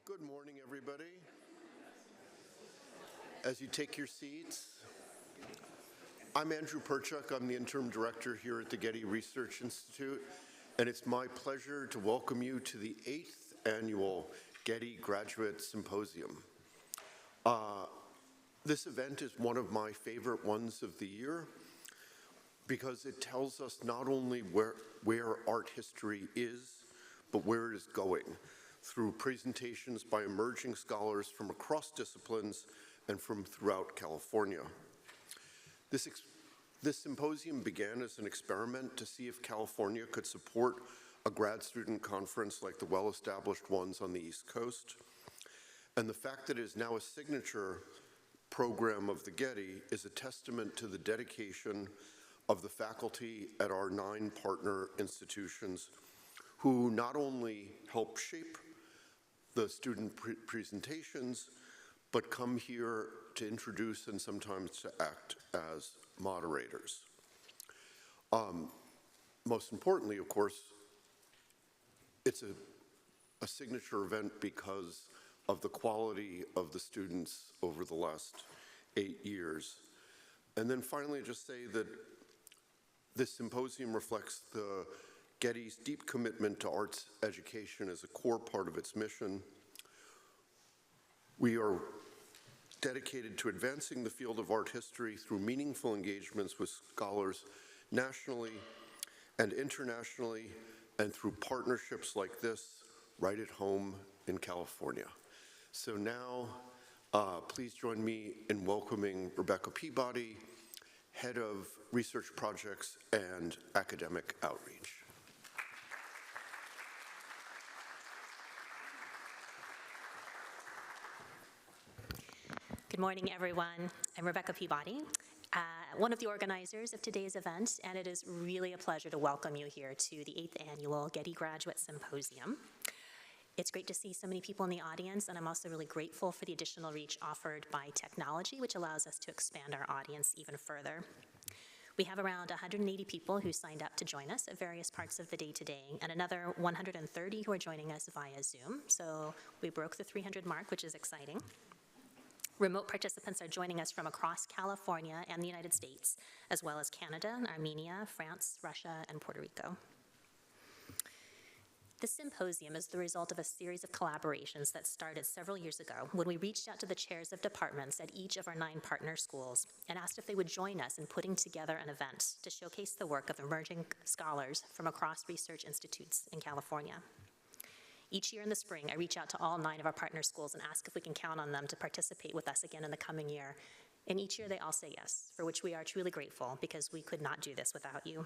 Good morning, everybody. As you take your seats, I'm Andrew Perchuk. I'm the interim director here at the Getty Research Institute, and it's my pleasure to welcome you to the 8th annual Getty Graduate Symposium. This event is one of my favorite ones of the year because it tells us not only where art history is, but where it is going, through presentations by emerging scholars from across disciplines and from throughout California. This symposium began as an experiment to see if California could support a grad student conference like the well-established ones on the East Coast. And the fact that it is now a signature program of the Getty is a testament to the dedication of the faculty at our 9 partner institutions who not only help shape the student presentations, but come here to introduce and sometimes to act as moderators. Most importantly, of course, it's a signature event because of the quality of the students over the last 8 years. And then finally, just say that this symposium reflects the Getty's deep commitment to arts education as a core part of its mission. We are dedicated to advancing the field of art history through meaningful engagements with scholars nationally and internationally, and through partnerships like this right at home in California. So now, please join me in welcoming Rebecca Peabody, Head of Research Projects and Academic Outreach. Good morning, everyone. I'm Rebecca Peabody, one of the organizers of today's event, and it is really a pleasure to welcome you here to the 8th annual Getty Graduate Symposium. It's great to see so many people in the audience, and I'm also really grateful for the additional reach offered by technology, which allows us to expand our audience even further. We have around 180 people who signed up to join us at various parts of the day today, and another 130 who are joining us via Zoom. So we broke the 300 mark, which is exciting. Remote participants are joining us from across California and the United States, as well as Canada, Armenia, France, Russia, and Puerto Rico. This symposium is the result of a series of collaborations that started several years ago when we reached out to the chairs of departments at each of our 9 partner schools and asked if they would join us in putting together an event to showcase the work of emerging scholars from across research institutes in California. Each year in the spring, I reach out to all 9 of our partner schools and ask if we can count on them to participate with us again in the coming year. And each year they all say yes, for which we are truly grateful because we could not do this without you.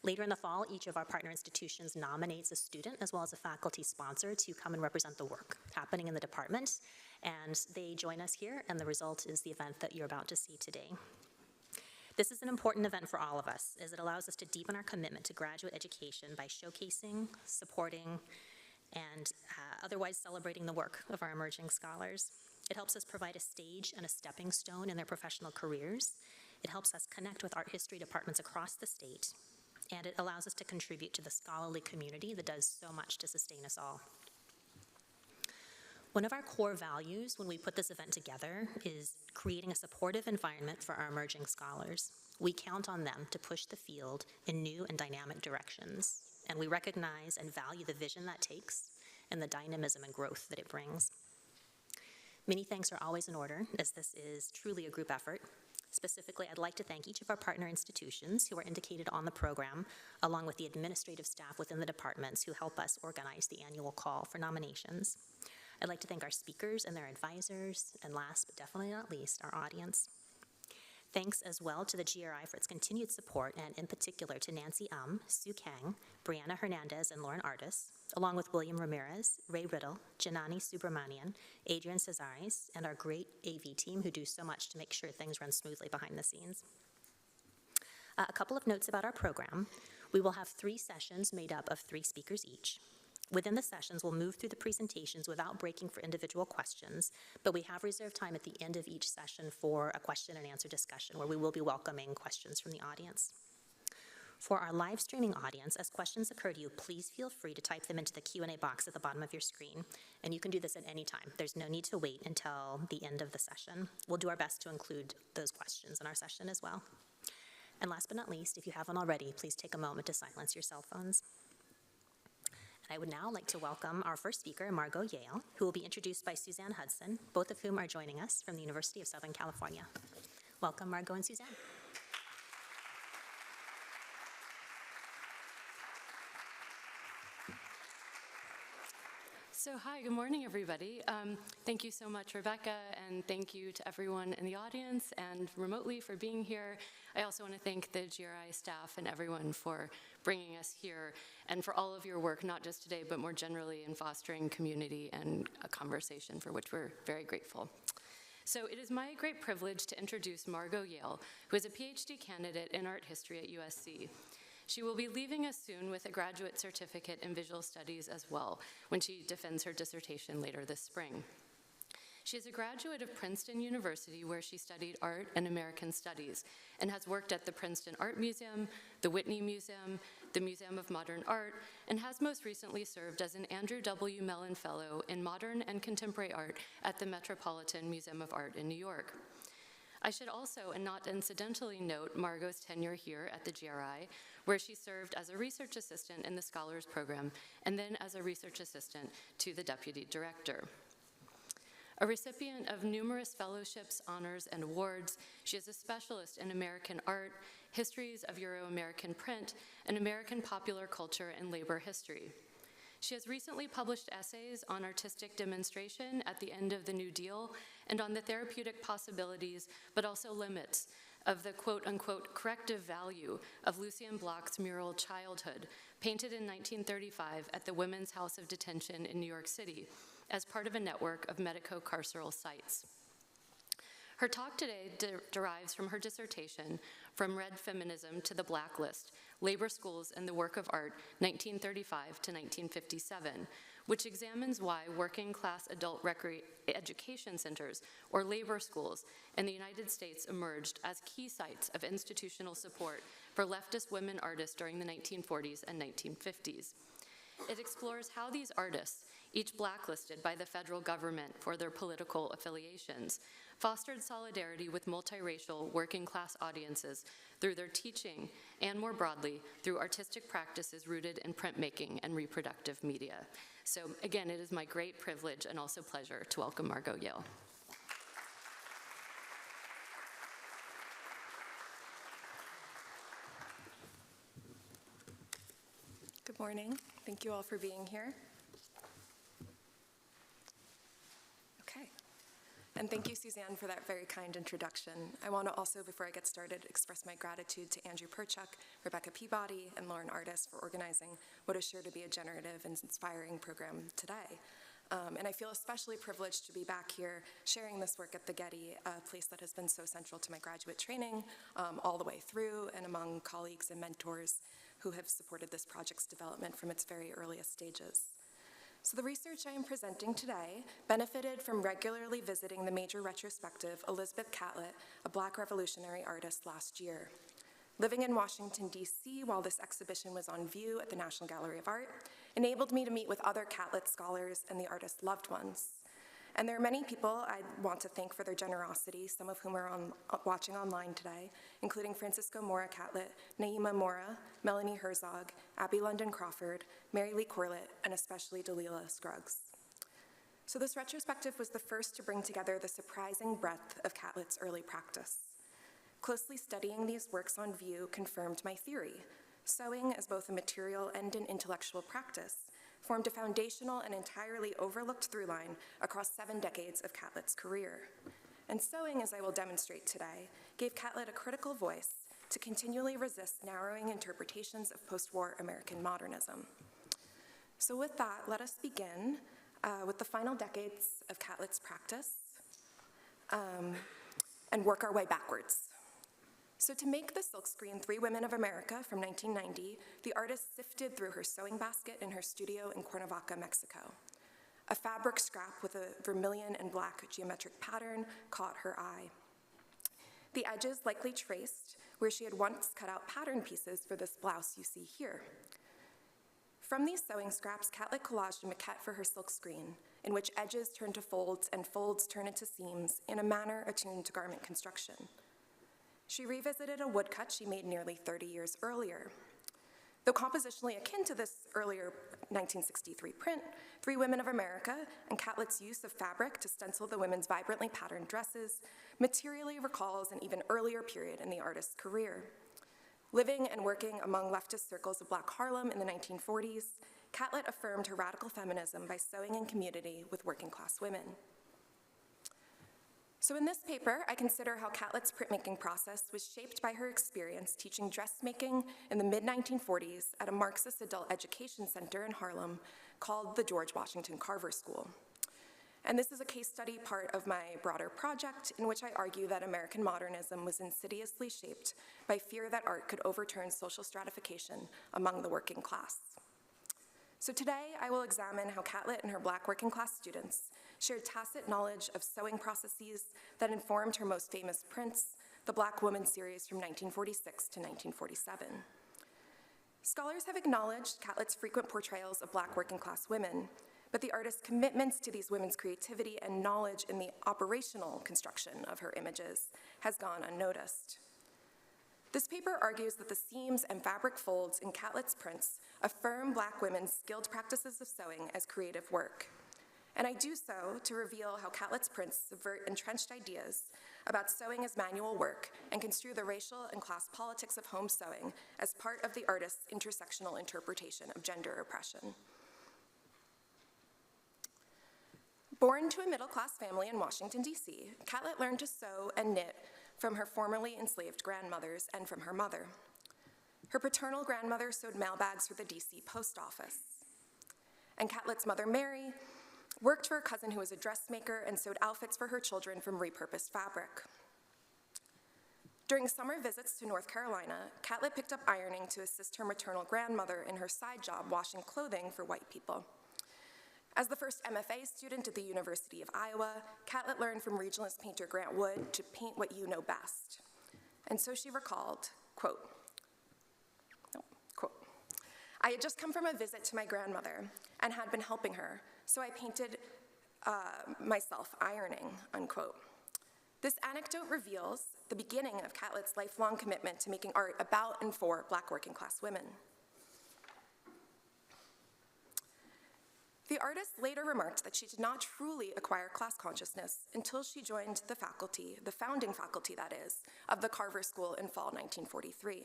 Later in the fall, each of our partner institutions nominates a student as well as a faculty sponsor to come and represent the work happening in the department. And they join us here, and the result is the event that you're about to see today. This is an important event for all of us, as it allows us to deepen our commitment to graduate education by showcasing, supporting, and otherwise celebrating the work of our emerging scholars. It helps us provide a stage and a stepping stone in their professional careers. It helps us connect with art history departments across the state, and it allows us to contribute to the scholarly community that does so much to sustain us all. One of our core values when we put this event together is creating a supportive environment for our emerging scholars. We count on them to push the field in new and dynamic directions, and we recognize and value the vision that takes and the dynamism and growth that it brings. Many thanks are always in order, as this is truly a group effort. Specifically, I'd like to thank each of our partner institutions who are indicated on the program, along with the administrative staff within the departments who help us organize the annual call for nominations. I'd like to thank our speakers and their advisors, and last but definitely not least, our audience. Thanks as well to the GRI for its continued support, and in particular to Nancy Sue Kang, Brianna Hernandez, and Lauren Artis, along with William Ramirez, Ray Riddle, Janani Subramanian, Adrian Cesares, and our great AV team who do so much to make sure things run smoothly behind the scenes. A couple of notes about our program. We will have 3 sessions made up of 3 speakers each. Within the sessions, we'll move through the presentations without breaking for individual questions, but we have reserved time at the end of each session for a question and answer discussion where we will be welcoming questions from the audience. For our live streaming audience, as questions occur to you, please feel free to type them into the Q&A box at the bottom of your screen, and you can do this at any time. There's no need to wait until the end of the session. We'll do our best to include those questions in our session as well. And last but not least, if you haven't already, please take a moment to silence your cell phones. And I would now like to welcome our first speaker, Margot Yale, who will be introduced by Suzanne Hudson, both of whom are joining us from the University of Southern California. Welcome, Margot and Suzanne. So hi, good morning, everybody. Thank you so much, Rebecca, and thank you to everyone in the audience and remotely for being here. I also want to thank the GRI staff and everyone for bringing us here and for all of your work, not just today, but more generally in fostering community and a conversation, for which we're very grateful. So it is my great privilege to introduce Margot Yale, who is a PhD candidate in art history at USC. She will be leaving us soon with a graduate certificate in visual studies as well, when she defends her dissertation later this spring. She is a graduate of Princeton University, where she studied art and American studies, and has worked at the Princeton Art Museum, the Whitney Museum, the Museum of Modern Art, and has most recently served as an Andrew W. Mellon Fellow in Modern and Contemporary Art at the Metropolitan Museum of Art in New York. I should also, and not incidentally, note Margot's tenure here at the GRI, where she served as a research assistant in the Scholars Program, and then as a research assistant to the Deputy Director. A recipient of numerous fellowships, honors, and awards, she is a specialist in American art, histories of Euro-American print, and American popular culture and labor history. She has recently published essays on artistic demonstration at the end of the New Deal and on the therapeutic possibilities, but also limits, of the quote-unquote corrective value of Lucien Bloch's mural Childhood, painted in 1935 at the Women's House of Detention in New York City as part of a network of medico-carceral sites. Her talk today derives from her dissertation, From Red Feminism to the Blacklist, Labor Schools and the Work of Art, 1935 to 1957, which examines why working-class adult education centers, or labor schools, in the United States emerged as key sites of institutional support for leftist women artists during the 1940s and 1950s. It explores how these artists, each blacklisted by the federal government for their political affiliations, fostered solidarity with multiracial working-class audiences through their teaching and, more broadly, through artistic practices rooted in printmaking and reproductive media. So again, it is my great privilege and also pleasure to welcome Margot Yale. Good morning. Thank you all for being here. Okay. And thank you, Suzanne, for that very kind introduction. I want to also, before I get started, express my gratitude to Andrew Perchuk, Rebecca Peabody, and Lauren Artis for organizing what is sure to be a generative and inspiring program today. And I feel especially privileged to be back here sharing this work at the Getty, a place that has been so central to my graduate training all the way through, and among colleagues and mentors who have supported this project's development from its very earliest stages. So the research I am presenting today benefited from regularly visiting the major retrospective Elizabeth Catlett, a Black revolutionary artist, last year. Living in Washington, D.C. while this exhibition was on view at the National Gallery of Art enabled me to meet with other Catlett scholars and the artist's loved ones. And there are many people I want to thank for their generosity, some of whom are watching online today, including Francisco Mora Catlett, Naima Mora, Melanie Herzog, Abby London Crawford, Mary Lee Corlett, and especially Delilah Scruggs. So this retrospective was the first to bring together the surprising breadth of Catlett's early practice. Closely studying these works on view confirmed my theory. Sewing, as both a material and an intellectual practice, formed a foundational and entirely overlooked through line across 7 decades of Catlett's career. And sewing, as I will demonstrate today, gave Catlett a critical voice to continually resist narrowing interpretations of post-war American modernism. So with that, let us begin with the final decades of Catlett's practice and work our way backwards. So to make the silkscreen Three Women of America from 1990, the artist sifted through her sewing basket in her studio in Cuernavaca, Mexico. A fabric scrap with a vermilion and black geometric pattern caught her eye. The edges, likely traced, where she had once cut out pattern pieces for this blouse you see here. From these sewing scraps, Catlett collaged a maquette for her silk screen, in which edges turn to folds and folds turn into seams in a manner attuned to garment construction. She revisited a woodcut she made nearly 30 years earlier. Though compositionally akin to this earlier 1963 print, Three Women of America and Catlett's use of fabric to stencil the women's vibrantly patterned dresses materially recalls an even earlier period in the artist's career. Living and working among leftist circles of Black Harlem in the 1940s, Catlett affirmed her radical feminism by sewing in community with working-class women. So in this paper, I consider how Catlett's printmaking process was shaped by her experience teaching dressmaking in the mid-1940s at a Marxist adult education center in Harlem called the George Washington Carver School. And this is a case study part of my broader project in which I argue that American modernism was insidiously shaped by fear that art could overturn social stratification among the working class. So today, I will examine how Catlett and her Black working class students shared tacit knowledge of sewing processes that informed her most famous prints, the Black Woman series from 1946 to 1947. Scholars have acknowledged Catlett's frequent portrayals of Black working class women, but the artist's commitments to these women's creativity and knowledge in the operational construction of her images has gone unnoticed. This paper argues that the seams and fabric folds in Catlett's prints affirm Black women's skilled practices of sewing as creative work. And I do so to reveal how Catlett's prints subvert entrenched ideas about sewing as manual work and construe the racial and class politics of home sewing as part of the artist's intersectional interpretation of gender oppression. Born to a middle-class family in Washington, D.C., Catlett learned to sew and knit from her formerly enslaved grandmothers and from her mother. Her paternal grandmother sewed mailbags for the D.C. post office. And Catlett's mother, Mary, worked for a cousin who was a dressmaker and sewed outfits for her children from repurposed fabric. During summer visits to North Carolina, Catlett picked up ironing to assist her maternal grandmother in her side job washing clothing for white people. As the first MFA student at the University of Iowa, Catlett learned from regionalist painter Grant Wood to paint what you know best. And so she recalled, quote, I had just come from a visit to my grandmother and had been helping her, so I painted myself ironing, unquote. This anecdote reveals the beginning of Catlett's lifelong commitment to making art about and for Black working class women. The artist later remarked that she did not truly acquire class consciousness until she joined the faculty, the founding faculty that is, of the Carver School in fall 1943.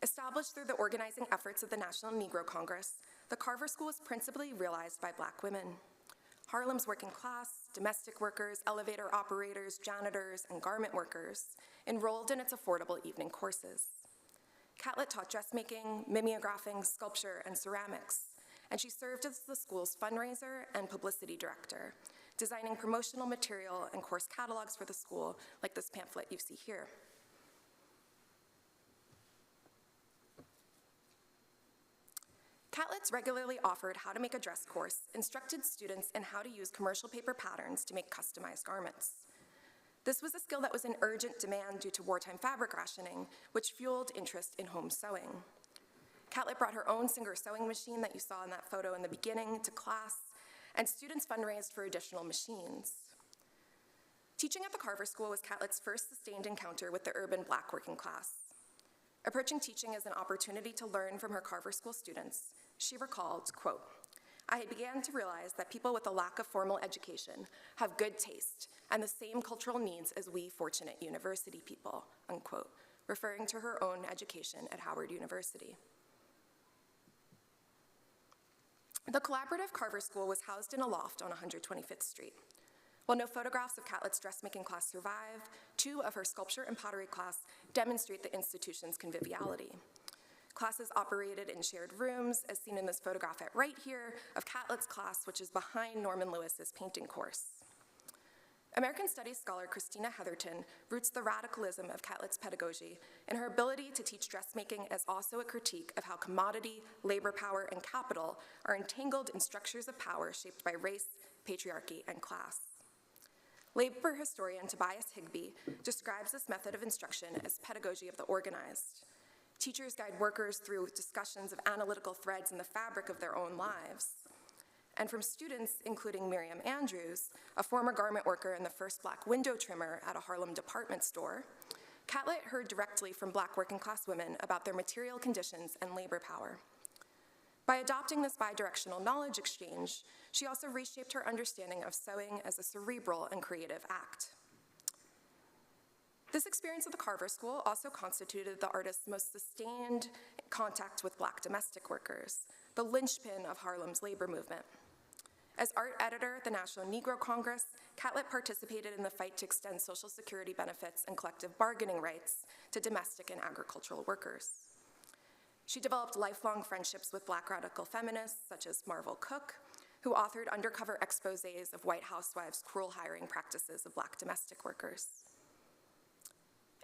Established through the organizing efforts of the National Negro Congress, the Carver School was principally realized by Black women. Harlem's working class, domestic workers, elevator operators, janitors, and garment workers enrolled in its affordable evening courses. Catlett taught dressmaking, mimeographing, sculpture, and ceramics, and she served as the school's fundraiser and publicity director, designing promotional material and course catalogs for the school, like this pamphlet you see here. Catlett's regularly offered how to make a dress course, instructed students in how to use commercial paper patterns to make customized garments. This was a skill that was in urgent demand due to wartime fabric rationing, which fueled interest in home sewing. Catlett brought her own Singer sewing machine that you saw in that photo in the beginning to class, and students fundraised for additional machines. Teaching at the Carver School was Catlett's first sustained encounter with the urban Black working class. Approaching teaching as an opportunity to learn from her Carver School students, she recalled, quote, I began to realize that people with a lack of formal education have good taste and the same cultural needs as we fortunate university people, unquote, referring to her own education at Howard University. The collaborative Carver School was housed in a loft on 125th Street. While no photographs of Catlett's dressmaking class survive, 2 of her sculpture and pottery class demonstrate the institution's conviviality. Classes operated in shared rooms, as seen in this photograph at right here of Catlett's class, which is behind Norman Lewis's painting course. American Studies scholar Christina Heatherton roots the radicalism of Catlett's pedagogy in her ability to teach dressmaking as also a critique of how commodity, labor power, and capital are entangled in structures of power shaped by race, patriarchy, and class. Labor historian Tobias Higbee describes this method of instruction as pedagogy of the organized. Teachers guide workers through discussions of analytical threads in the fabric of their own lives. And from students, including Miriam Andrews, a former garment worker and the first Black window trimmer at a Harlem department store, Catlett heard directly from Black working-class women about their material conditions and labor power. By adopting this bidirectional knowledge exchange, she also reshaped her understanding of sewing as a cerebral and creative act. This experience at the Carver School also constituted the artist's most sustained contact with Black domestic workers, the linchpin of Harlem's labor movement. As art editor at the National Negro Congress, Catlett participated in the fight to extend Social Security benefits and collective bargaining rights to domestic and agricultural workers. She developed lifelong friendships with Black radical feminists such as Marvel Cook, who authored undercover exposés of white housewives' cruel hiring practices of Black domestic workers.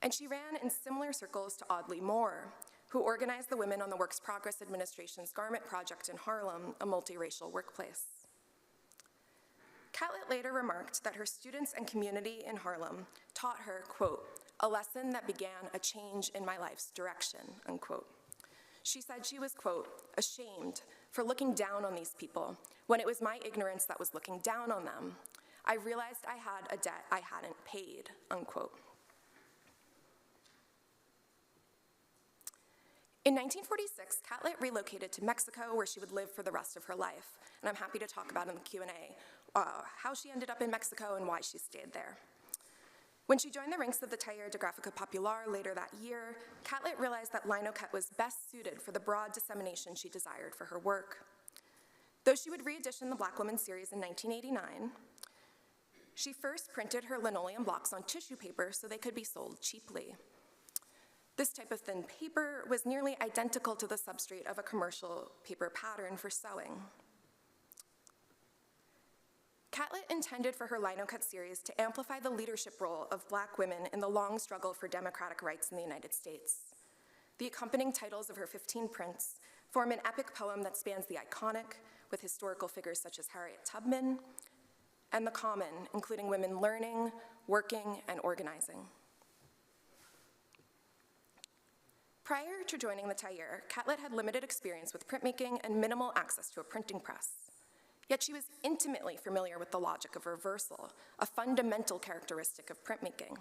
And she ran in similar circles to Audley Moore, who organized the Women on the Works Progress Administration's Garment Project in Harlem, a multiracial workplace. Catlett later remarked that her students and community in Harlem taught her, quote, a lesson that began a change in my life's direction, unquote. She said she was, quote, ashamed for looking down on these people when it was my ignorance that was looking down on them. I realized I had a debt I hadn't paid, unquote. In 1946, Catlett relocated to Mexico, where she would live for the rest of her life, and I'm happy to talk about in the Q&A how she ended up in Mexico and why she stayed there. When she joined the ranks of the Taller de Gráfica Popular later that year, Catlett realized that lino cut was best suited for the broad dissemination she desired for her work. Though she would re-edition the Black Woman series in 1989, she first printed her linoleum blocks on tissue paper so they could be sold cheaply. This type of thin paper was nearly identical to the substrate of a commercial paper pattern for sewing. Catlett intended for her lino cut series to amplify the leadership role of Black women in the long struggle for democratic rights in the United States. The accompanying titles of her 15 prints form an epic poem that spans the iconic, with historical figures such as Harriet Tubman, and the common, including women learning, working, and organizing. Prior to joining the Taller, Catlett had limited experience with printmaking and minimal access to a printing press. Yet she was intimately familiar with the logic of reversal, a fundamental characteristic of printmaking.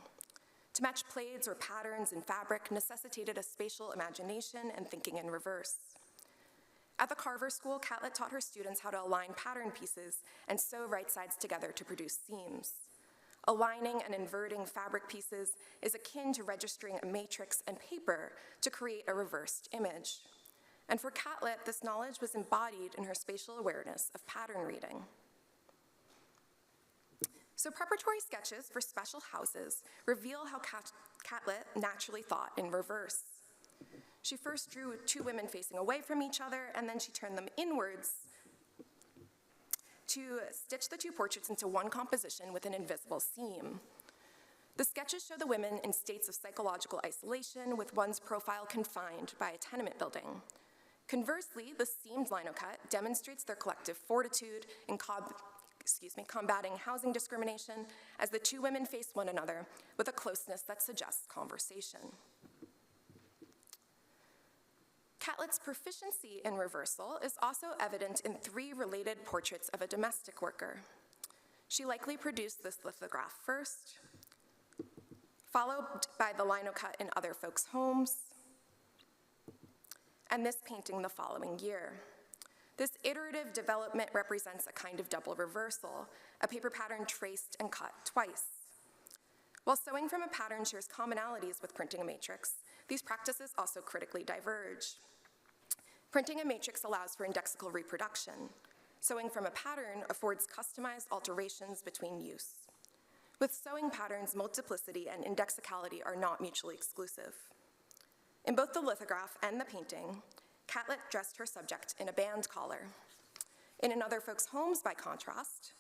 To match plaids or patterns in fabric necessitated a spatial imagination and thinking in reverse. At the Carver School, Catlett taught her students how to align pattern pieces and sew right sides together to produce seams. Aligning and inverting fabric pieces is akin to registering a matrix and paper to create a reversed image. And for Catlett, this knowledge was embodied in her spatial awareness of pattern reading. So preparatory sketches for special houses reveal how Catlett naturally thought in reverse. She first drew two women facing away from each other, and then she turned them inwards to stitch the two portraits into one composition with an invisible seam. The sketches show the women in states of psychological isolation, with one's profile confined by a tenement building. Conversely, the seamed lino cut demonstrates their collective fortitude in combating housing discrimination as the two women face one another with a closeness that suggests conversation. Catlett's proficiency in reversal is also evident in three related portraits of a domestic worker. She likely produced this lithograph first, followed by the lino cut in other folks' homes, and this painting the following year. This iterative development represents a kind of double reversal, a paper pattern traced and cut twice. While sewing from a pattern shares commonalities with printing a matrix, these practices also critically diverge. Printing a matrix allows for indexical reproduction. Sewing from a pattern affords customized alterations between use. With sewing patterns, multiplicity and indexicality are not mutually exclusive. In both the lithograph and the painting, Catlett dressed her subject in a band collar. In Another Folks' Homes, by contrast,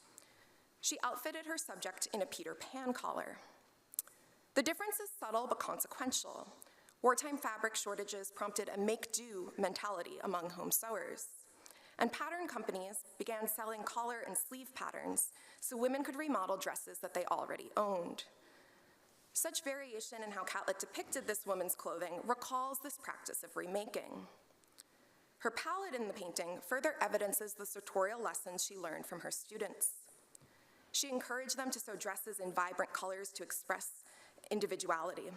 she outfitted her subject in a Peter Pan collar. The difference is subtle but consequential. Wartime fabric shortages prompted a make-do mentality among home sewers. and pattern companies began selling collar and sleeve patterns so women could remodel dresses that they already owned. Such variation in how Catlett depicted this woman's clothing recalls this practice of remaking. Her palette in the painting further evidences the sartorial lessons she learned from her students. She encouraged them to sew dresses in vibrant colors to express individuality.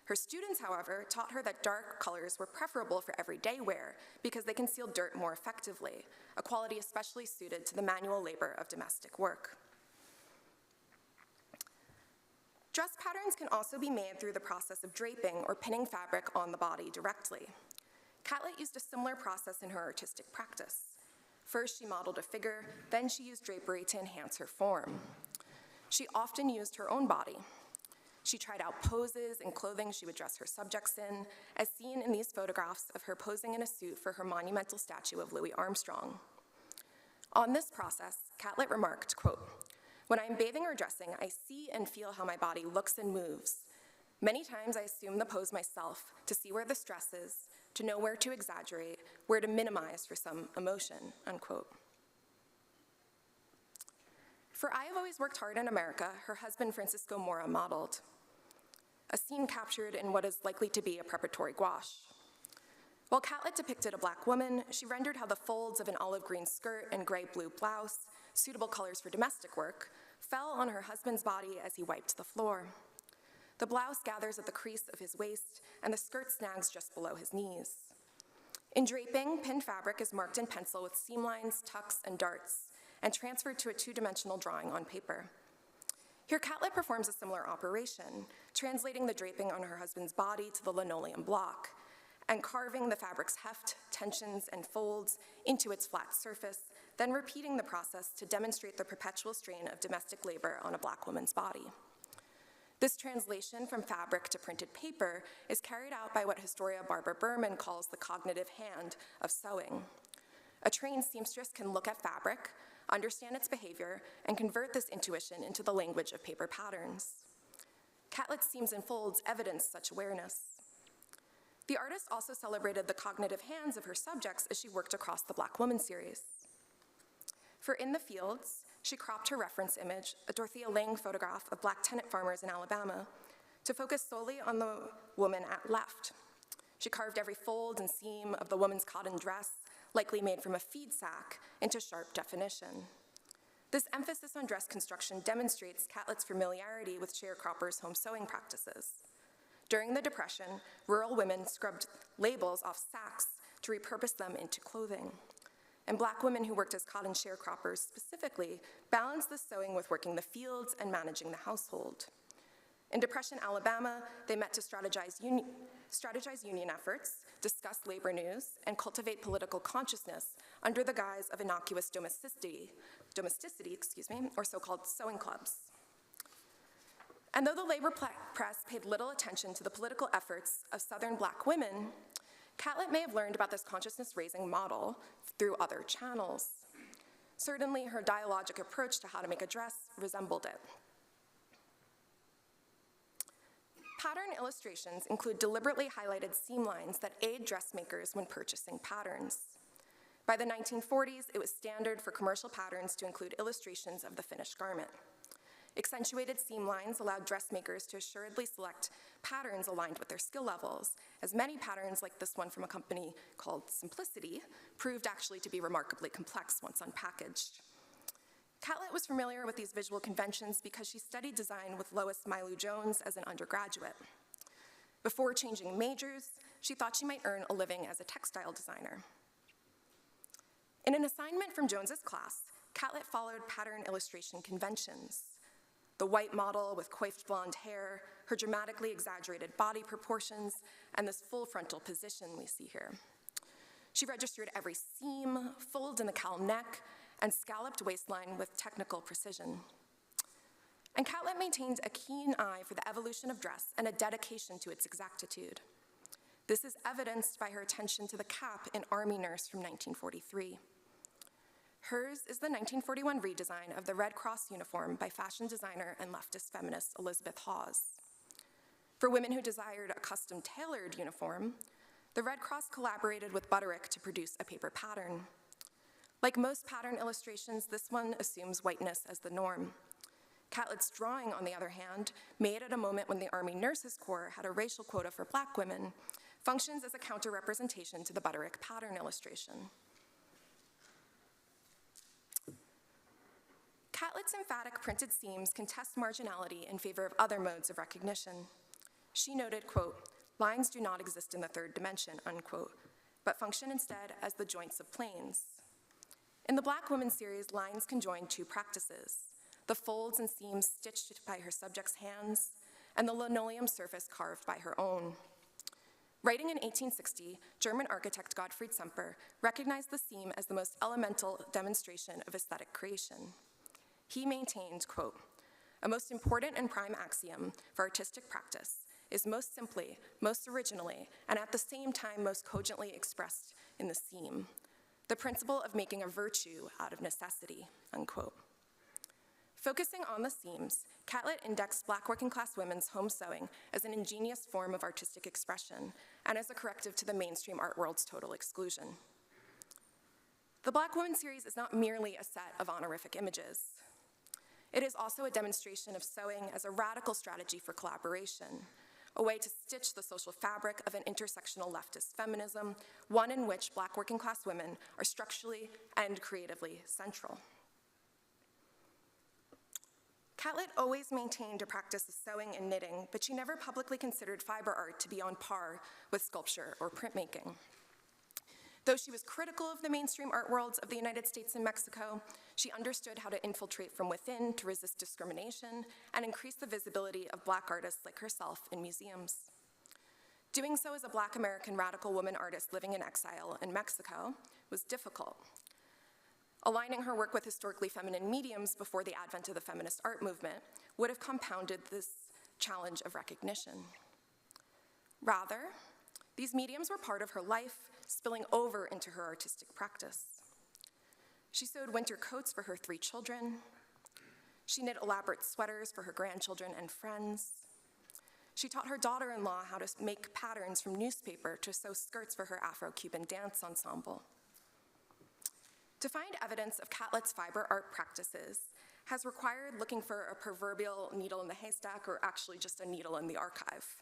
Her students, however, taught her that dark colors were preferable for everyday wear because they concealed dirt more effectively, a quality especially suited to the manual labor of domestic work. Dress patterns can also be made through the process of draping or pinning fabric on the body directly. Catlett used a similar process in her artistic practice. First, she modeled a figure, then she used drapery to enhance her form. She often used her own body. She tried out poses and clothing she would dress her subjects in, as seen in these photographs of her posing in a suit for her monumental statue of Louis Armstrong. On this process, Catlett remarked, quote, "When I am bathing or dressing, I see and feel how my body looks and moves. Many times I assume the pose myself to see where the stress is, to know where to exaggerate, where to minimize for some emotion," unquote. For I Have Always Worked Hard in America, her husband Francisco Mora modeled a scene captured in what is likely to be a preparatory gouache. While Catlett depicted a Black woman, she rendered how the folds of an olive green skirt and gray-blue blouse, suitable colors for domestic work, fell on her husband's body as he wiped the floor. The blouse gathers at the crease of his waist, and the skirt snags just below his knees. In draping, pinned fabric is marked in pencil with seam lines, tucks, and darts, and transferred to a two-dimensional drawing on paper. Here, Catlett performs a similar operation, translating the draping on her husband's body to the linoleum block, and carving the fabric's heft, tensions, and folds into its flat surface, then repeating the process to demonstrate the perpetual strain of domestic labor on a Black woman's body. This translation from fabric to printed paper is carried out by what historian Barbara Berman calls the cognitive hand of sewing. A trained seamstress can look at fabric, understand its behavior, and convert this intuition into the language of paper patterns. Catlett's seams and folds evidence such awareness. The artist also celebrated the cognitive hands of her subjects as she worked across the Black Woman series. For In the Fields, she cropped her reference image, a Dorothea Lange photograph of Black tenant farmers in Alabama, to focus solely on the woman at left. She carved every fold and seam of the woman's cotton dress, likely made from a feed sack, into sharp definition. This emphasis on dress construction demonstrates Catlett's familiarity with sharecroppers' home sewing practices. During the Depression, rural women scrubbed labels off sacks to repurpose them into clothing. And Black women who worked as cotton sharecroppers specifically balanced the sewing with working the fields and managing the household. In Depression Alabama, they met to strategize union efforts, discuss labor news, and cultivate political consciousness under the guise of innocuous domesticity, or so-called sewing clubs. And though the labor press paid little attention to the political efforts of Southern Black women, Catlett may have learned about this consciousness-raising model through other channels. Certainly, her dialogic approach to how to make a dress resembled it. Pattern illustrations include deliberately highlighted seam lines that aid dressmakers when purchasing patterns. By the 1940s, it was standard for commercial patterns to include illustrations of the finished garment. Accentuated seam lines allowed dressmakers to assuredly select patterns aligned with their skill levels, as many patterns, like this one from a company called Simplicity, proved actually to be remarkably complex once unpackaged. Catlett was familiar with these visual conventions because she studied design with Lois Mailou Jones as an undergraduate. Before changing majors, she thought she might earn a living as a textile designer. In an assignment from Jones's class, Catlett followed pattern illustration conventions. The white model with coiffed blonde hair, her dramatically exaggerated body proportions, and this full frontal position we see here. She registered every seam, fold in the cowl neck, and scalloped waistline with technical precision. And Catlett maintained a keen eye for the evolution of dress and a dedication to its exactitude. This is evidenced by her attention to the cap in Army Nurse from 1943. Hers is the 1941 redesign of the Red Cross uniform by fashion designer and leftist feminist Elizabeth Hawes. For women who desired a custom-tailored uniform, the Red Cross collaborated with Butterick to produce a paper pattern. Like most pattern illustrations, this one assumes whiteness as the norm. Catlett's drawing, on the other hand, made at a moment when the Army Nurses Corps had a racial quota for Black women, functions as a counter-representation to the Butterick pattern illustration. Catlett's emphatic printed seams contest marginality in favor of other modes of recognition. She noted, quote, "Lines do not exist in the third dimension," unquote, but function instead as the joints of planes. In the Black Woman series, lines conjoin two practices: the folds and seams stitched by her subject's hands, and the linoleum surface carved by her own. Writing in 1860, German architect Gottfried Semper recognized the seam as the most elemental demonstration of aesthetic creation. He maintained, quote, "A most important and prime axiom for artistic practice is most simply, most originally, and at the same time most cogently expressed in the seam, the principle of making a virtue out of necessity," unquote. Focusing on the seams, Catlett indexed Black working-class women's home sewing as an ingenious form of artistic expression and as a corrective to the mainstream art world's total exclusion. The Black Woman series is not merely a set of honorific images. It is also a demonstration of sewing as a radical strategy for collaboration, a way to stitch the social fabric of an intersectional leftist feminism, one in which Black working-class women are structurally and creatively central. Catlett always maintained a practice of sewing and knitting, but she never publicly considered fiber art to be on par with sculpture or printmaking. Though she was critical of the mainstream art worlds of the United States and Mexico, she understood how to infiltrate from within to resist discrimination and increase the visibility of Black artists like herself in museums. Doing so as a Black American radical woman artist living in exile in Mexico was difficult. Aligning her work with historically feminine mediums before the advent of the feminist art movement would have compounded this challenge of recognition. Rather, these mediums were part of her life, spilling over into her artistic practice. She sewed winter coats for her 3 children. She knit elaborate sweaters for her grandchildren and friends. She taught her daughter-in-law how to make patterns from newspaper to sew skirts for her Afro-Cuban dance ensemble. To find evidence of Catlett's fiber art practices has required looking for a proverbial needle in the haystack or actually just a needle in the archive.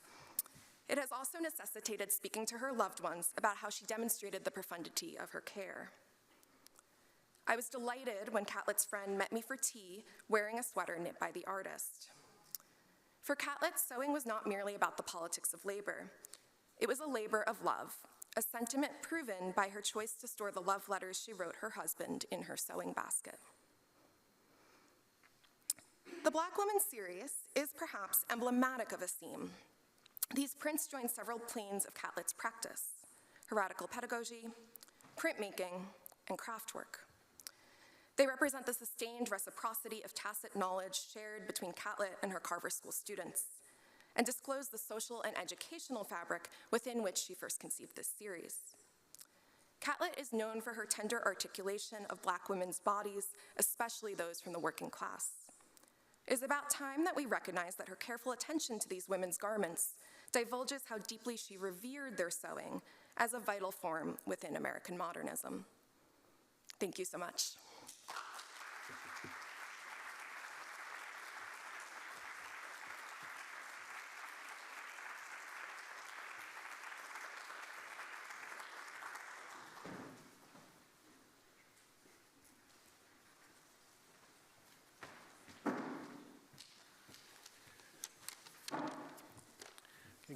It has also necessitated speaking to her loved ones about how she demonstrated the profundity of her care. I was delighted when Catlett's friend met me for tea wearing a sweater knit by the artist. For Catlett, sewing was not merely about the politics of labor. It was a labor of love, a sentiment proven by her choice to store the love letters she wrote her husband in her sewing basket. The Black Woman series is perhaps emblematic of a seam. These prints join several planes of Catlett's practice: her radical pedagogy, printmaking, and craftwork. They represent the sustained reciprocity of tacit knowledge shared between Catlett and her Carver School students, and disclose the social and educational fabric within which she first conceived this series. Catlett is known for her tender articulation of Black women's bodies, especially those from the working class. It is about time that we recognize that her careful attention to these women's garments divulges how deeply she revered their sewing as a vital form within American modernism. Thank you so much.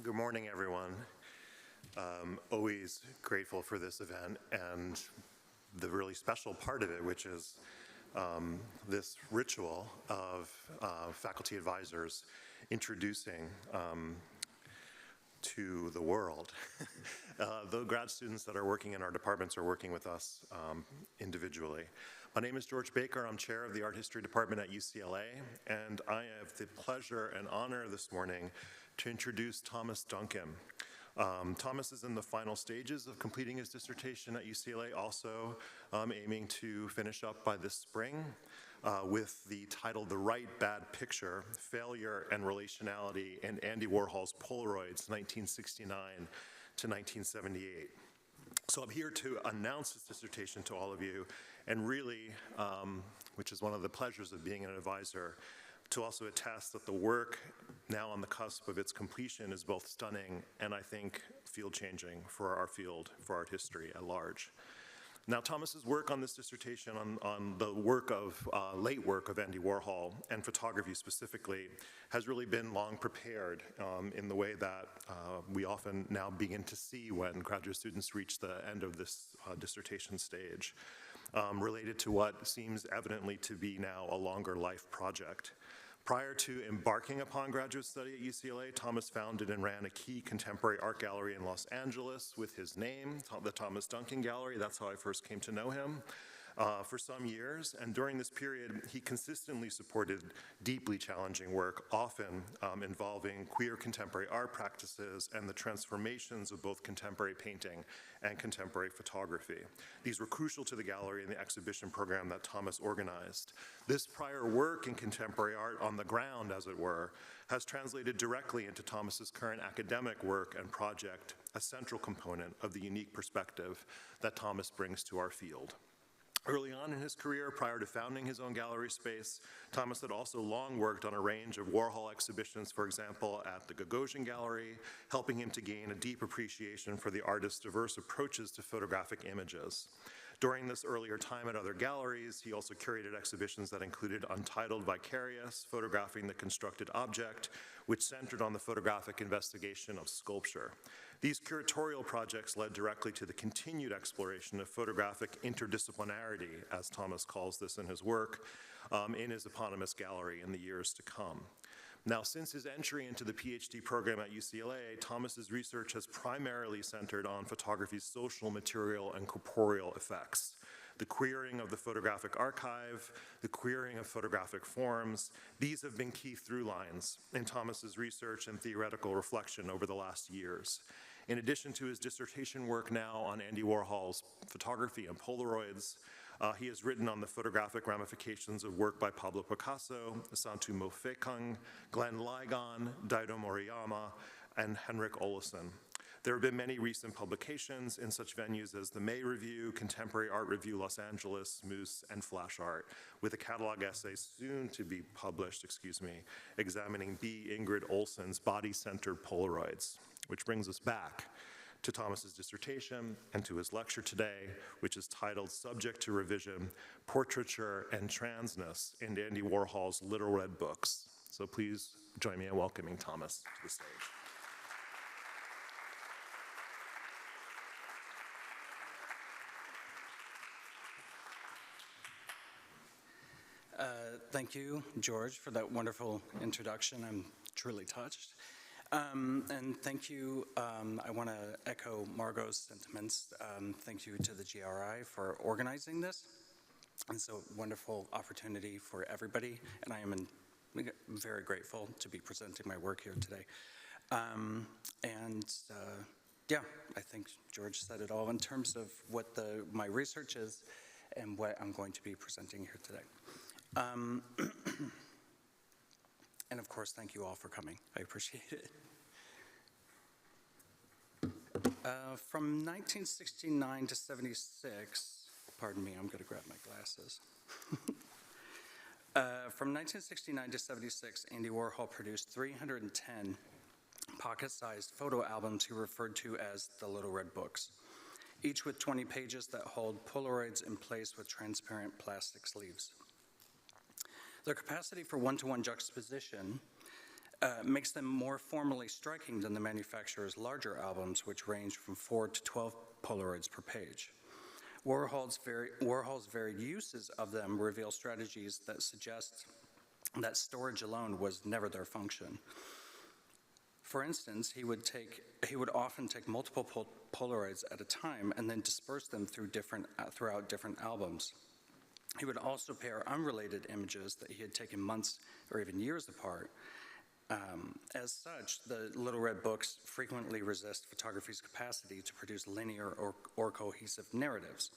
Good morning, everyone. Always grateful for this event and the really special part of it, which is this ritual of faculty advisors introducing to the world the grad students that are working in our departments are working with us individually. My name is George Baker. I'm chair of the Art History Department at UCLA, and I have the pleasure and honor this morning to introduce Thomas Duncan. Thomas is in the final stages of completing his dissertation at UCLA, also aiming to finish up by this spring with the title, The Right Bad Picture, Failure and Relationality in Andy Warhol's Polaroids, 1969 to 1978. So I'm here to announce this dissertation to all of you and really, which is one of the pleasures of being an advisor, to also attest that the work now on the cusp of its completion is both stunning and I think field-changing for our field, for art history at large. Now, Thomas's work on this dissertation, on the work of, late work of Andy Warhol, and photography specifically, has really been long prepared in the way that we often now begin to see when graduate students reach the end of this dissertation stage, related to what seems evidently to be now a longer life project. Prior to embarking upon graduate study at UCLA, Thomas founded and ran a key contemporary art gallery in Los Angeles with his name, the Thomas Duncan Gallery. That's how I first came to know him. For some years, and during this period, he consistently supported deeply challenging work, often involving queer contemporary art practices and the transformations of both contemporary painting and contemporary photography. These were crucial to the gallery and the exhibition program that Thomas organized. This prior work in contemporary art on the ground, as it were, has translated directly into Thomas's current academic work and project, a central component of the unique perspective that Thomas brings to our field. Early on in his career, prior to founding his own gallery space, Thomas had also long worked on a range of Warhol exhibitions, for example, at the Gagosian Gallery, helping him to gain a deep appreciation for the artist's diverse approaches to photographic images. During this earlier time at other galleries, he also curated exhibitions that included Untitled Vicarious, photographing the constructed object, which centered on the photographic investigation of sculpture. These curatorial projects led directly to the continued exploration of photographic interdisciplinarity, as Thomas calls this in his work, in his eponymous gallery in the years to come. Now, since his entry into the PhD program at UCLA, Thomas's research has primarily centered on photography's social, material, and corporeal effects. The queering of the photographic archive, the queering of photographic forms, these have been key through lines in Thomas's research and theoretical reflection over the last years. In addition to his dissertation work now on Andy Warhol's photography and Polaroids, he has written on the photographic ramifications of work by Pablo Picasso, Santu Mofekung, Glenn Ligon, Daido Moriyama, and Henrik Olesen. There have been many recent publications in such venues as the May Review, Contemporary Art Review Los Angeles, Moose, and Flash Art, with a catalog essay soon to be published, examining B. Ingrid Olsen's body-centered Polaroids, which brings us back to Thomas's dissertation and to his lecture today, which is titled Subject to Revision, Portraiture and Transness in Andy Warhol's Little Red Books. So please join me in welcoming Thomas to the stage. Thank you, George, for that wonderful introduction. I'm truly touched. And thank you, I want to echo Margot's sentiments. Thank you to the GRI for organizing this. It's a wonderful opportunity for everybody, and I am very grateful to be presenting my work here today. Yeah, I think George said it all in terms of what my research is and what I'm going to be presenting here today. And of course, thank you all for coming. I appreciate it. From 1969 to 76, pardon me, I'm going to grab my glasses. From 1969 to 76, Andy Warhol produced 310 pocket-sized photo albums he referred to as the Little Red Books, each with 20 pages that hold Polaroids in place with transparent plastic sleeves. Their capacity for one-to-one juxtaposition makes them more formally striking than the manufacturer's larger albums, which range from 4 to 12 Polaroids per page. Warhol's varied uses of them reveal strategies that suggest that storage alone was never their function. For instance, he would often take multiple Polaroids at a time and then disperse them throughout different albums. He would also pair unrelated images that he had taken months or even years apart. As such, the Little Red Books frequently resist photography's capacity to produce linear or cohesive narratives,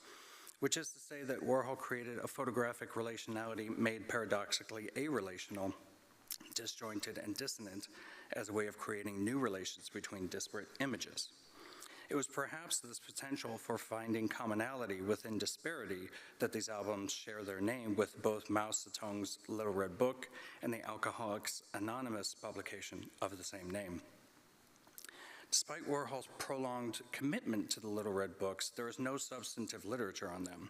which is to say that Warhol created a photographic relationality made paradoxically arelational, disjointed, and dissonant as a way of creating new relations between disparate images. It was perhaps this potential for finding commonality within disparity that these albums share their name with both Mao Zedong's Little Red Book and the Alcoholics Anonymous publication of the same name. Despite Warhol's prolonged commitment to the Little Red Books, there is no substantive literature on them.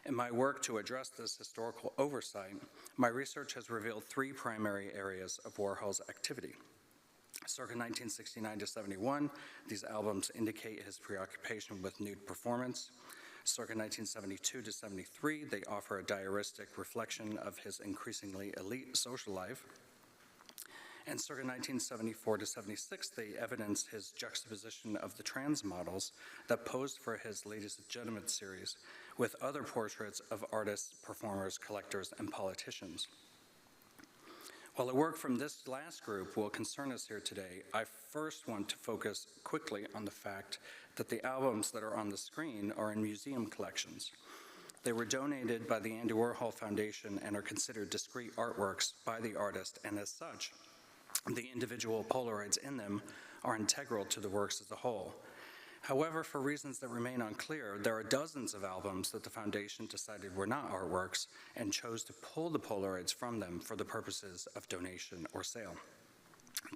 In my work to address this historical oversight, my research has revealed three primary areas of Warhol's activity. Circa 1969 to 71, these albums indicate his preoccupation with nude performance. Circa 1972 to 73, they offer a diaristic reflection of his increasingly elite social life. And circa 1974 to 76, they evidence his juxtaposition of the trans models that posed for his Ladies and Gentlemen series with other portraits of artists, performers, collectors, and politicians. While the work from this last group will concern us here today, I first want to focus quickly on the fact that the albums that are on the screen are in museum collections. They were donated by the Andy Warhol Foundation and are considered discrete artworks by the artist, and as such, the individual Polaroids in them are integral to the works as a whole. However, for reasons that remain unclear, there are dozens of albums that the Foundation decided were not artworks and chose to pull the Polaroids from them for the purposes of donation or sale.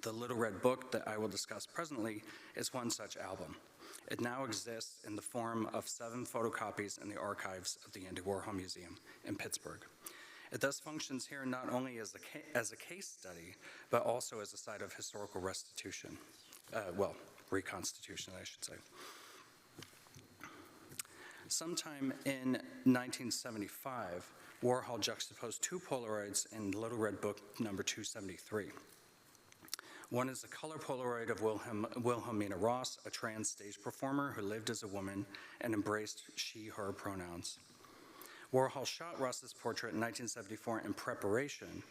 The Little Red Book that I will discuss presently is one such album. It now exists in the form of 7 photocopies in the archives of the Andy Warhol Museum in Pittsburgh. It thus functions here not only as a case study, but also as a site of historical restitution. Reconstitution, I should say. Sometime in 1975, Warhol juxtaposed 2 Polaroids in Little Red Book number 273. One is a color Polaroid of Wilhelmina Ross, a trans stage performer who lived as a woman and embraced she/her pronouns. Warhol shot Ross's portrait in 1974 in preparation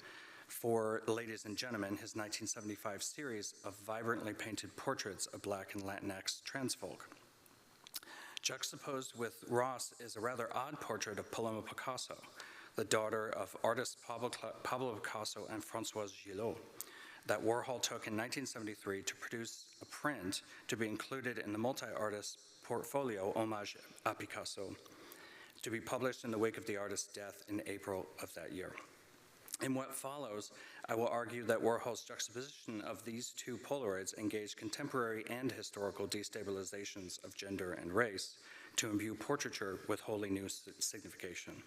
for Ladies and Gentlemen, his 1975 series of vibrantly painted portraits of Black and Latinx trans folk. Juxtaposed with Ross is a rather odd portrait of Paloma Picasso, the daughter of artists Pablo Picasso and Françoise Gillot, that Warhol took in 1973 to produce a print to be included in the multi-artist portfolio Hommage à Picasso, to be published in the wake of the artist's death in April of that year. In what follows, I will argue that Warhol's juxtaposition of these 2 Polaroids engaged contemporary and historical destabilizations of gender and race to imbue portraiture with wholly new signification.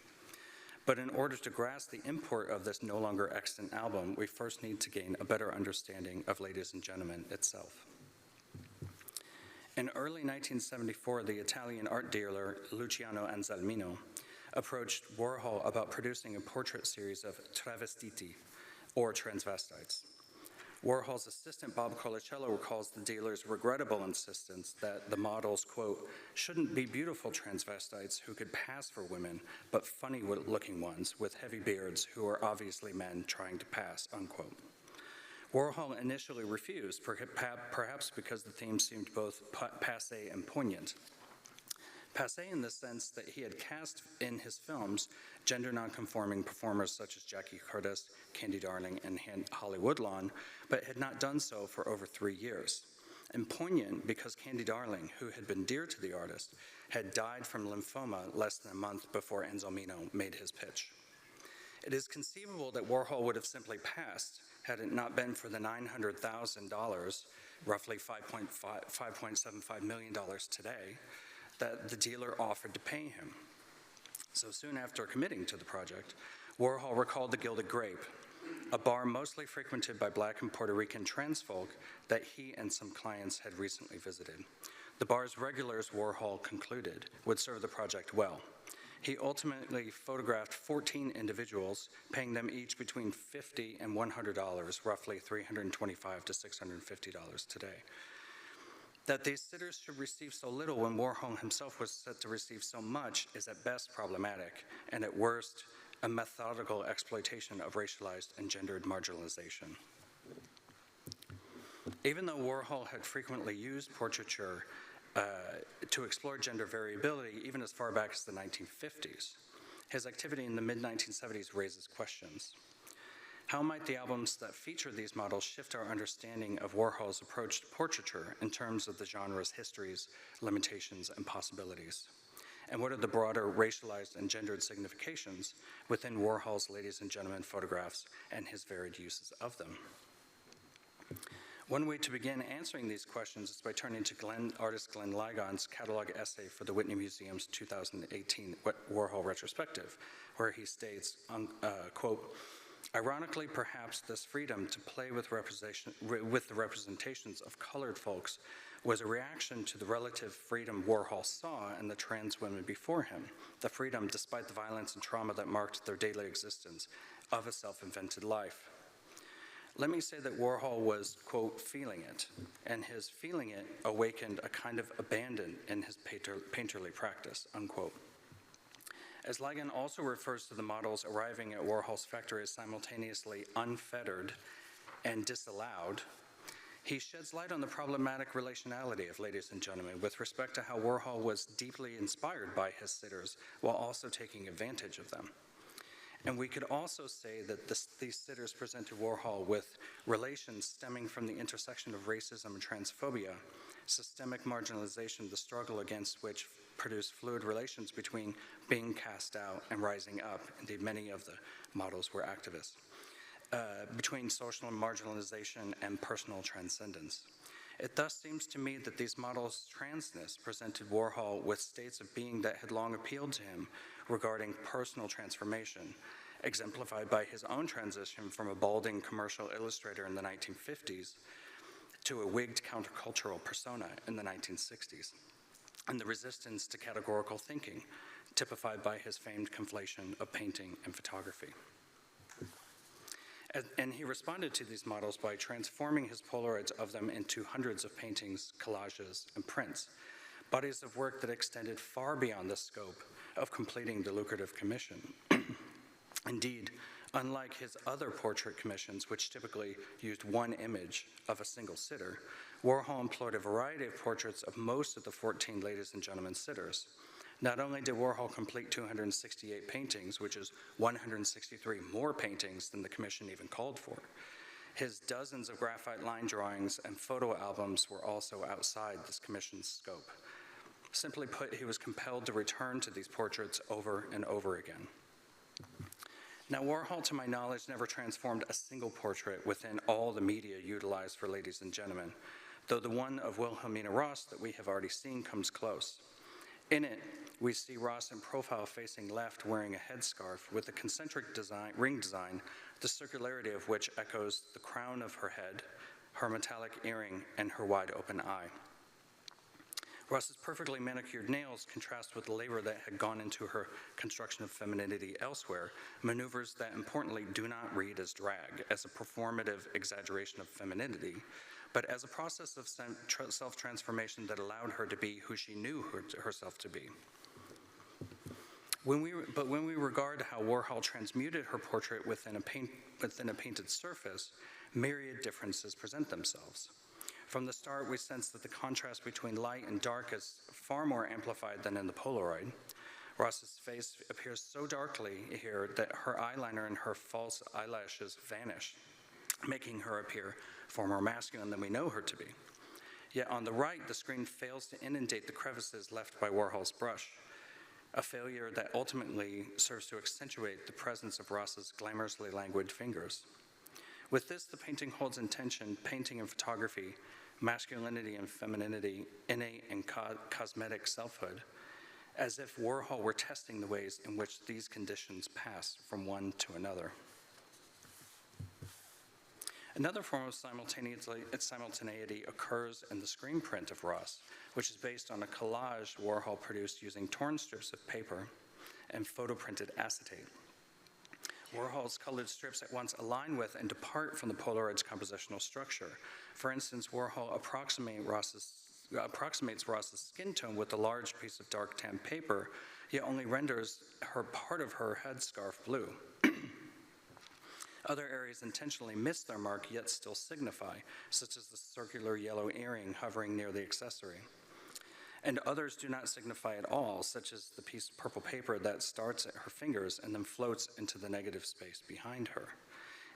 But in order to grasp the import of this no longer extant album, we first need to gain a better understanding of Ladies and Gentlemen itself. In early 1974, the Italian art dealer Luciano Anzalmino approached Warhol about producing a portrait series of travestiti, or transvestites. Warhol's assistant Bob Colicello recalls the dealer's regrettable insistence that the models, quote, shouldn't be beautiful transvestites who could pass for women, but funny-looking ones with heavy beards who are obviously men trying to pass, unquote. Warhol initially refused, perhaps because the theme seemed both passé and poignant. Passé in the sense that he had cast in his films gender nonconforming performers such as Jackie Curtis, Candy Darling, and Holly Woodlawn, but had not done so for over 3 years. And poignant because Candy Darling, who had been dear to the artist, had died from lymphoma less than a month before Anzalmino made his pitch. It is conceivable that Warhol would have simply passed had it not been for the $900,000, roughly $5.75 million today, that the dealer offered to pay him. So soon after committing to the project, Warhol recalled the Gilded Grape, a bar mostly frequented by Black and Puerto Rican trans folk that he and some clients had recently visited. The bar's regulars, Warhol concluded, would serve the project well. He ultimately photographed 14 individuals, paying them each between $50 and $100, roughly $325 to $650 today. That these sitters should receive so little when Warhol himself was set to receive so much is at best problematic, and at worst, a methodical exploitation of racialized and gendered marginalization. Even though Warhol had frequently used portraiture to explore gender variability even as far back as the 1950s, his activity in the mid-1970s raises questions. How might the albums that feature these models shift our understanding of Warhol's approach to portraiture in terms of the genre's histories, limitations, and possibilities? And what are the broader racialized and gendered significations within Warhol's ladies and gentlemen photographs and his varied uses of them? One way to begin answering these questions is by turning to artist Glenn Ligon's catalog essay for the Whitney Museum's 2018 Warhol retrospective, where he states, quote, "Ironically, perhaps this freedom to play with the representations of colored folks was a reaction to the relative freedom Warhol saw in the trans women before him, the freedom, despite the violence and trauma that marked their daily existence, of a self-invented life. Let me say that Warhol was, quote, feeling it, and his feeling it awakened a kind of abandon in his painterly practice," unquote. As Ligon also refers to the models arriving at Warhol's factory as simultaneously unfettered and disallowed, he sheds light on the problematic relationality of ladies and gentlemen with respect to how Warhol was deeply inspired by his sitters while also taking advantage of them. And we could also say that these sitters presented Warhol with relations stemming from the intersection of racism and transphobia, systemic marginalization, the struggle against which produced fluid relations between being cast out and rising up. Indeed, many of the models were activists. Between social marginalization and personal transcendence. It thus seems to me that these models' transness presented Warhol with states of being that had long appealed to him regarding personal transformation, exemplified by his own transition from a balding commercial illustrator in the 1950s to a wigged countercultural persona in the 1960s, and the resistance to categorical thinking, typified by his famed conflation of painting and photography. And he responded to these models by transforming his Polaroids of them into hundreds of paintings, collages, and prints, bodies of work that extended far beyond the scope of completing the lucrative commission. Indeed, unlike his other portrait commissions, which typically used one image of a single sitter, Warhol employed a variety of portraits of most of the 14 ladies and gentlemen sitters. Not only did Warhol complete 268 paintings, which is 163 more paintings than the commission even called for, his dozens of graphite line drawings and photo albums were also outside this commission's scope. Simply put, he was compelled to return to these portraits over and over again. Now, Warhol, to my knowledge, never transformed a single portrait within all the media utilized for ladies and gentlemen, though the one of Wilhelmina Ross that we have already seen comes close. In it, we see Ross in profile facing left wearing a headscarf with a concentric ring design, the circularity of which echoes the crown of her head, her metallic earring, and her wide open eye. Ross's perfectly manicured nails contrast with the labor that had gone into her construction of femininity elsewhere, maneuvers that importantly do not read as drag, as a performative exaggeration of femininity, but as a process of self-transformation that allowed her to be who she knew herself to be. When we regard how Warhol transmuted her portrait within a painted surface, myriad differences present themselves. From the start, we sense that the contrast between light and dark is far more amplified than in the Polaroid. Ross's face appears so darkly here that her eyeliner and her false eyelashes vanish, making her appear far more masculine than we know her to be. Yet on the right, the screen fails to inundate the crevices left by Warhol's brush, a failure that ultimately serves to accentuate the presence of Ross's glamorously languid fingers. With this, the painting holds in tension painting and photography, masculinity and femininity, innate and cosmetic selfhood, as if Warhol were testing the ways in which these conditions pass from one to another. Another form of simultaneity occurs in the screen print of Ross, which is based on a collage Warhol produced using torn strips of paper and photo-printed acetate. Warhol's colored strips at once align with and depart from the Polaroid's compositional structure. For instance, Warhol approximates Ross's skin tone with a large piece of dark tan paper, yet only renders her part of her headscarf blue. Other areas intentionally miss their mark, yet still signify, such as the circular yellow earring hovering near the accessory. And others do not signify at all, such as the piece of purple paper that starts at her fingers and then floats into the negative space behind her.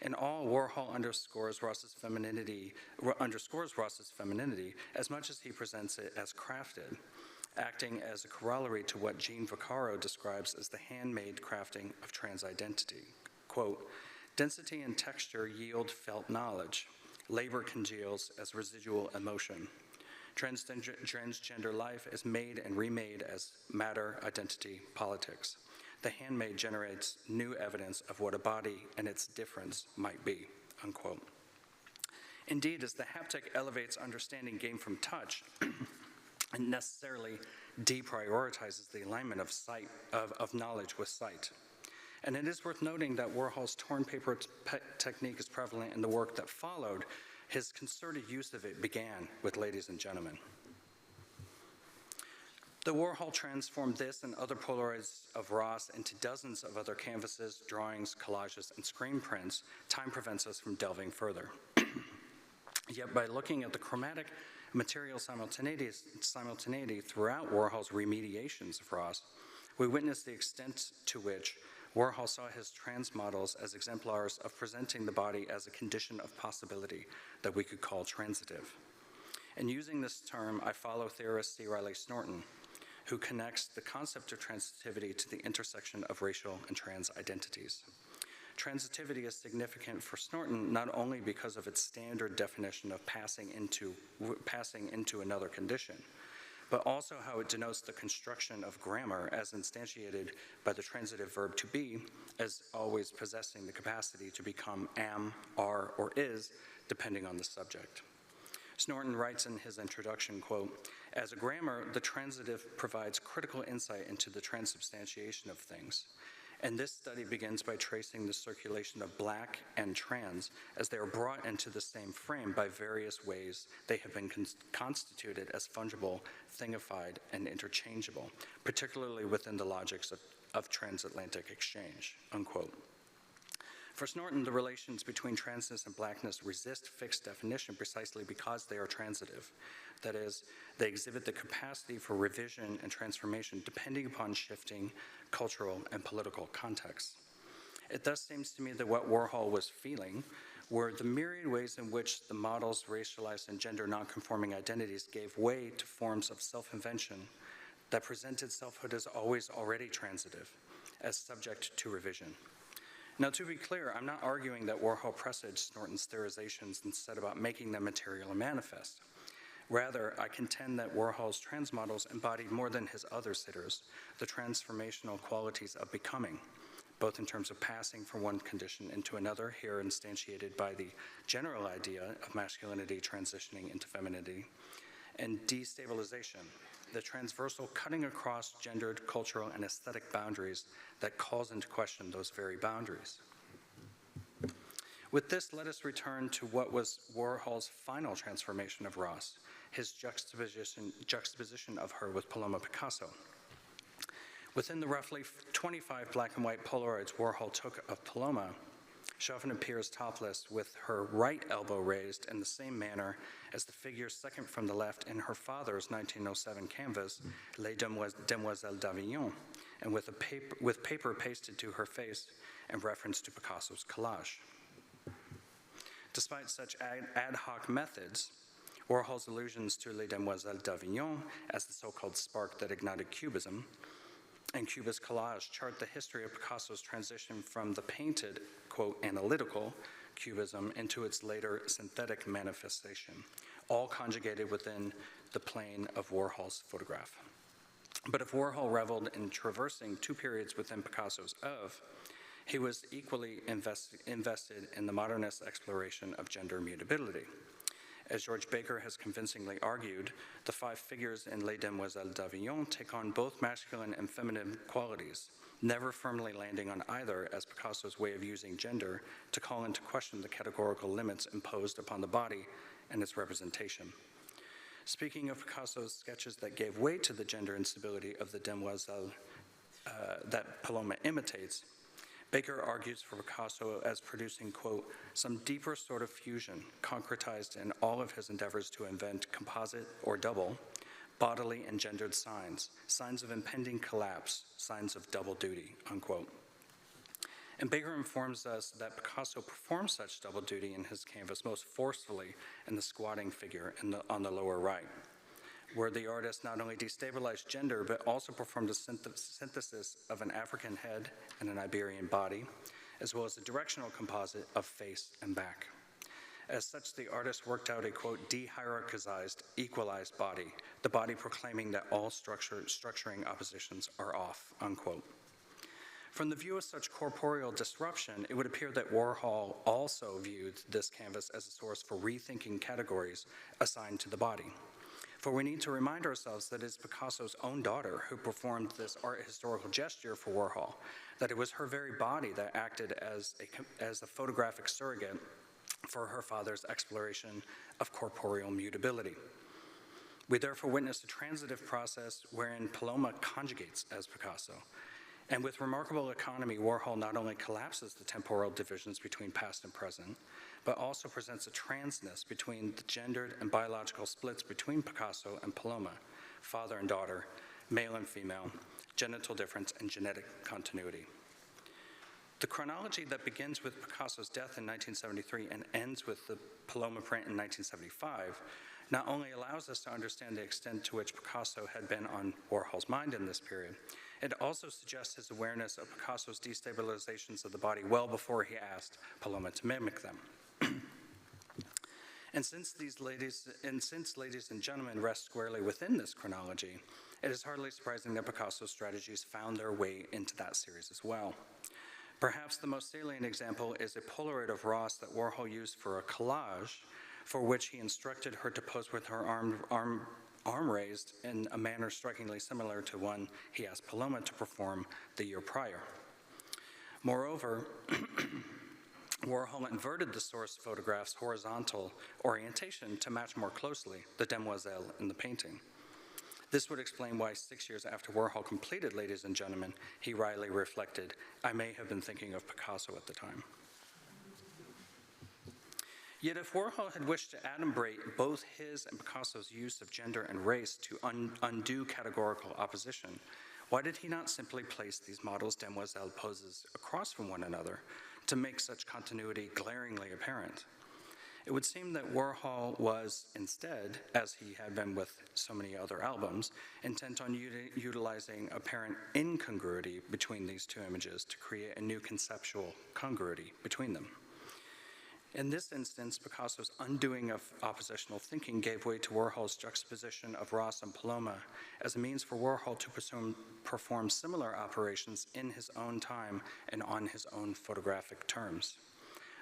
In all, Warhol underscores Ross's femininity as much as he presents it as crafted, acting as a corollary to what Jean Vaccaro describes as the handmade crafting of trans identity. Quote, density and texture yield felt knowledge. Labor congeals as residual emotion. Transgender life is made and remade as matter, identity, politics. The handmade generates new evidence of what a body and its difference might be, unquote. Indeed, as the haptic elevates understanding gained from touch, it necessarily deprioritizes the alignment of sight, of knowledge with sight. And it is worth noting that Warhol's torn paper technique is prevalent in the work that followed. His concerted use of it began with Ladies and Gentlemen. The Warhol transformed this and other Polaroids of Ross into dozens of other canvases, drawings, collages, and screen prints. Time prevents us from delving further. Yet by looking at the chromatic material simultaneity throughout Warhol's remediations of Ross, we witness the extent to which Warhol saw his trans models as exemplars of presenting the body as a condition of possibility that we could call transitive. In using this term, I follow theorist C. Riley Snorton, who connects the concept of transitivity to the intersection of racial and trans identities. Transitivity is significant for Snorton not only because of its standard definition of passing into another condition, but also how it denotes the construction of grammar as instantiated by the transitive verb to be, as always possessing the capacity to become am, are, or is, depending on the subject. Snorton writes in his introduction, quote, as a grammar, the transitive provides critical insight into the transubstantiation of things. And this study begins by tracing the circulation of black and trans as they are brought into the same frame by various ways they have been constituted as fungible, thingified, and interchangeable, particularly within the logics of transatlantic exchange, unquote. For Snorton, the relations between transness and blackness resist fixed definition precisely because they are transitive. That is, they exhibit the capacity for revision and transformation depending upon shifting cultural and political contexts. It thus seems to me that what Warhol was feeling were the myriad ways in which the model's racialized and gender nonconforming identities gave way to forms of self-invention that presented selfhood as always already transitive, as subject to revision. Now, to be clear, I'm not arguing that Warhol presaged Snorton's theorizations and set about making them material and manifest. Rather, I contend that Warhol's trans models embodied more than his other sitters the transformational qualities of becoming, both in terms of passing from one condition into another, here instantiated by the general idea of masculinity transitioning into femininity, and destabilization, the transversal cutting across gendered, cultural, and aesthetic boundaries that calls into question those very boundaries. With this, let us return to what was Warhol's final transformation of Ross, his juxtaposition of her with Paloma Picasso. Within the roughly 25 black and white Polaroids Warhol took of Paloma, she often appears topless with her right elbow raised in the same manner as the figure second from the left in her father's 1907 canvas, Les Demoiselles d'Avignon, and with paper pasted to her face in reference to Picasso's collage. Despite such ad hoc methods, Warhol's allusions to Les Demoiselles d'Avignon as the so-called spark that ignited Cubism and Cubist collage chart the history of Picasso's transition from the painted, quote, analytical Cubism into its later synthetic manifestation, all conjugated within the plane of Warhol's photograph. But if Warhol reveled in traversing two periods within Picasso's oeuvre, he was equally invested in the modernist exploration of gender mutability. As George Baker has convincingly argued, the five figures in Les Demoiselles d'Avignon take on both masculine and feminine qualities, never firmly landing on either as Picasso's way of using gender to call into question the categorical limits imposed upon the body and its representation. Speaking of Picasso's sketches that gave way to the gender instability of the demoiselle that Paloma imitates, Baker argues for Picasso as producing, quote, some deeper sort of fusion concretized in all of his endeavors to invent composite or double, bodily and gendered signs, signs of impending collapse, signs of double duty, unquote. And Baker informs us that Picasso performed such double duty in his canvas most forcefully in the squatting figure on the lower right, where the artist not only destabilized gender, but also performed a synthesis of an African head and an Iberian body, as well as a directional composite of face and back. As such, the artist worked out a, quote, de-hierarchized, equalized body, the body proclaiming that all structuring oppositions are off, unquote. From the view of such corporeal disruption, it would appear that Warhol also viewed this canvas as a source for rethinking categories assigned to the body. For we need to remind ourselves that it's Picasso's own daughter who performed this art historical gesture for Warhol, that it was her very body that acted as a photographic surrogate for her father's exploration of corporeal mutability. We therefore witness a transitive process wherein Paloma conjugates as Picasso. And with remarkable economy, Warhol not only collapses the temporal divisions between past and present, but also presents a transness between the gendered and biological splits between Picasso and Paloma, father and daughter, male and female, genital difference, and genetic continuity. The chronology that begins with Picasso's death in 1973 and ends with the Paloma print in 1975 not only allows us to understand the extent to which Picasso had been on Warhol's mind in this period, it also suggests his awareness of Picasso's destabilizations of the body well before he asked Paloma to mimic them. And since ladies and gentlemen rest squarely within this chronology, it is hardly surprising that Picasso's strategies found their way into that series as well. Perhaps the most salient example is a Polaroid of Ross that Warhol used for a collage, for which he instructed her to pose with her arm raised in a manner strikingly similar to one he asked Paloma to perform the year prior. Moreover, Warhol inverted the source photograph's horizontal orientation to match more closely the demoiselle in the painting. This would explain why 6 years after Warhol completed Ladies and Gentlemen, he wryly reflected, "I may have been thinking of Picasso at the time." Yet if Warhol had wished to adumbrate both his and Picasso's use of gender and race to undo categorical opposition, why did he not simply place these models' demoiselle poses across from one another to make such continuity glaringly apparent? It would seem that Warhol was instead, as he had been with so many other albums, intent on utilizing apparent incongruity between these two images to create a new conceptual congruity between them. In this instance, Picasso's undoing of oppositional thinking gave way to Warhol's juxtaposition of Ross and Paloma as a means for Warhol to perform similar operations in his own time and on his own photographic terms.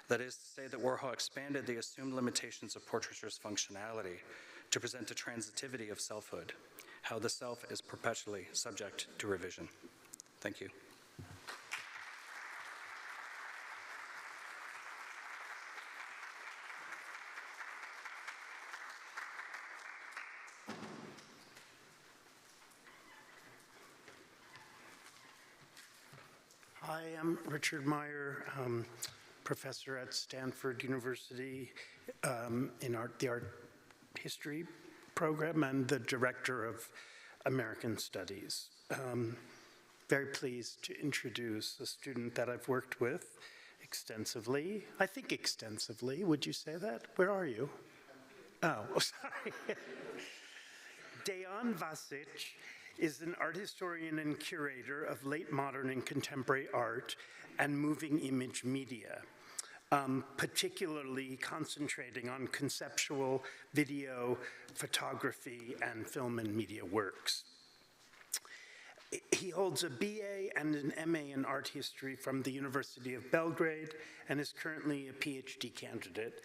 That is to say that Warhol expanded the assumed limitations of portraiture's functionality to present a transitivity of selfhood, how the self is perpetually subject to revision. Thank you. Hi, I'm Richard Meyer, professor at Stanford University in the art history program and the director of American Studies. Very pleased to introduce a student that I've worked with extensively. I think extensively. Would you say that? Where are you? Oh, sorry. Dejan Vasic is an art historian and curator of late modern and contemporary art and moving image media, particularly concentrating on conceptual video, photography, and film and media works. He holds a BA and an MA in art history from the University of Belgrade and is currently a PhD candidate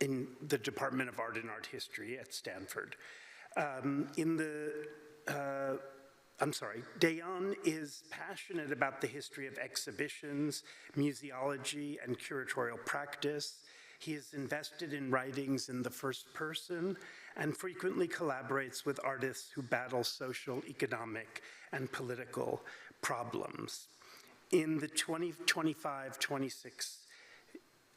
in the Department of Art and Art History at Stanford. Dejan is passionate about the history of exhibitions, museology, and curatorial practice. He is invested in writings in the first person and frequently collaborates with artists who battle social, economic, and political problems. In the 2025-26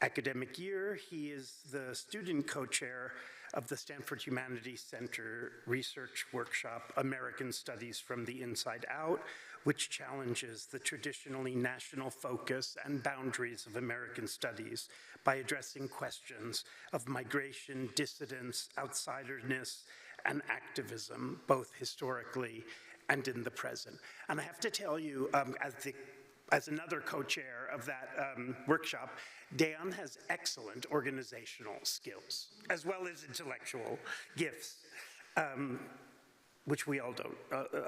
academic year, he is the student co-chair of the Stanford Humanities Center research workshop, American Studies from the Inside Out, which challenges the traditionally national focus and boundaries of American studies by addressing questions of migration, dissidence, outsiderness, and activism, both historically and in the present. And I have to tell you, as another co-chair of that workshop, Dayan has excellent organizational skills, as well as intellectual gifts, which we all don't,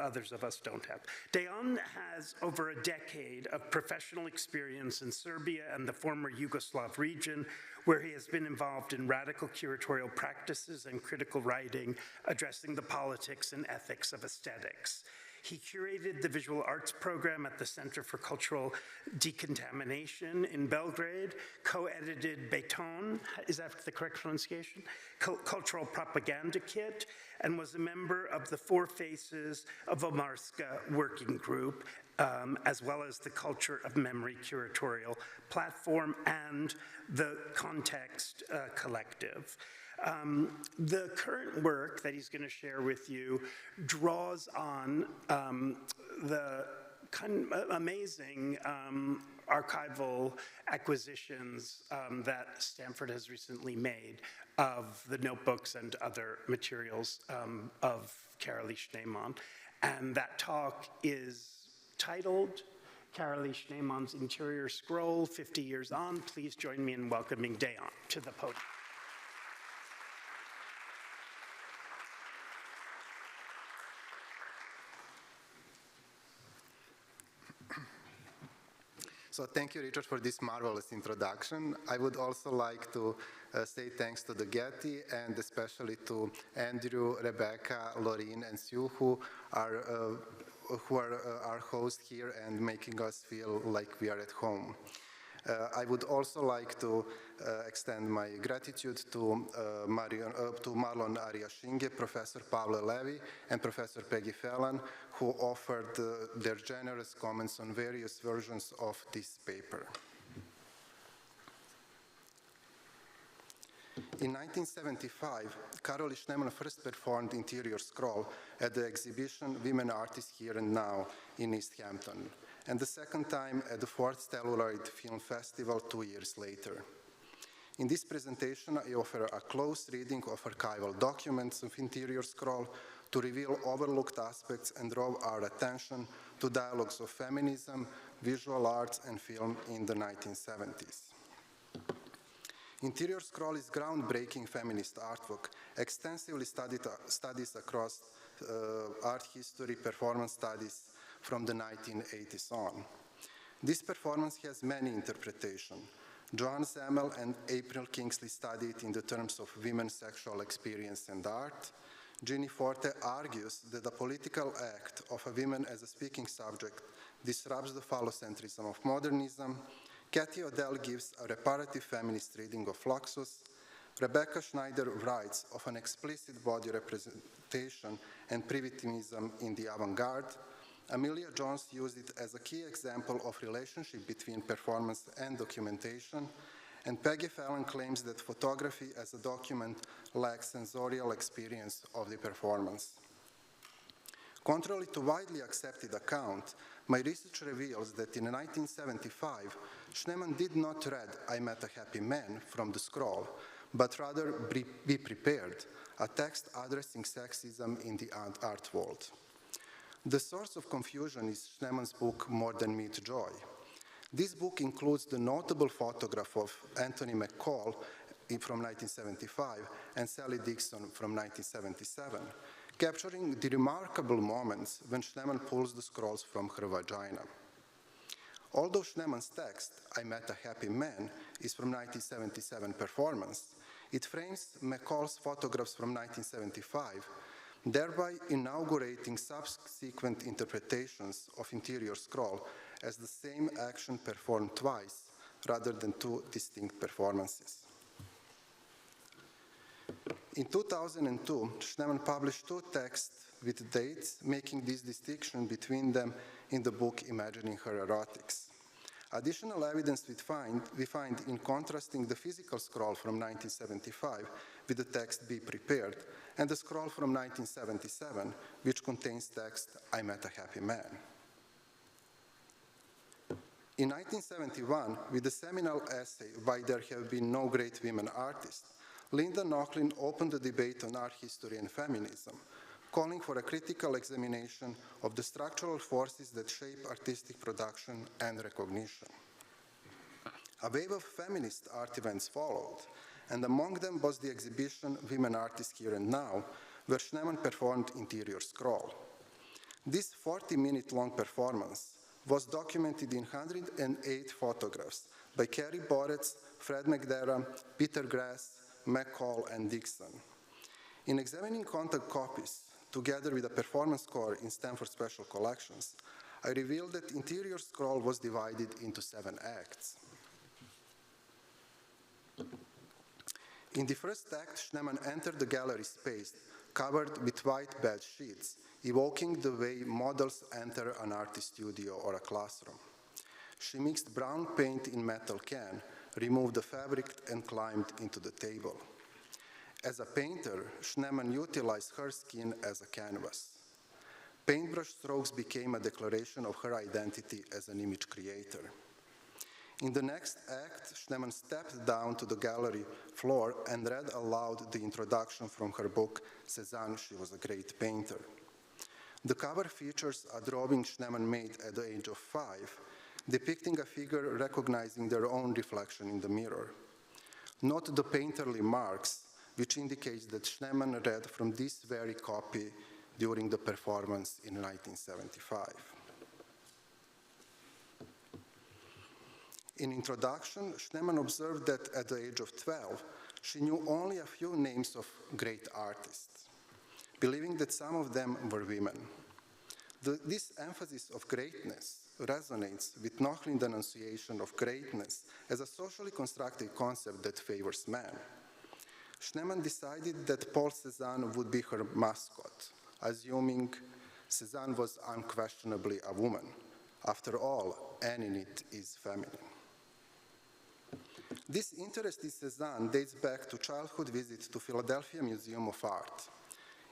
others of us don't have. Dayan has over a decade of professional experience in Serbia and the former Yugoslav region, where he has been involved in radical curatorial practices and critical writing, addressing the politics and ethics of aesthetics. He curated the visual arts program at the Center for Cultural Decontamination in Belgrade, co-edited Beton, is that the correct pronunciation? Cultural Propaganda Kit, and was a member of the Four Faces of Omarska working group, as well as the Culture of Memory curatorial platform and the Context Collective. The current work that he's going to share with you draws on the kind of amazing archival acquisitions that Stanford has recently made of the notebooks and other materials of Carolee Schneemann. And that talk is titled Carolee Schneemann's Interior Scroll, 50 Years On. Please join me in welcoming Dayan to the podium. So thank you, Richard, for this marvelous introduction. I would also like to say thanks to the Getty and especially to Andrew, Rebecca, Laureen, and Sue, who are our hosts here and making us feel like we are at home. I would also like to extend my gratitude to Marlon Ariashinge, Professor Pavle Levi, and Professor Peggy Phelan, who offered their generous comments on various versions of this paper. In 1975, Carolee Schneemann first performed Interior Scroll at the exhibition Women Artists Here and Now in East Hampton, and the second time at the 4th Celluloid Film Festival 2 years later. In this presentation, I offer a close reading of archival documents of Interior Scroll to reveal overlooked aspects and draw our attention to dialogues of feminism, visual arts, and film in the 1970s. Interior Scroll is groundbreaking feminist artwork, extensively studies across art history, performance studies from the 1980s on. This performance has many interpretations. Joan Zemel and April Kingsley study it in the terms of women's sexual experience and art. Ginny Forte argues that the political act of a woman as a speaking subject disrupts the phallocentrism of modernism. Cathy Odell gives a reparative feminist reading of Fluxus. Rebecca Schneider writes of an explicit body representation and primitivism in the avant-garde. Amelia Jones used it as a key example of relationship between performance and documentation, and Peggy Phelan claims that photography as a document lacks sensorial experience of the performance. Contrary to widely accepted account, my research reveals that in 1975, Schneemann did not read I Met a Happy Man from the scroll, but rather Be Prepared, a text addressing sexism in the art world. The source of confusion is Schneemann's book More Than Meet Joy. This book includes the notable photograph of Anthony McCall from 1975 and Sally Dixon from 1977, capturing the remarkable moments when Schneemann pulls the scrolls from her vagina. Although Schneemann's text, I Met a Happy Man, is from 1977 performance, it frames McCall's photographs from 1975, thereby inaugurating subsequent interpretations of Interior Scroll as the same action performed twice, rather than two distinct performances. In 2002, Schneemann published two texts with dates, making this distinction between them in the book Imagining Her Erotics. Additional evidence we find in contrasting the physical scroll from 1975 with the text Be Prepared, and the scroll from 1977, which contains text I Met a Happy Man. In 1971, with the seminal essay, Why There Have Been No Great Women Artists, Linda Nochlin opened the debate on art history and feminism, calling for a critical examination of the structural forces that shape artistic production and recognition. A wave of feminist art events followed, and among them was the exhibition Women Artists Here and Now, where Schneemann performed Interior Scroll. This 40-minute-long performance was documented in 108 photographs by Carrie Boretz, Fred McDermott, Peter Grass, McCall, and Dixon. In examining contact copies, together with a performance score in Stanford Special Collections, I revealed that Interior Scroll was divided into 7 acts. In the first act, Schneemann entered the gallery space covered with white bed sheets, evoking the way models enter an artist studio or a classroom. She mixed brown paint in metal can, removed the fabric, and climbed into the table. As a painter, Schneemann utilized her skin as a canvas. Paintbrush strokes became a declaration of her identity as an image creator. In the next act, Schneemann stepped down to the gallery floor and read aloud the introduction from her book, Cézanne, She Was a Great Painter. The cover features a drawing Schneemann made at the age of 5, depicting a figure recognizing their own reflection in the mirror. Note the painterly marks, which indicates that Schneemann read from this very copy during the performance in 1975. In introduction, Schneemann observed that at the age of 12, she knew only a few names of great artists, believing that some of them were women. This emphasis of greatness resonates with Nochlin's denunciation of greatness as a socially constructed concept that favors men. Schneemann decided that Paul Cézanne would be her mascot, assuming Cézanne was unquestionably a woman. After all, any in it is feminine. This interest in Cézanne dates back to childhood visits to Philadelphia Museum of Art.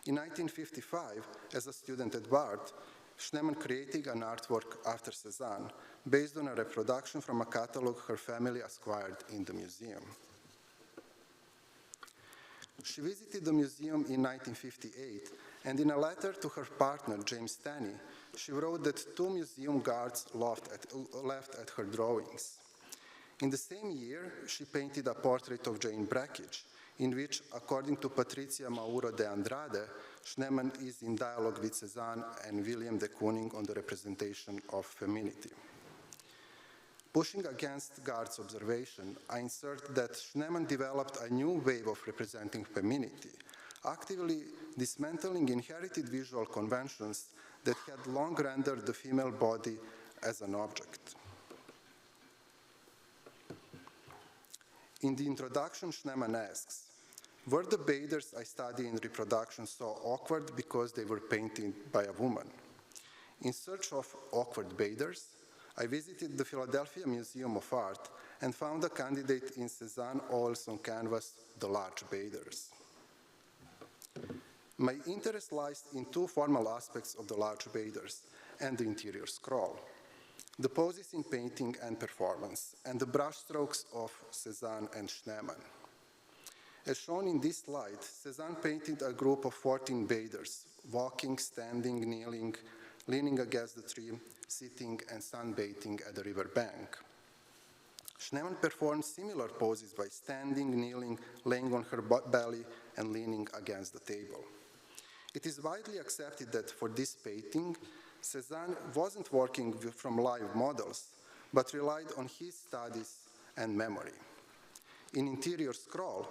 In 1955, as a student at Bard, Schneemann created an artwork after Cézanne based on a reproduction from a catalog her family acquired in the museum. She visited the museum in 1958, and in a letter to her partner, James Stanley, she wrote that 2 museum guards laughed at her drawings. In the same year, she painted a portrait of Jane Brakhage, in which, according to Patricia Mauro de Andrade, Schneemann is in dialogue with Cézanne and William de Kooning on the representation of femininity. Pushing against Gard's observation, I insert that Schneemann developed a new way of representing femininity, actively dismantling inherited visual conventions that had long rendered the female body as an object. In the introduction, Schneemann asks, were the bathers I study in reproduction so awkward because they were painted by a woman? In search of awkward bathers, I visited the Philadelphia Museum of Art and found a candidate in Cézanne oils on canvas, The Large Bathers. My interest lies in 2 formal aspects of The Large Bathers and the Interior Scroll: the poses in painting and performance, and the brushstrokes of Cézanne and Schneemann. As shown in this slide, Cézanne painted a group of 14 bathers, walking, standing, kneeling, leaning against the tree, sitting, and sunbathing at the river bank. Schneemann performed similar poses by standing, kneeling, laying on her belly, and leaning against the table. It is widely accepted that for this painting, Cézanne wasn't working from live models, but relied on his studies and memory. In Interior Scroll,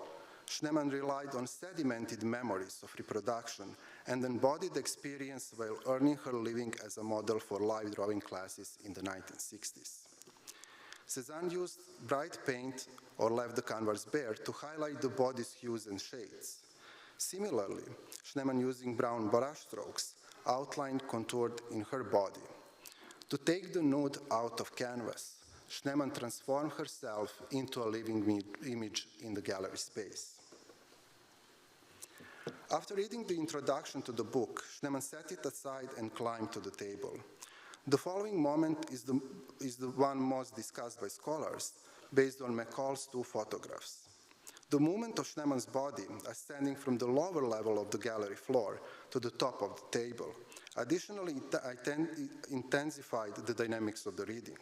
Schneemann relied on sedimented memories of reproduction and embodied experience while earning her living as a model for live drawing classes in the 1960s. Cézanne used bright paint or left the canvas bare to highlight the body's hues and shades. Similarly, Schneemann, using brown brushstrokes, outlined, contoured in her body. To take the nude out of canvas, Schneemann transformed herself into a living image in the gallery space. After reading the introduction to the book, Schneemann set it aside and climbed to the table. The following moment is the one most discussed by scholars, based on McCall's two photographs. The movement of Schneemann's body, ascending from the lower level of the gallery floor to the top of the table, additionally intensified the dynamics of the reading.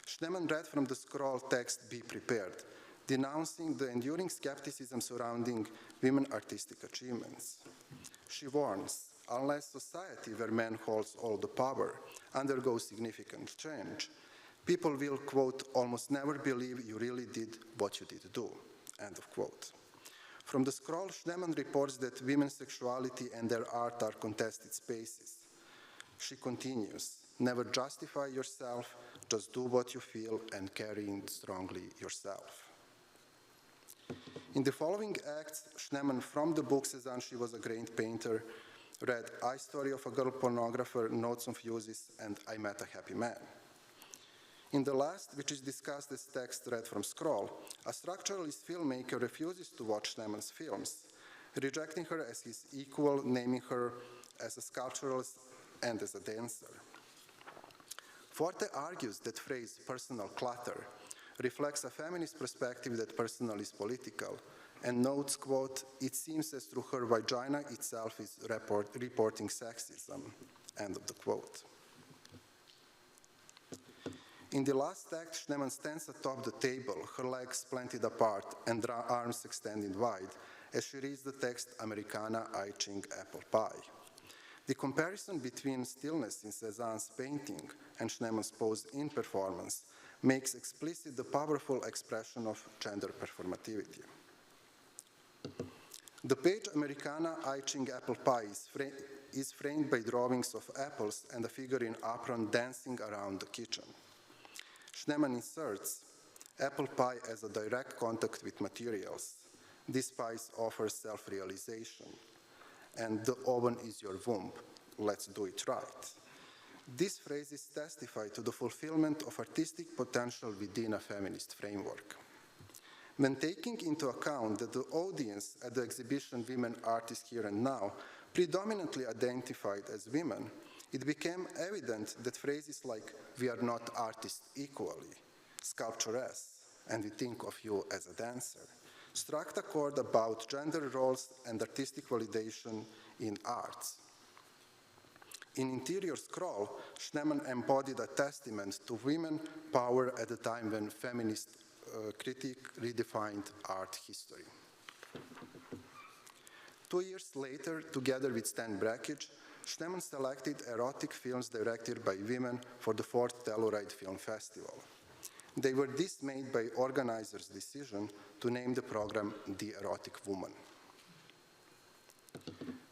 Schneemann read from the scroll text, "Be prepared," denouncing the enduring skepticism surrounding women's artistic achievements. She warns, unless society where man holds all the power undergoes significant change, people will, quote, almost never believe you really did what you did do, end of quote. From the scroll, Schneemann reports that women's sexuality and their art are contested spaces. She continues, never justify yourself, just do what you feel and carry it strongly yourself. In the following acts, Schneemann, from the book Cézanne, She Was a Great Painter, read I Story of a Girl Pornographer, Notes on Fuses, and I Met a Happy Man. In the last, which is discussed as text read from scroll, a structuralist filmmaker refuses to watch Schneemann's films, rejecting her as his equal, naming her as a sculpturalist and as a dancer. Forte argues that phrase personal clutter reflects a feminist perspective that personal is political, and notes, quote, it seems as though her vagina itself is reporting sexism, end of the quote. In the last act, Schneemann stands atop the table, her legs planted apart and arms extended wide, as she reads the text Americana Eiching Apple Pie. The comparison between stillness in Cézanne's painting and Schneemann's pose in performance makes explicit the powerful expression of gender performativity. The page Americana Eiching Apple Pie is framed by drawings of apples and a figure in apron dancing around the kitchen. Schneemann inserts apple pie as a direct contact with materials. This pie offers self-realization. And the oven is your womb. Let's do it right. These phrases testify to the fulfillment of artistic potential within a feminist framework. When taking into account that the audience at the exhibition Women Artists Here and Now predominantly identified as women, it became evident that phrases like, we are not artists equally, sculpturess, and we think of you as a dancer, struck a chord about gender roles and artistic validation in arts. In Interior Scroll, Schneemann embodied a testament to women power at a time when feminist critique redefined art history. 2 years later, together with Stan Brakhage, Schneemann selected erotic films directed by women for the 4th Telluride Film Festival. They were dismayed by organizers' decision to name the program The Erotic Woman.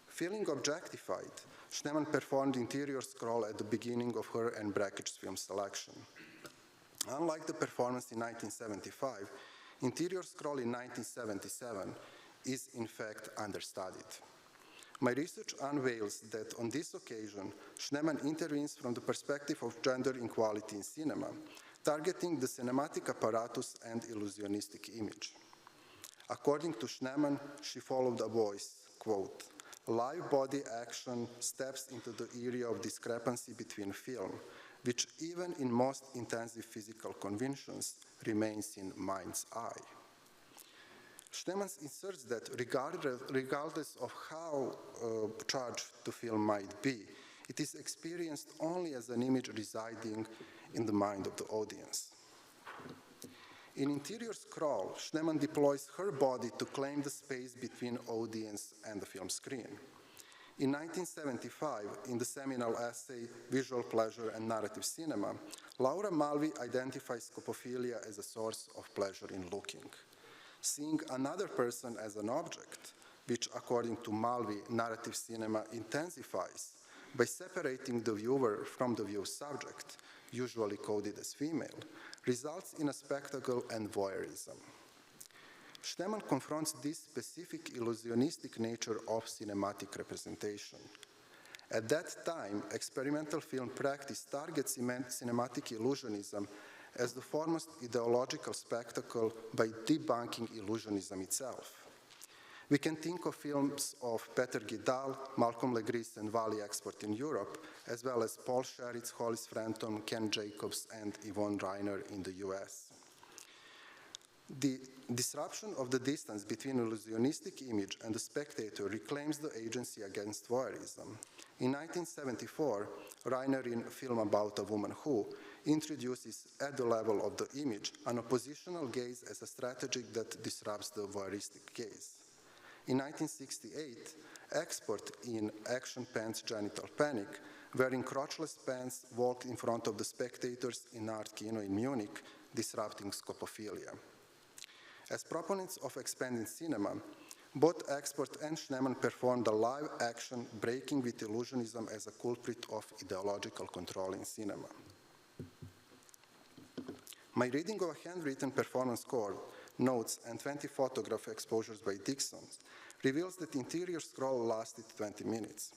Feeling objectified, Schneemann performed Interior Scroll at the beginning of her and Brakhage's film selection. Unlike the performance in 1975, Interior Scroll in 1977 is in fact understudied. My research unveils that on this occasion, Schneemann intervenes from the perspective of gender equality in cinema, targeting the cinematic apparatus and illusionistic image. According to Schneemann, she followed a voice, quote, live body action steps into the area of discrepancy between film, which even in most intensive physical conventions remains in mind's eye. Schneemann inserts that regardless of how charged the film might be, it is experienced only as an image residing in the mind of the audience. In Interior Scroll, Schneemann deploys her body to claim the space between audience and the film screen. In 1975, in the seminal essay Visual Pleasure and Narrative Cinema, Laura Mulvey identifies scopophilia as a source of pleasure in looking. Seeing another person as an object, which according to Mulvey, narrative cinema intensifies by separating the viewer from the view subject, usually coded as female, results in a spectacle and voyeurism. Schneemann confronts this specific illusionistic nature of cinematic representation. At that time, experimental film practice targets cinematic illusionism as the foremost ideological spectacle by debunking illusionism itself. We can think of films of Peter Gidal, Malcolm Legris, and Valley Export in Europe, as well as Paul Sherritt's Hollis Frampton, Ken Jacobs, and Yvonne Reiner in the US. The disruption of the distance between an illusionistic image and the spectator reclaims the agency against voyeurism. In 1974, Reiner, in a film about a woman who introduces at the level of the image an oppositional gaze as a strategy that disrupts the voyeuristic gaze. In 1968, Export in Action Pants Genital Panic, wearing crotchless pants, walked in front of the spectators in art kino in Munich, disrupting scopophilia. As proponents of expanding cinema, both Export and Schneemann performed a live action breaking with illusionism as a culprit of ideological control in cinema. My reading of a handwritten performance score, notes, and 20 photograph exposures by Dixon reveals that the interior scroll lasted 20 minutes.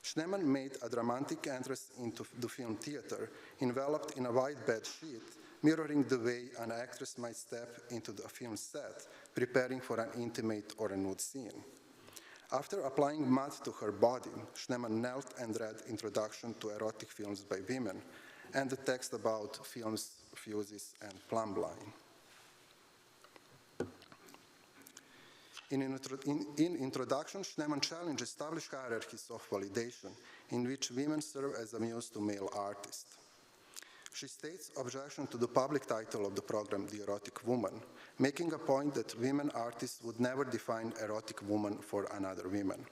Schneemann made a dramatic entrance into the film theater, enveloped in a white bed sheet, mirroring the way an actress might step into the film set, preparing for an intimate or a nude scene. After applying mud to her body, Schneemann knelt and read Introduction to Erotic Films by Women and the text about films, fuses, and Plumbline. In Introduction, Schneemann challenged established hierarchies of validation in which women serve as a muse to male artists. She states objection to the public title of the program, The Erotic Woman, making a point that women artists would never define erotic woman for another woman.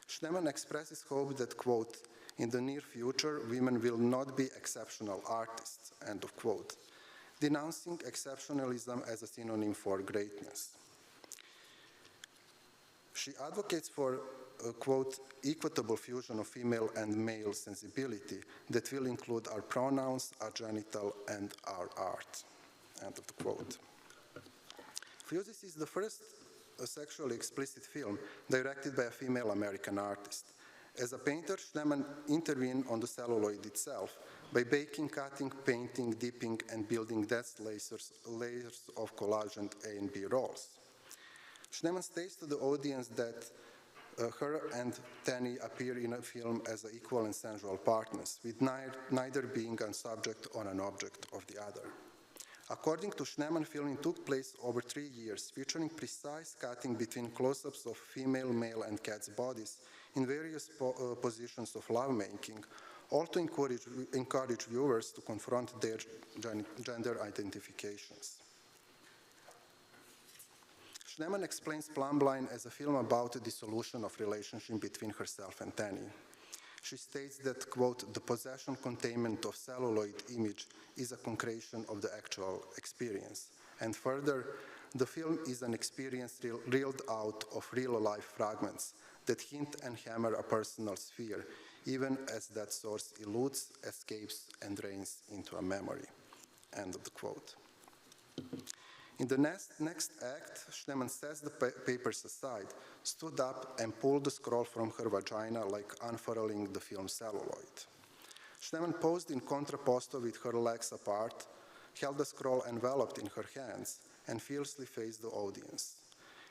Schneemann expresses hope that, quote, in the near future, women will not be exceptional artists, end of quote, denouncing exceptionalism as a synonym for greatness. She advocates for a, quote, equitable fusion of female and male sensibility that will include our pronouns, our genital, and our art, end of the quote. Fuses is the first sexually explicit film directed by a female American artist. As a painter, Schneemann intervened on the celluloid itself by baking, cutting, painting, dipping, and building dense layers of collage and A and B rolls. Schneemann states to the audience that her and Tanny appear in a film as equal and sensual partners, with neither being a subject or an object of the other. According to Schneemann, filming took place over 3 years, featuring precise cutting between close-ups of female, male, and cats' bodies in various positions of lovemaking, all to encourage viewers to confront their gender identifications. Schneemann explains Plumbline as a film about the dissolution of relationship between herself and Tanny. She states that, quote, the possession containment of celluloid image is a concretion of the actual experience. And further, the film is an experience reeled out of real-life fragments that hint and hammer a personal sphere, even as that source eludes, escapes, and drains into a memory, end of the quote. In the next act, Schneemann sets the papers aside, stood up, and pulled the scroll from her vagina like unfurling the film celluloid. Schneemann posed in contrapposto with her legs apart, held the scroll enveloped in her hands, and fiercely faced the audience.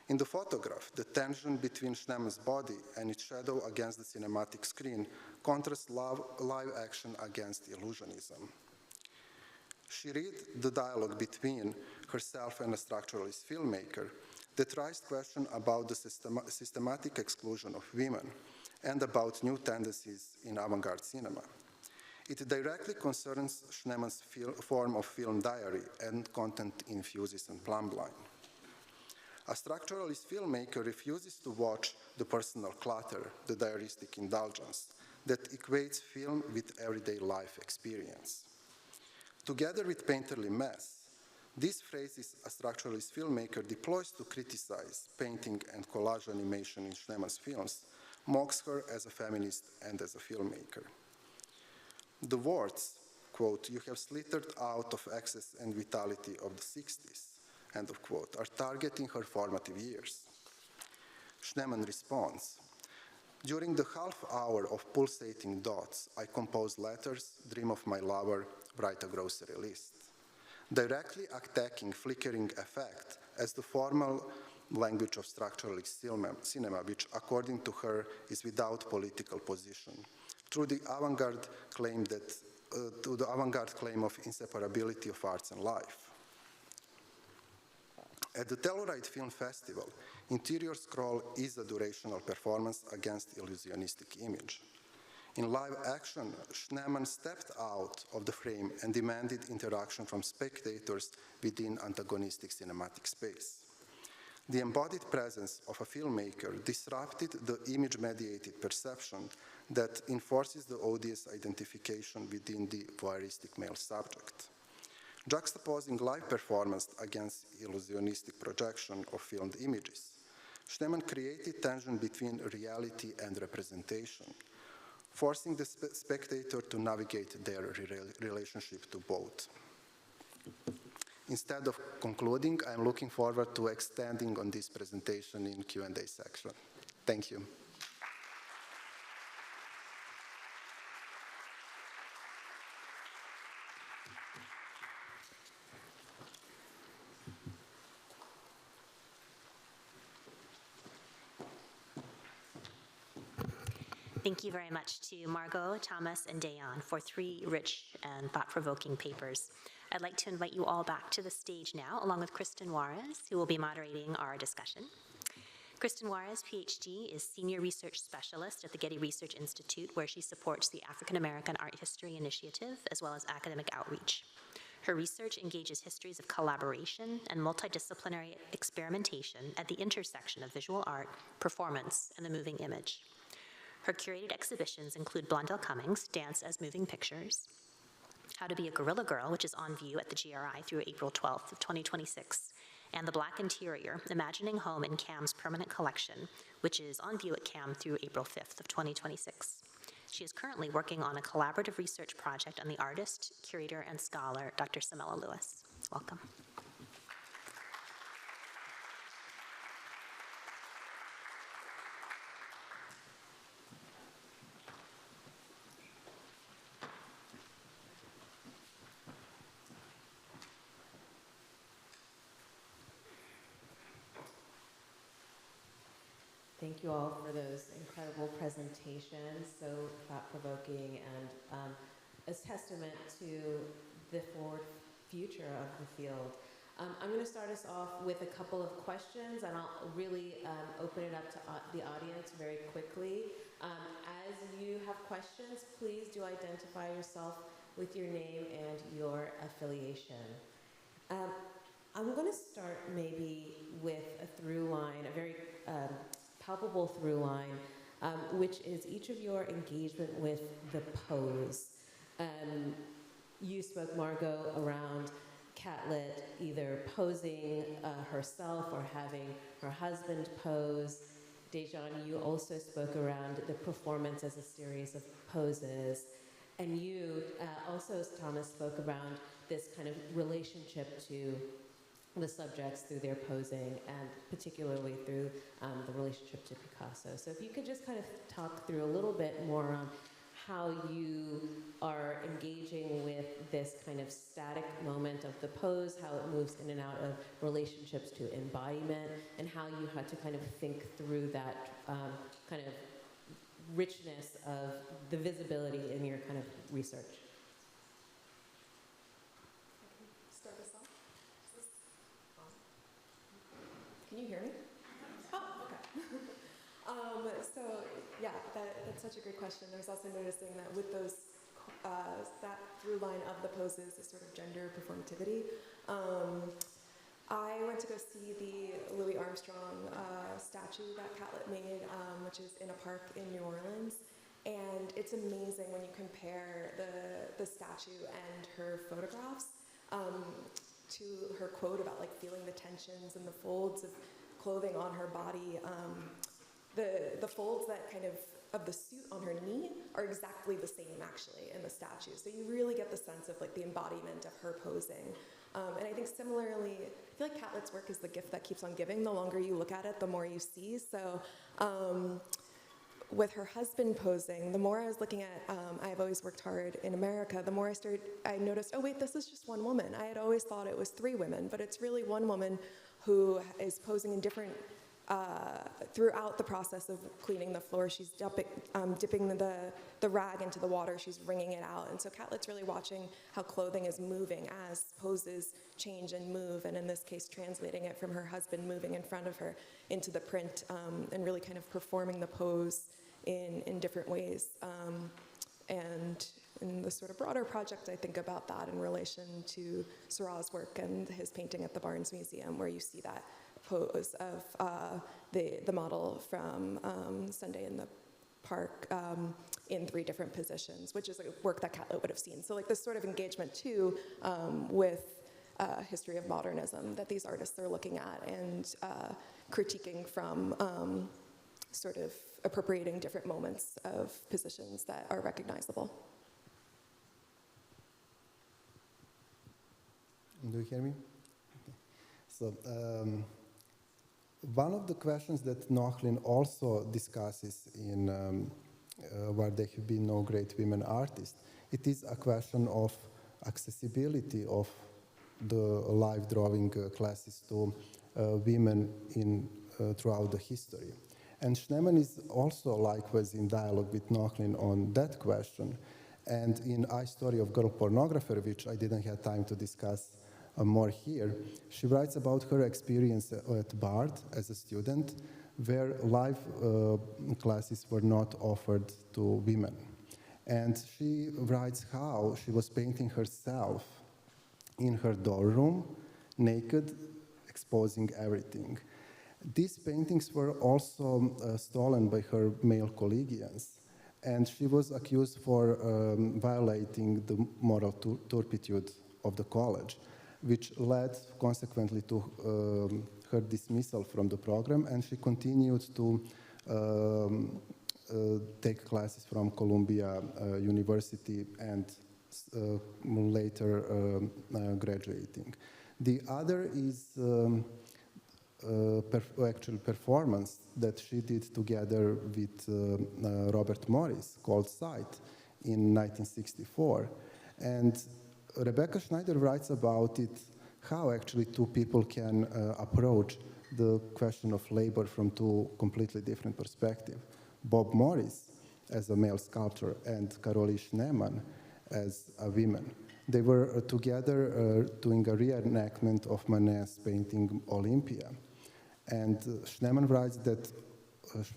In the photograph, the tension between Schneemann's body and its shadow against the cinematic screen contrasts live action against illusionism. She read the dialogue between herself and a structuralist filmmaker that raised questions about the systematic exclusion of women and about new tendencies in avant-garde cinema. It directly concerns Schneemann's form of film diary and content in Fuses and Plumbline. A structuralist filmmaker refuses to watch the personal clutter, the diaristic indulgence, that equates film with everyday life experience. Together with painterly mess, these phrases a structuralist filmmaker deploys to criticize painting and collage animation in Schneemann's films mocks her as a feminist and as a filmmaker. The words, quote, you have slithered out of excess and vitality of the 60s, end of quote, are targeting her formative years. Schneemann responds, during the half hour of pulsating dots, I compose letters, dream of my lover, write a grocery list. Directly attacking flickering effect as the formal language of structuralist cinema, which, according to her, is without political position, through the avant-garde claim of inseparability of arts and life. At the Telluride Film Festival, Interior Scroll is a durational performance against illusionistic image. In live action, Schneemann stepped out of the frame and demanded interaction from spectators within antagonistic cinematic space. The embodied presence of a filmmaker disrupted the image-mediated perception that enforces the audience identification within the voyeuristic male subject. Juxtaposing live performance against illusionistic projection of filmed images, Schneemann created tension between reality and representation, forcing the spectator to navigate their relationship to both. Instead of concluding, I'm looking forward to extending on this presentation in Q&A section. Thank you. Thank you very much to Margot, Thomas, and Dayan for 3 rich and thought-provoking papers. I'd like to invite you all back to the stage now, along with Kristen Juarez, who will be moderating our discussion. Kristen Juarez, PhD, is Senior Research Specialist at the Getty Research Institute, where she supports the African American Art History Initiative, as well as academic outreach. Her research engages histories of collaboration and multidisciplinary experimentation at the intersection of visual art, performance, and the moving image. Her curated exhibitions include Blondell Cummings' Dance as Moving Pictures, How to Be a Guerrilla Girl, which is on view at the GRI through April 12th of 2026, and The Black Interior, Imagining Home in CAM's permanent collection, which is on view at CAM through April 5th of 2026. She is currently working on a collaborative research project on the artist, curator, and scholar, Dr. Samela Lewis. Welcome. Thank you all for those incredible presentations, so thought-provoking and a testament to the forward future of the field. I'm going to start us off with a couple of questions, and I'll really open it up to the audience very quickly. As you have questions, please do identify yourself with your name and your affiliation. I'm going to start maybe with a through line, a very palpable through line, which is each of your engagement with the pose. You spoke, Margot, around Catlet either posing herself or having her husband pose. Dejan, you also spoke around the performance as a series of poses. And you also, Thomas, spoke around this kind of relationship to the subjects through their posing, and particularly through the relationship to Picasso. So if you could just kind of talk through a little bit more on how you are engaging with this kind of static moment of the pose, how it moves in and out of relationships to embodiment, and how you had to kind of think through that kind of richness of the visibility in your kind of research. Start us off. Can you hear me? Oh, okay. So yeah, that's such a great question. I was also noticing that with those, that through line of the poses is sort of gender performativity. I went to go see the Louis Armstrong statue that Catlet made, which is in a park in New Orleans. And it's amazing when you compare the statue and her photographs to her quote about like feeling the tensions and the folds of clothing on her body. The folds that kind of the suit on her knee are exactly the same actually in the statue. So you really get the sense of like the embodiment of her posing. And I think similarly, I feel like Catlet's work is the gift that keeps on giving. The longer you look at it, the more you see. So with her husband posing, the more I was looking at, I've always worked hard in America, the more I noticed, oh wait, this is just one woman. I had always thought it was 3 women, but it's really one woman who is posing in different, throughout the process of cleaning the floor. She's dipping the rag into the water, she's wringing it out. And so Catlet's really watching how clothing is moving as poses change and move, and in this case, translating it from her husband moving in front of her into the print, and really kind of performing the pose in different ways. And in the sort of broader project, I think about that in relation to Seurat's work and his painting at the Barnes Museum, where you see that pose of the model from Sunday in the Park in 3 different positions, which is a work that Catlett would have seen. So like this sort of engagement too with history of modernism that these artists are looking at and critiquing from sort of appropriating different moments of positions that are recognizable. Do you hear me? Okay. So one of the questions that Nochlin also discusses in Where There Have Been No Great Women Artists, it is a question of accessibility of the live drawing classes to women throughout the history. And Schneemann is also likewise in dialogue with Nochlin on that question. And in I Story of Girl Pornographer, which I didn't have time to discuss more here, she writes about her experience at Bard as a student, where live classes were not offered to women. And she writes how she was painting herself in her dorm room, naked, exposing everything. These paintings were also stolen by her male collegians, and she was accused for violating the moral turpitude of the college, which led consequently to her dismissal from the program, and she continued to take classes from Columbia University and later graduating. The other is actual performance that she did together with Robert Morris called Sight in 1964. And Rebecca Schneider writes about it, how actually 2 people can approach the question of labor from 2 completely different perspectives. Bob Morris as a male sculptor and Caroline Schneemann as a woman. They were together doing a reenactment of Manet's painting Olympia. And Schneemann writes that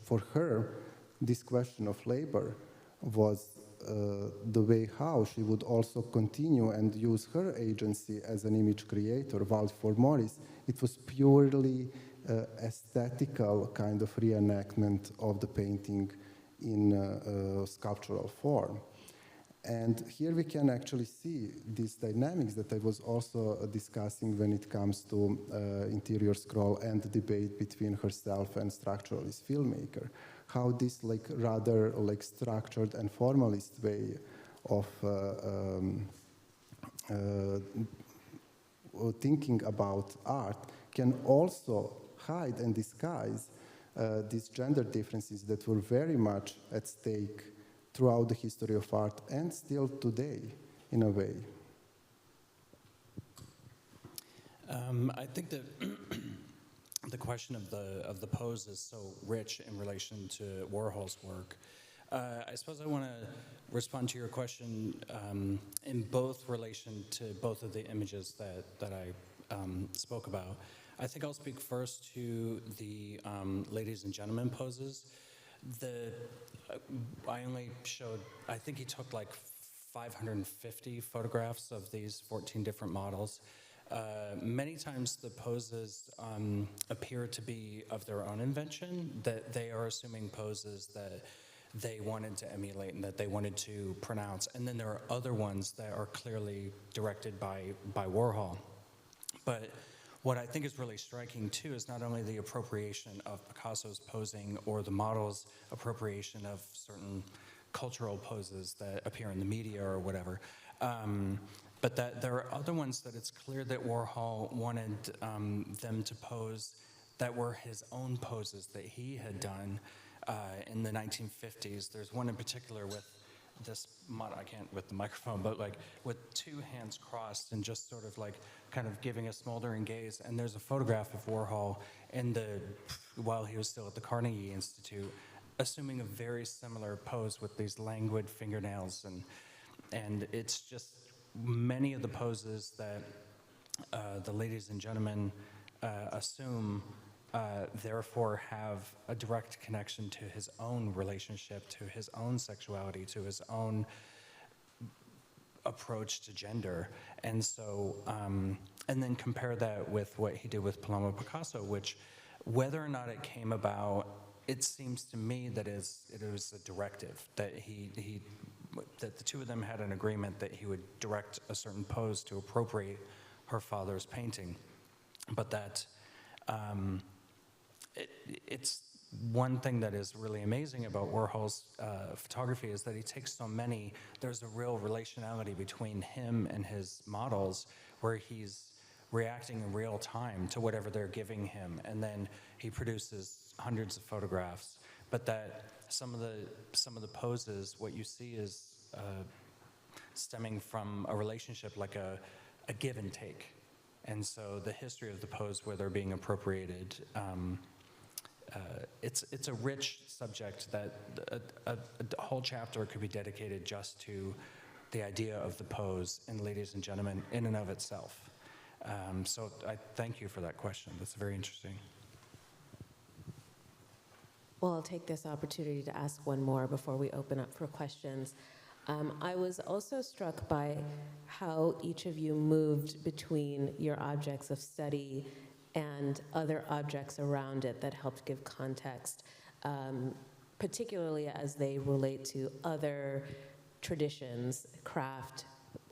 for her, this question of labor was the way how she would also continue and use her agency as an image creator, while for Morris, it was purely aesthetical kind of reenactment of the painting in sculptural form. And here we can actually see these dynamics that I was also discussing when it comes to interior scroll and the debate between herself and structuralist filmmaker. How this rather structured and formalist way of thinking about art can also hide and disguise these gender differences that were very much at stake throughout the history of art and still today, in a way. I think that the question of the pose is so rich in relation to Warhol's work. I suppose I want to respond to your question in both relation to both of the images that I spoke about. I think I'll speak first to the ladies and gentlemen poses. I only showed, I think he took like 550 photographs of these 14 different models. Many times the poses appear to be of their own invention, that they are assuming poses that they wanted to emulate and that they wanted to pronounce. And then there are other ones that are clearly directed by Warhol. But what I think is really striking, too, is not only the appropriation of Picasso's posing or the model's appropriation of certain cultural poses that appear in the media or whatever, but that there are other ones that it's clear that Warhol wanted them to pose that were his own poses that he had done in the 1950s. There's one in particular with this I can't with the microphone, but like with two hands crossed and just sort of like kind of giving a smoldering gaze. And there's a photograph of Warhol while he was still at the Carnegie Institute, assuming a very similar pose with these languid fingernails. And it's just many of the poses that the ladies and gentlemen assume therefore have a direct connection to his own relationship, to his own sexuality, to his own approach to gender. And so, and then compare that with what he did with Paloma Picasso, which, whether or not it came about, it seems to me that it was a directive, that that the two of them had an agreement that he would direct a certain pose to appropriate her father's painting. But that it's one thing that is really amazing about Warhol's photography is that he takes so many, there's a real relationality between him and his models where he's reacting in real time to whatever they're giving him, and then he produces hundreds of photographs. But that some of the poses, what you see is stemming from a relationship like a give and take. And so the history of the pose where they're being appropriated, it's a rich subject that a whole chapter could be dedicated just to the idea of the pose and ladies and gentlemen in and of itself. So I thank you for that question. That's very interesting. Well, I'll take this opportunity to ask one more before we open up for questions. I was also struck by how each of you moved between your objects of study and other objects around it that helped give context, particularly as they relate to other traditions, craft,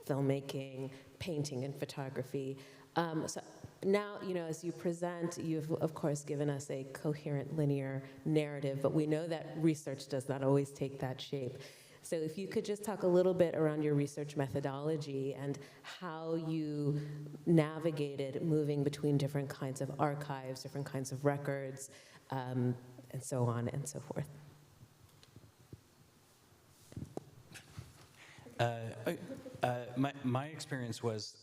filmmaking, painting, and photography. So now, as you present, you've, of course, given us a coherent, linear narrative, but we know that research does not always take that shape. So if you could just talk a little bit around your research methodology and how you navigated moving between different kinds of archives, different kinds of records, and so on and so forth. My experience was,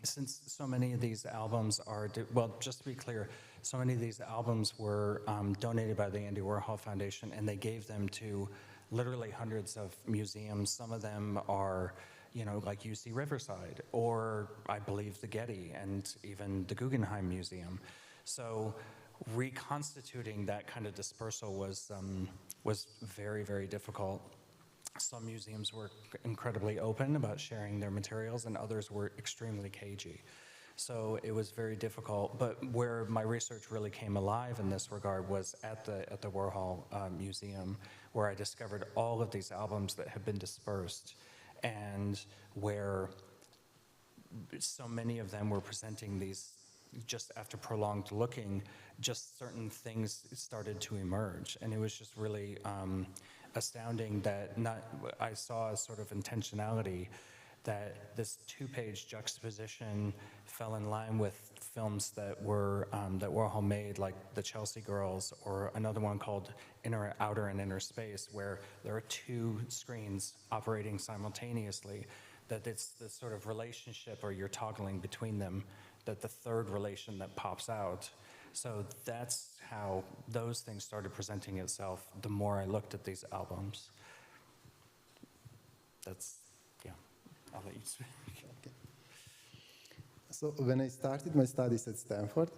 since so many of these albums are, well, just to be clear, so many of these albums were donated by the Andy Warhol Foundation, and they gave them to literally hundreds of museums. Some of them are, like UC Riverside, or I believe the Getty, and even the Guggenheim Museum. So reconstituting that kind of dispersal was very, very difficult. Some museums were incredibly open about sharing their materials, and others were extremely cagey. So it was very difficult, but where my research really came alive in this regard was at the Warhol Museum, where I discovered all of these albums that had been dispersed, and where so many of them were presenting these, just after prolonged looking, just certain things started to emerge. And it was just really astounding that I saw a sort of intentionality that this two-page juxtaposition fell in line with films that were that Warhol made, like The Chelsea Girls, or another one called Outer and Inner Space, where there are two screens operating simultaneously, that it's this sort of relationship, or you're toggling between them, that the third relation that pops out. So that's how those things started presenting itself the more I looked at these albums. I'll let you speak. Okay. So when I started my studies at Stanford,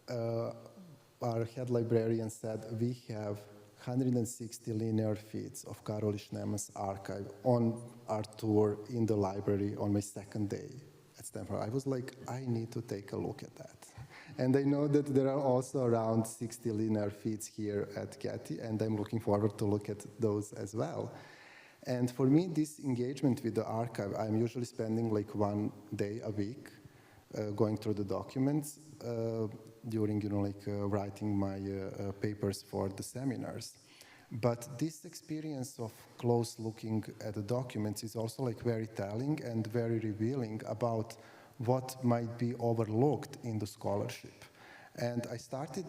our head librarian said we have 160 linear feet of Karoli Schneeman's archive on our tour in the library on my second day at Stanford. I was like, I need to take a look at that. And I know that there are also around 60 linear feet here at Getty, and I'm looking forward to look at those as well. And for me, this engagement with the archive, I'm usually spending like 1 day a week going through the documents during, writing my papers for the seminars. But this experience of close looking at the documents is also like very telling and very revealing about what might be overlooked in the scholarship. And I started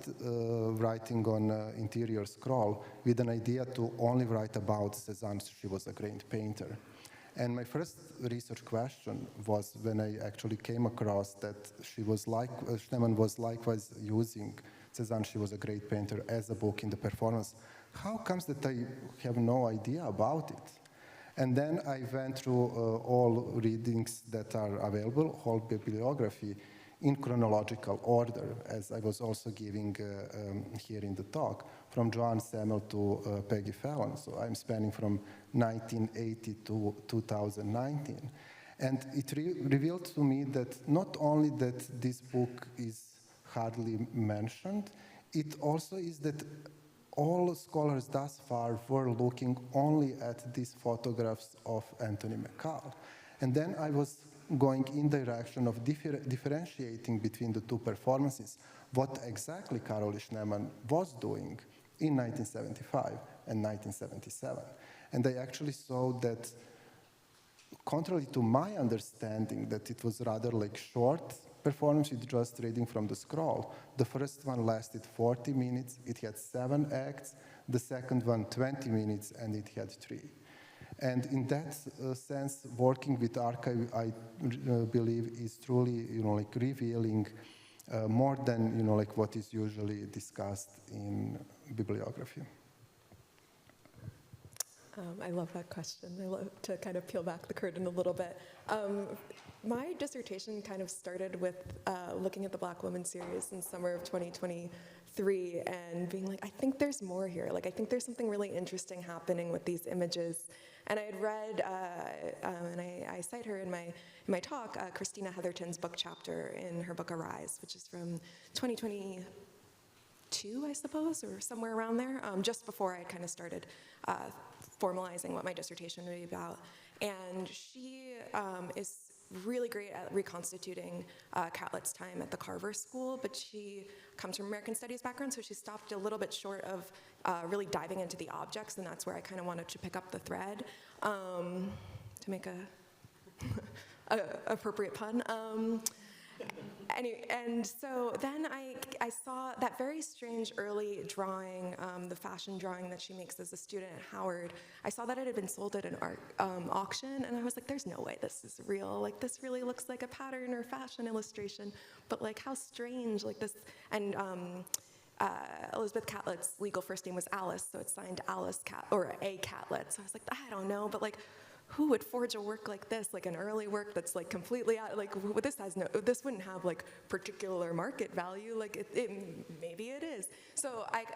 writing on interior scroll with an idea to only write about Cézanne. She was a great painter. And my first research question was when I actually came across that Schneemann was likewise using Cézanne, she was a great painter, as a book in the performance. How comes that I have no idea about it? And then I went through all readings that are available, whole bibliography, in chronological order, as I was also giving here in the talk, from Joan Samuel to Peggy Fallon. So I'm spanning from 1980 to 2019. And it revealed to me that not only that this book is hardly mentioned, it also is that all scholars thus far were looking only at these photographs of Anthony McCall. And then I was going in direction of differentiating between the two performances, what exactly Caroline Schneemann was doing in 1975 and 1977. And I actually saw that, contrary to my understanding, that it was rather like short performance with just reading from the scroll. The first one lasted 40 minutes, it had 7 acts, the second one 20 minutes, and it had 3. And in that sense, working with archive, I believe, is truly, like revealing more than, like what is usually discussed in bibliography. I love that question. I love to kind of peel back the curtain a little bit. My dissertation kind of started with looking at the Black Woman series in summer of 2023 and being like, I think there's more here. Like, I think there's something really interesting happening with these images. And I had read, and I cite her in my talk, Christina Heatherton's book chapter in her book Arise, which is from 2022, I suppose, or somewhere around there, just before I kind of started formalizing what my dissertation would be about. And she is really great at reconstituting Catlett's time at the Carver School, but she comes from American Studies background, so she stopped a little bit short of really diving into the objects, and that's where I kind of wanted to pick up the thread to make a appropriate pun. Anyway, and so then I saw that very strange early drawing, the fashion drawing that she makes as a student at Howard. I saw that it had been sold at an art auction, and I was like, there's no way this is real. Like, this really looks like a pattern or fashion illustration, but like, how strange, like this. And Elizabeth Catlett's legal first name was Alice, so it's signed Alice or A. Catlett. So I was like, I don't know, but like, who would forge a work like this, like an early work that's like completely out, like this wouldn't have like particular market value, like maybe it is. So I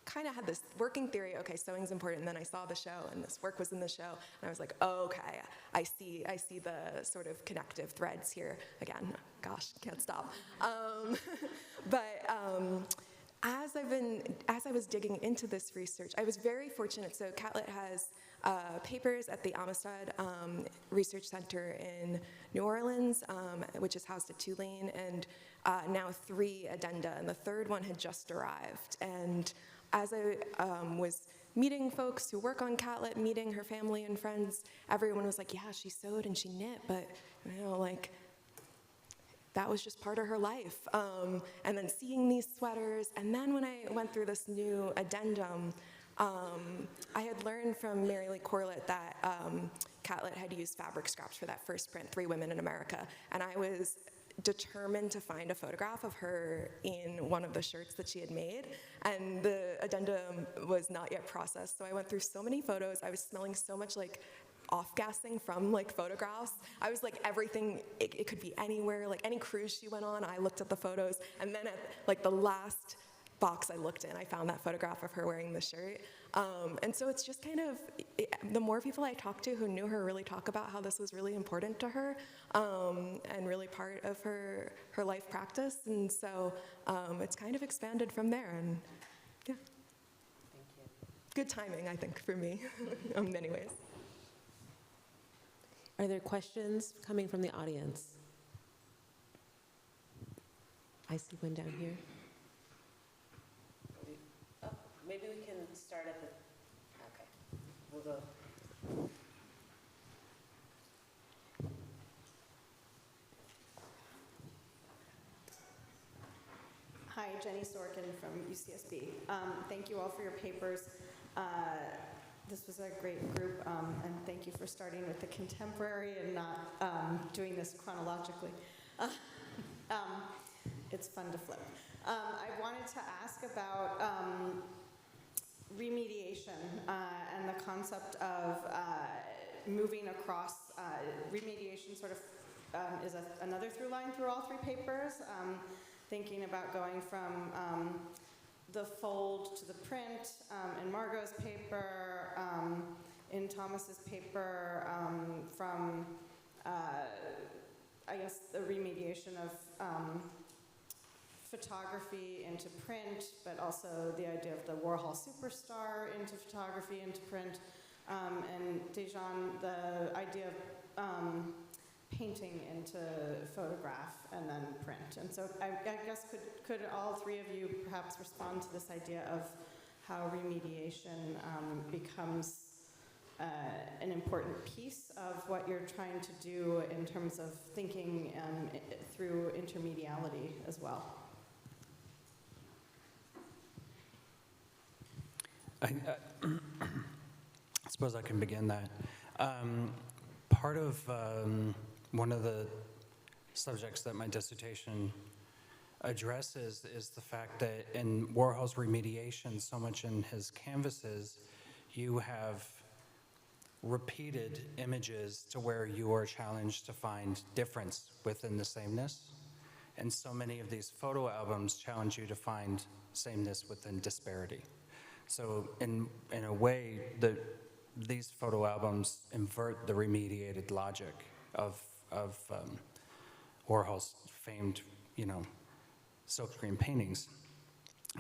kind of had this working theory, okay, sewing's important, and then I saw the show, and this work was in the show, and I was like, oh, okay, I see the sort of connective threads here. Again, gosh, can't stop. As I was digging into this research, I was very fortunate. So Catlett has papers at the Amistad Research Center in New Orleans, which is housed at Tulane, and now 3 addenda, and the 3rd one had just arrived. And as I was meeting folks who work on Catlett, meeting her family and friends, everyone was like, yeah, she sewed and she knit, but like, that was just part of her life. And then seeing these sweaters, and then when I went through this new addendum, I had learned from Mary Lee Corlett that Catlett had used fabric scraps for that first print, 3 Women in America, and I was determined to find a photograph of her in one of the shirts that she had made, and the addendum was not yet processed, so I went through so many photos. I was smelling so much like off-gassing from like photographs. I was like, everything, it could be anywhere, like any cruise she went on, I looked at the photos, and then at like the last box I looked in, I found that photograph of her wearing the shirt. And so it's just kind of, the more people I talked to who knew her really talk about how this was really important to her, and really part of her life practice, and so it's kind of expanded from there, and yeah. Thank you. Good timing, I think, for me, in many ways. Are there questions coming from the audience? I see one down here. Oh, maybe we can start at the, okay, we'll go. Jenny Sorkin from UCSB. Thank you all for your papers. This was a great group, and thank you for starting with the contemporary and not doing this chronologically. It's fun to flip. I wanted to ask about remediation and the concept of moving across. Remediation sort of is another through line through all three papers, thinking about going from the fold to the print in Margot's paper, in Thomas's paper, from, I guess, the remediation of photography into print, but also the idea of the Warhol superstar into photography, into print, and Dejan, the idea of painting into photograph and then print. And so I guess could all three of you perhaps respond to this idea of how remediation becomes an important piece of what you're trying to do in terms of thinking through intermediality as well? I suppose I can begin that. Part of one of the subjects that my dissertation addresses is the fact that in Warhol's remediation, so much in his canvases, you have repeated images to where you are challenged to find difference within the sameness. And so many of these photo albums challenge you to find sameness within disparity. So in a way, these photo albums invert the remediated logic of Warhol's famed, silkscreen paintings.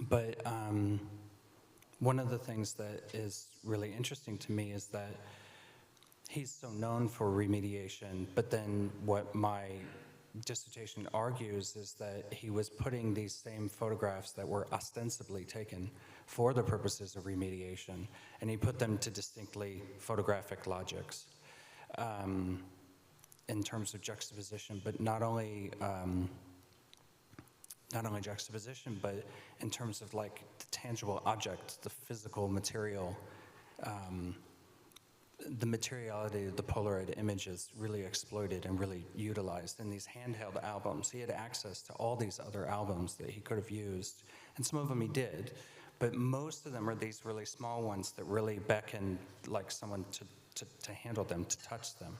But one of the things that is really interesting to me is that he's so known for remediation, but then what my dissertation argues is that he was putting these same photographs that were ostensibly taken for the purposes of remediation, and he put them to distinctly photographic logics in terms of juxtaposition, but not only juxtaposition, but in terms of like the tangible object, the physical material, the materiality of the Polaroid image is really exploited and really utilized in these handheld albums. He had access to all these other albums that he could have used, and some of them he did, but most of them are these really small ones that really beckon like someone to handle them, to touch them.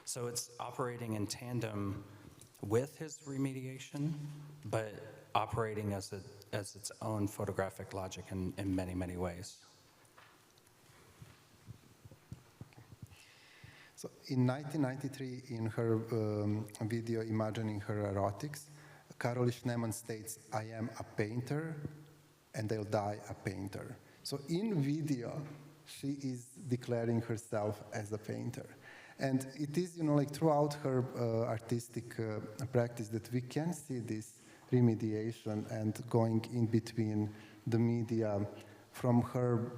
So it's operating in tandem with his remediation, but operating as its own photographic logic in many, many ways. So in 1993, in her video Imagining Her Erotics, Carolee Schneemann states, "I am a painter, and I'll die a painter." So in video, she is declaring herself as a painter. And it is, like throughout her artistic practice that we can see this remediation and going in between the media from her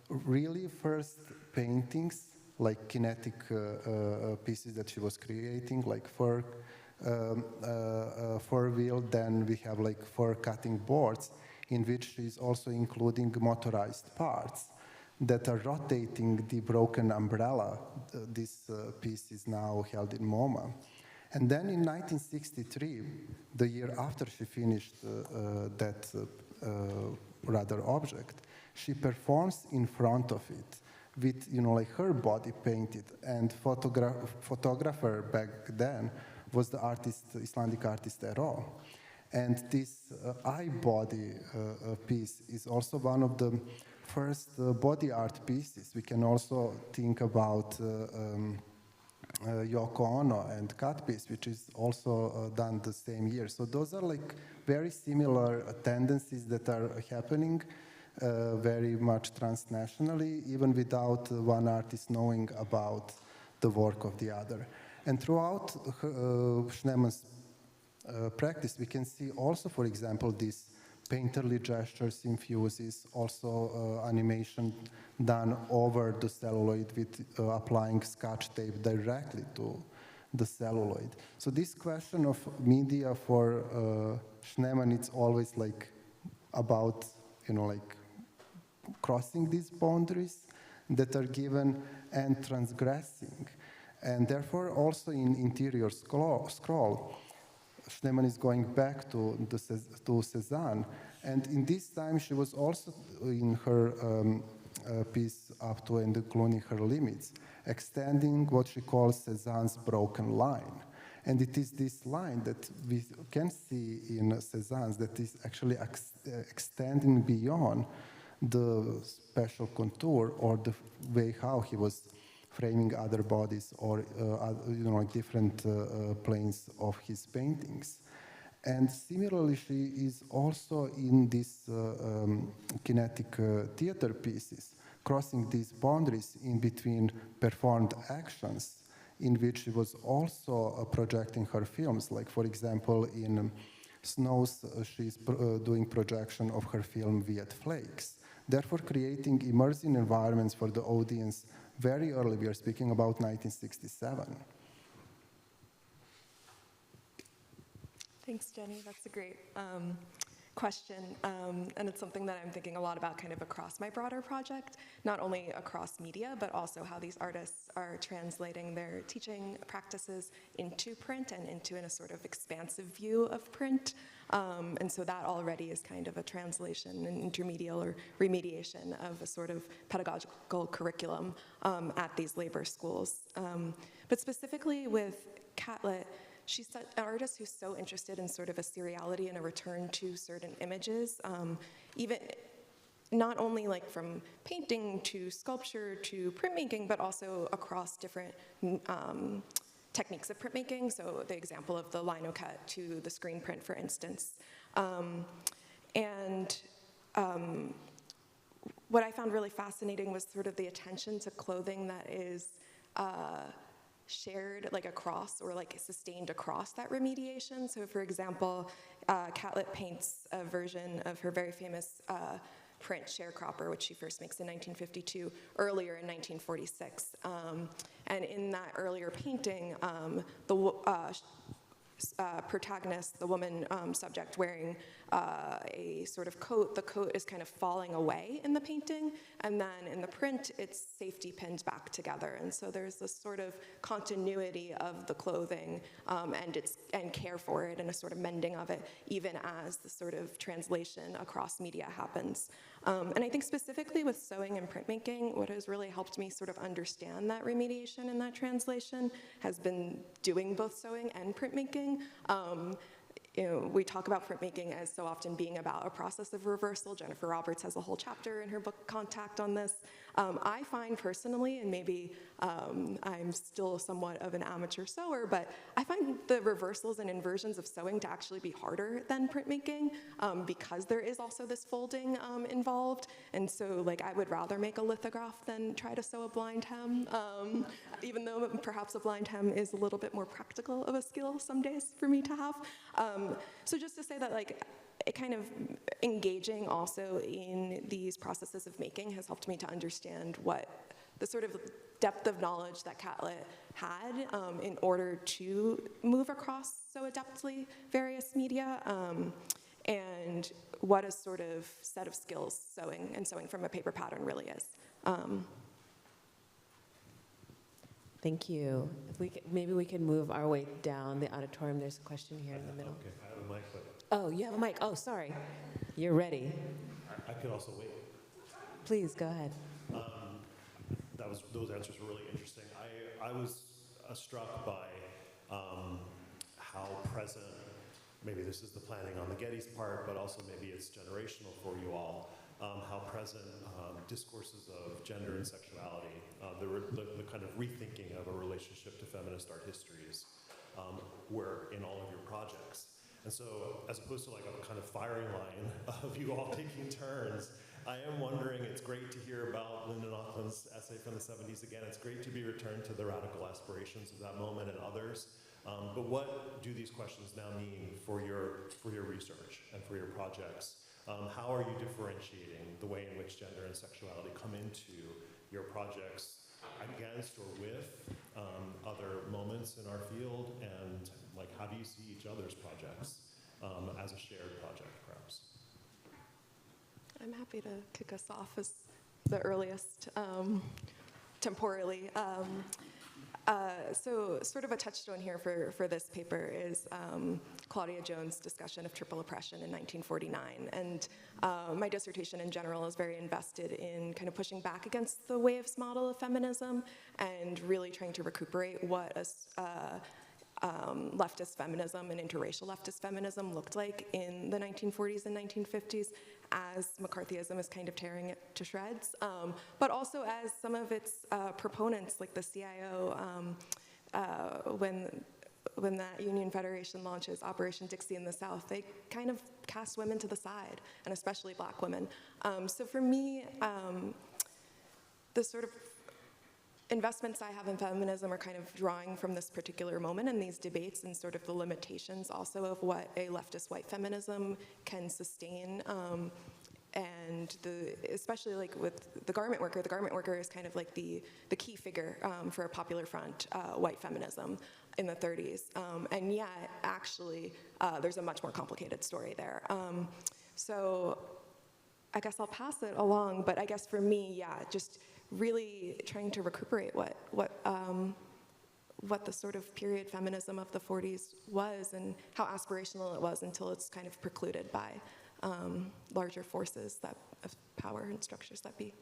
really first paintings, like kinetic pieces that she was creating, like fur wheel. Then we have like fur cutting boards in which she's also including motorized parts that are rotating the broken umbrella. This piece is now held in MoMA. And then in 1963, the year after she finished that rather object, she performs in front of it with, like her body painted, and photographer back then was the artist, Icelandic artist Ero. And this eye body piece is also one of the first body art pieces. We can also think about Yoko Ono and Cut Piece, which is also done the same year. So those are like very similar tendencies that are happening very much transnationally, even without one artist knowing about the work of the other. And throughout Schneemann's practice, we can see also, for example, these painterly gestures infuses, also animation done over the celluloid with applying Scotch tape directly to the celluloid. So this question of media for Schneemann, it's always like about, like crossing these boundaries that are given and transgressing. And therefore, also in interior scroll, Schneemann is going back to Cézanne. And in this time, she was also in her piece Up to and Including Her Limits, extending what she calls Cézanne's broken line. And it is this line that we can see in Cézanne's that is actually extending beyond the special contour or the way how he was framing other bodies or different planes of his paintings. And similarly, she is also in these kinetic theater pieces, crossing these boundaries in between performed actions, in which she was also projecting her films. Like, for example, in Snows, she's doing projection of her film Viet Flakes, therefore creating immersive environments for the audience very early. We are speaking about 1967. Thanks, Jenny. That's a great question. And it's something that I'm thinking a lot about kind of across my broader project, not only across media, but also how these artists are translating their teaching practices into print and into in a sort of expansive view of print. And so that already is kind of a translation and intermedial or remediation of a sort of pedagogical curriculum at these labor schools. But specifically with Catlett, she's an artist who's so interested in sort of a seriality and a return to certain images, even not only like from painting to sculpture to printmaking, but also across different techniques of printmaking. So the example of the linocut to the screen print, for instance. What I found really fascinating was sort of the attention to clothing that is shared like across or like sustained across that remediation. So for example, Catlett paints a version of her very famous print Sharecropper, which she first makes in 1952, earlier in 1946. And in that earlier painting, the protagonist, the woman subject wearing a sort of coat, the coat is kind of falling away in the painting, and then in the print, it's safety pinned back together. And so there's this sort of continuity of the clothing and care for it and a sort of mending of it, even as the sort of translation across media happens. And I think specifically with sewing and printmaking, what has really helped me sort of understand that remediation and that translation has been doing both sewing and printmaking. We talk about printmaking as so often being about a process of reversal. Jennifer Roberts has a whole chapter in her book Contact on this. I find personally, and maybe I'm still somewhat of an amateur sewer, but I find the reversals and inversions of sewing to actually be harder than printmaking because there is also this folding involved. And so like I would rather make a lithograph than try to sew a blind hem, even though perhaps a blind hem is a little bit more practical of a skill some days for me to have. So just to say that like it kind of engaging also in these processes of making has helped me to understand what the sort of depth of knowledge that Catlett had in order to move across so adeptly various media, and what a sort of set of skills sewing from a paper pattern really is. Thank you. Maybe we can move our way down the auditorium. There's a question here in the middle. Okay, I have a mic, but Oh, you have a mic. Oh, sorry. You're ready. I could also wait. Please, go ahead. Those answers were really interesting. I was struck by how present, maybe this is the planning on the Getty's part, but also maybe it's generational for you all, how present discourses of gender and sexuality, the kind of rethinking of a relationship to feminist art histories were in all of your projects. And so, as opposed to like a kind of firing line of you all taking turns, I am wondering, it's great to hear about Lyndon Auckland's essay from the 70s again. It's great to be returned to the radical aspirations of that moment and others. But what do these questions now mean for your research and for your projects? How are you differentiating the way in which gender and sexuality come into your projects against or with other moments in our field, and like how do you see each other's projects as a shared project, perhaps? I'm happy to kick us off as the earliest temporally. So sort of a touchstone here for this paper is Claudia Jones' discussion of triple oppression in 1949. And my dissertation in general is very invested in kind of pushing back against the waves model of feminism and really trying to recuperate what leftist feminism and interracial leftist feminism looked like in the 1940s and 1950s as McCarthyism is kind of tearing it to shreds, but also as some of its proponents, like the CIO, when that Union Federation launches Operation Dixie in the South, they kind of cast women to the side, and especially black women. So for me, the sort of investments I have in feminism are kind of drawing from this particular moment and these debates and sort of the limitations also of what a leftist white feminism can sustain. And especially like with the garment worker is kind of like the key figure for a popular front white feminism in the 30s. And yet, actually, there's a much more complicated story there. So I guess I'll pass it along, but I guess for me, yeah, just really trying to recuperate what the sort of period feminism of the 40s was and how aspirational it was until it's kind of precluded by larger forces of power and structures that be.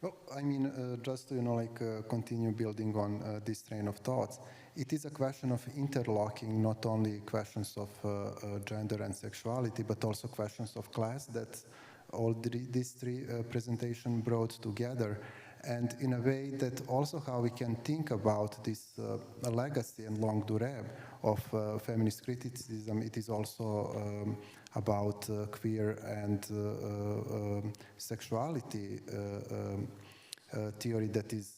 Well, I mean, just to continue building on this train of thoughts, it is a question of interlocking not only questions of gender and sexuality, but also questions of class that all these three presentations brought together, and in a way that also how we can think about this legacy and longue durée of feminist criticism. It is also about queer and sexuality theory that is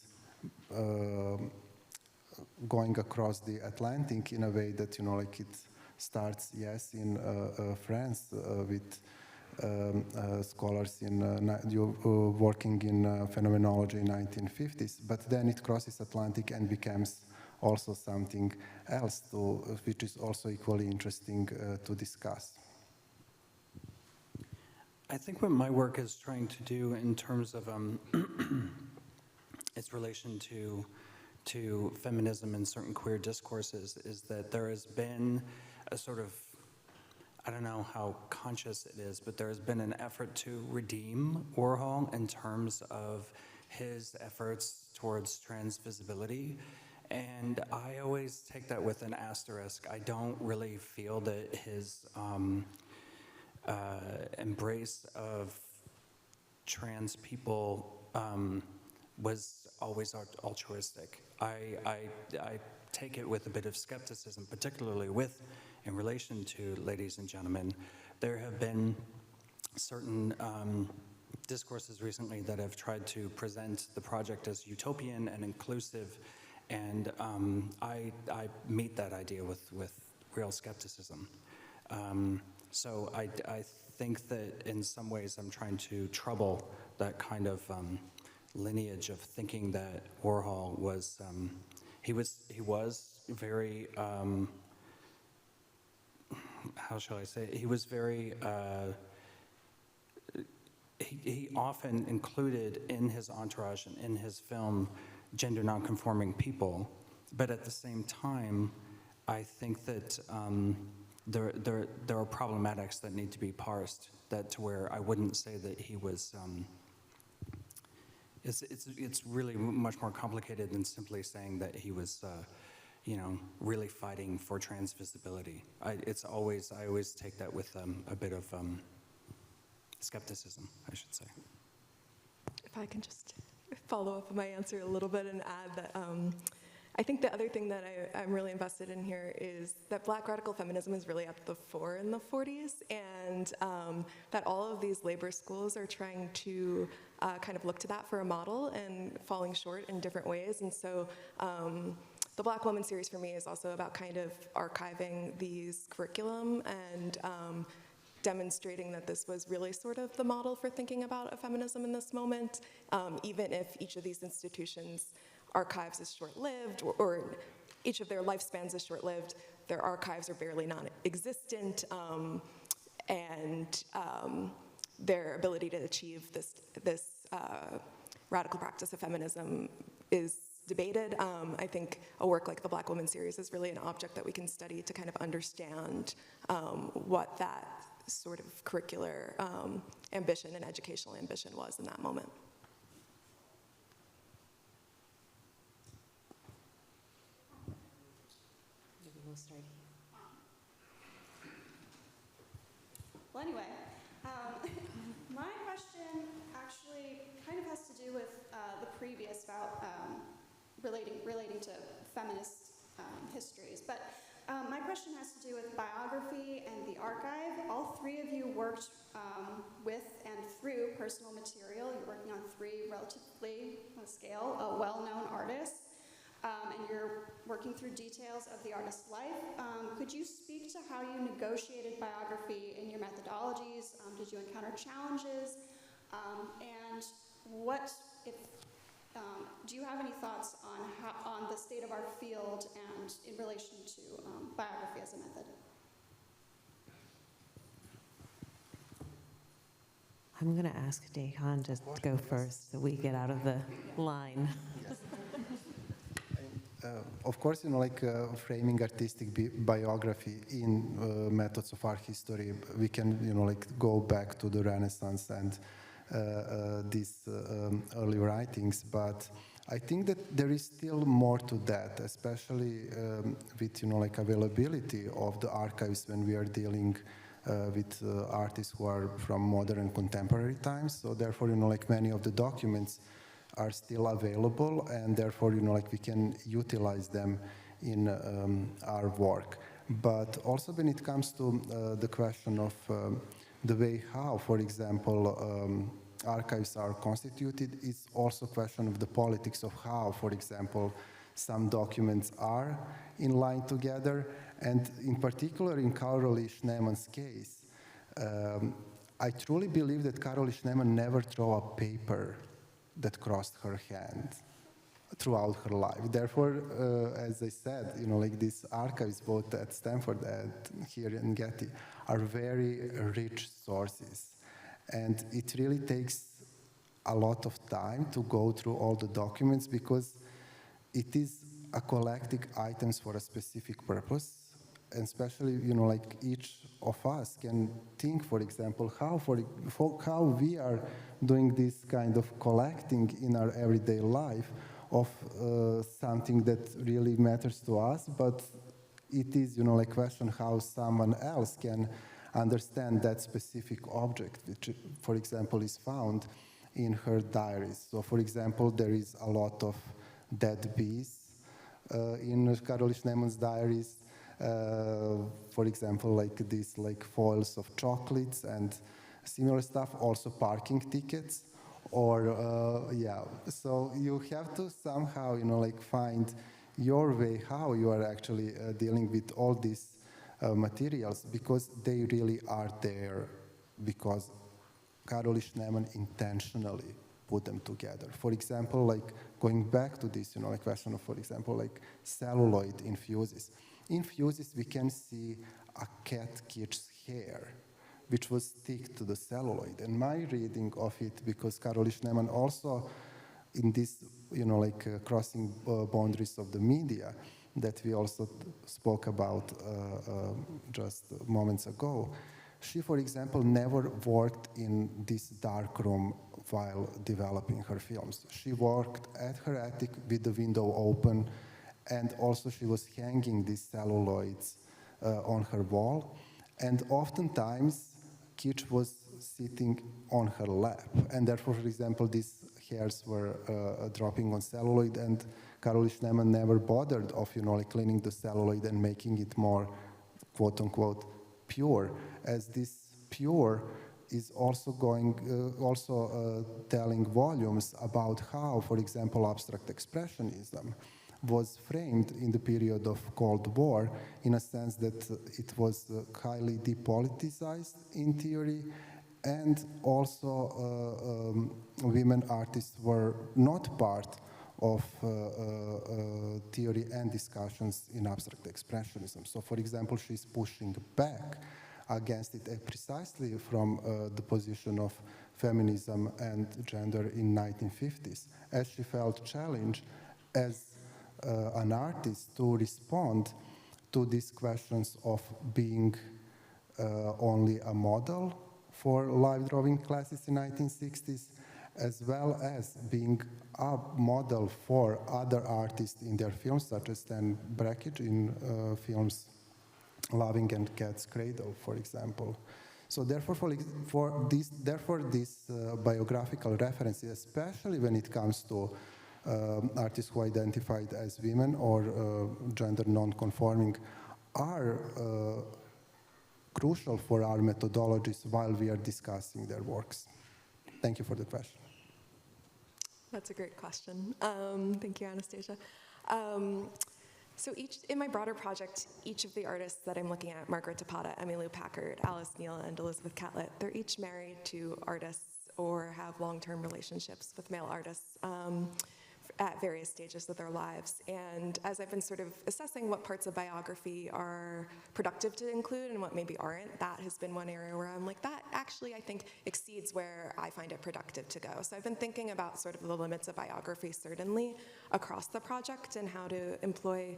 going across the Atlantic in a way that, it starts, yes, in France with scholars working in phenomenology in 1950s, but then it crosses Atlantic and becomes also something else which is also equally interesting to discuss. I think what my work is trying to do in terms of its relation to feminism and certain queer discourses is that there has been a sort of, I don't know how conscious it is, but there has been an effort to redeem Warhol in terms of his efforts towards trans visibility. And I always take that with an asterisk. I don't really feel that his embrace of trans people was always altruistic. I take it with a bit of skepticism, particularly in relation to ladies and gentlemen. There have been certain discourses recently that have tried to present the project as utopian and inclusive, and I meet that idea with real skepticism. So I think that in some ways I'm trying to trouble that kind of lineage of thinking that Warhol was, he was very, how shall I say, he was very, he often included in his entourage and in his film gender nonconforming people, but at the same time, I think that there are problematics that need to be parsed, that to where I wouldn't say that he was, it's really much more complicated than simply saying that he was, really fighting for trans visibility. I always take that with a bit of skepticism, I should say. If I can just follow up on my answer a little bit and add that I think the other thing that I'm really invested in here is that Black radical feminism is really at the fore in the 40s, and that all of these labor schools are trying to kind of look to that for a model and falling short in different ways. And so the Black Woman series for me is also about kind of archiving these curriculum and demonstrating that this was really sort of the model for thinking about a feminism in this moment, even if each of these institutions' archives is short-lived, or each of their lifespans is short-lived, their archives are barely non-existent, and their ability to achieve this radical practice of feminism is debated. I think a work like the Black Woman series is really an object that we can study to kind of understand what that sort of curricular ambition and educational ambition was in that moment. Maybe we'll start here. Well, anyway, my question actually kind of has to do with the previous about relating to feminist histories. But my question has to do with biography and the archive. All three of you worked with and through personal material. You're working on three relatively, on a scale, well-known artists. And you're working through details of the artist's life. Could you speak to how you negotiated biography in your methodologies? Did you encounter challenges? And what, if, do you have any thoughts on the state of our field and in relation to biography as a method? I'm going to ask Dejan to go first so we get out of the line. Of course, framing artistic biography in methods of art history, we can, go back to the Renaissance and these early writings, but I think that there is still more to that, especially with, availability of the archives when we are dealing with artists who are from modern and contemporary times. So therefore, many of the documents are still available, and therefore, we can utilize them in our work. But also when it comes to the question of the way how, for example, archives are constituted, it's also a question of the politics of how, for example, some documents are in line together. And in particular, in Carolee Schneemann's case, I truly believe that Carolee Schneemann never threw a paper that crossed her hand throughout her life. Therefore, as I said, these archives, both at Stanford and here in Getty, are very rich sources. And it really takes a lot of time to go through all the documents because it is a collecting items for a specific purpose. And especially, each of us can think, for example, how we are doing this kind of collecting in our everyday life of something that really matters to us, but it is, question how someone else can understand that specific object, which, for example, is found in her diaries. So, for example, there is a lot of dead bees in Carolee Schneemann's diaries. For example, these foils of chocolates and similar stuff, also parking tickets, or so you have to somehow, find your way how you are actually dealing with all these materials, because they really are there because Carolee Schneemann intentionally put them together. For example, going back to this, question of, for example, celluloid in fuses. In fuses, we can see a cat kitsch's hair, which was stick to the celluloid. And my reading of it, because Carolee Schneemann also in this, crossing boundaries of the media that we also spoke about just moments ago, she, for example, never worked in this dark room while developing her films. She worked at her attic with the window open, and also she was hanging these celluloids on her wall. And oftentimes, Kitsch was sitting on her lap. And therefore, for example, these hairs were dropping on celluloid, and Carolee Schneemann never bothered of, cleaning the celluloid and making it more, quote unquote, pure, as this pure is also telling volumes about how, for example, abstract expressionism was framed in the period of Cold War, in a sense that it was highly depoliticized in theory, and also women artists were not part of theory and discussions in abstract expressionism. So, for example, she's pushing back against it precisely from the position of feminism and gender in 1950s, as she felt challenged as an artist to respond to these questions of being only a model for live drawing classes in 1960s, as well as being a model for other artists in their films, such as Stan Brakhage in films Loving and Cat's Cradle, for example. So therefore, this biographical references, especially when it comes to artists who identified as women or gender non-conforming, are crucial for our methodologies while we are discussing their works. Thank you for the question. That's a great question. Thank you, Anastasia. So in my broader project, each of the artists that I'm looking at, Margaret Tapata, Emmylou Packard, Alice Neal, and Elizabeth Catlett, they're each married to artists or have long-term relationships with male artists at various stages of their lives. And as I've been sort of assessing what parts of biography are productive to include and what maybe aren't, that has been one area where I'm like, that actually I think exceeds where I find it productive to go. So I've been thinking about sort of the limits of biography, certainly across the project, and how to employ